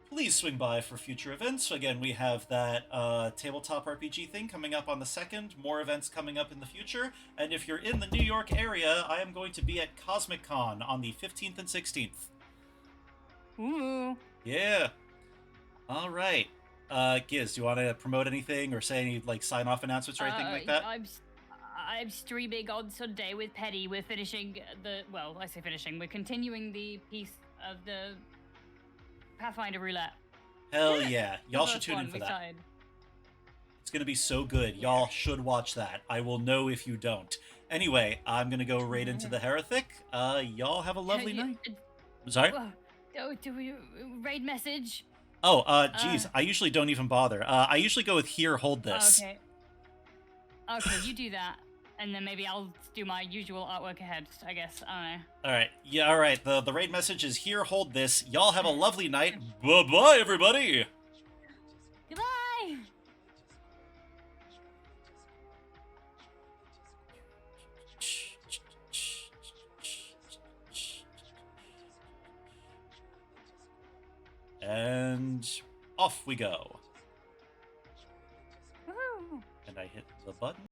please swing by for future events. Again, we have that tabletop RPG thing coming up on the 2nd, more events coming up in the future, and if you're in the New York area, I am going to be at Cosmic Con on the 15th and 16th. Ooh. Yeah. Alright. Giz, do you want to promote anything or say any, like, sign-off announcements or anything like that? I'm streaming on Sunday with Penny. We're finishing I say finishing. We're continuing the piece of the Pathfinder Roulette. Hell yeah. Y'all should tune in for that. Started. It's going to be so good. Y'all should watch that. I will know if you don't. Anyway, I'm going to go raid into the Heretic. Y'all have a lovely night. Sorry? Do we raid message? Oh, geez. I usually don't even bother. I usually go with here, hold this. Okay, you do that. And then maybe I'll do my usual artwork ahead, I guess. I don't know. Alright. Yeah, alright. The raid message is here, hold this. Y'all have a lovely night. Bye-bye, everybody! Goodbye! And off we go. Woohoo! And I hit the button.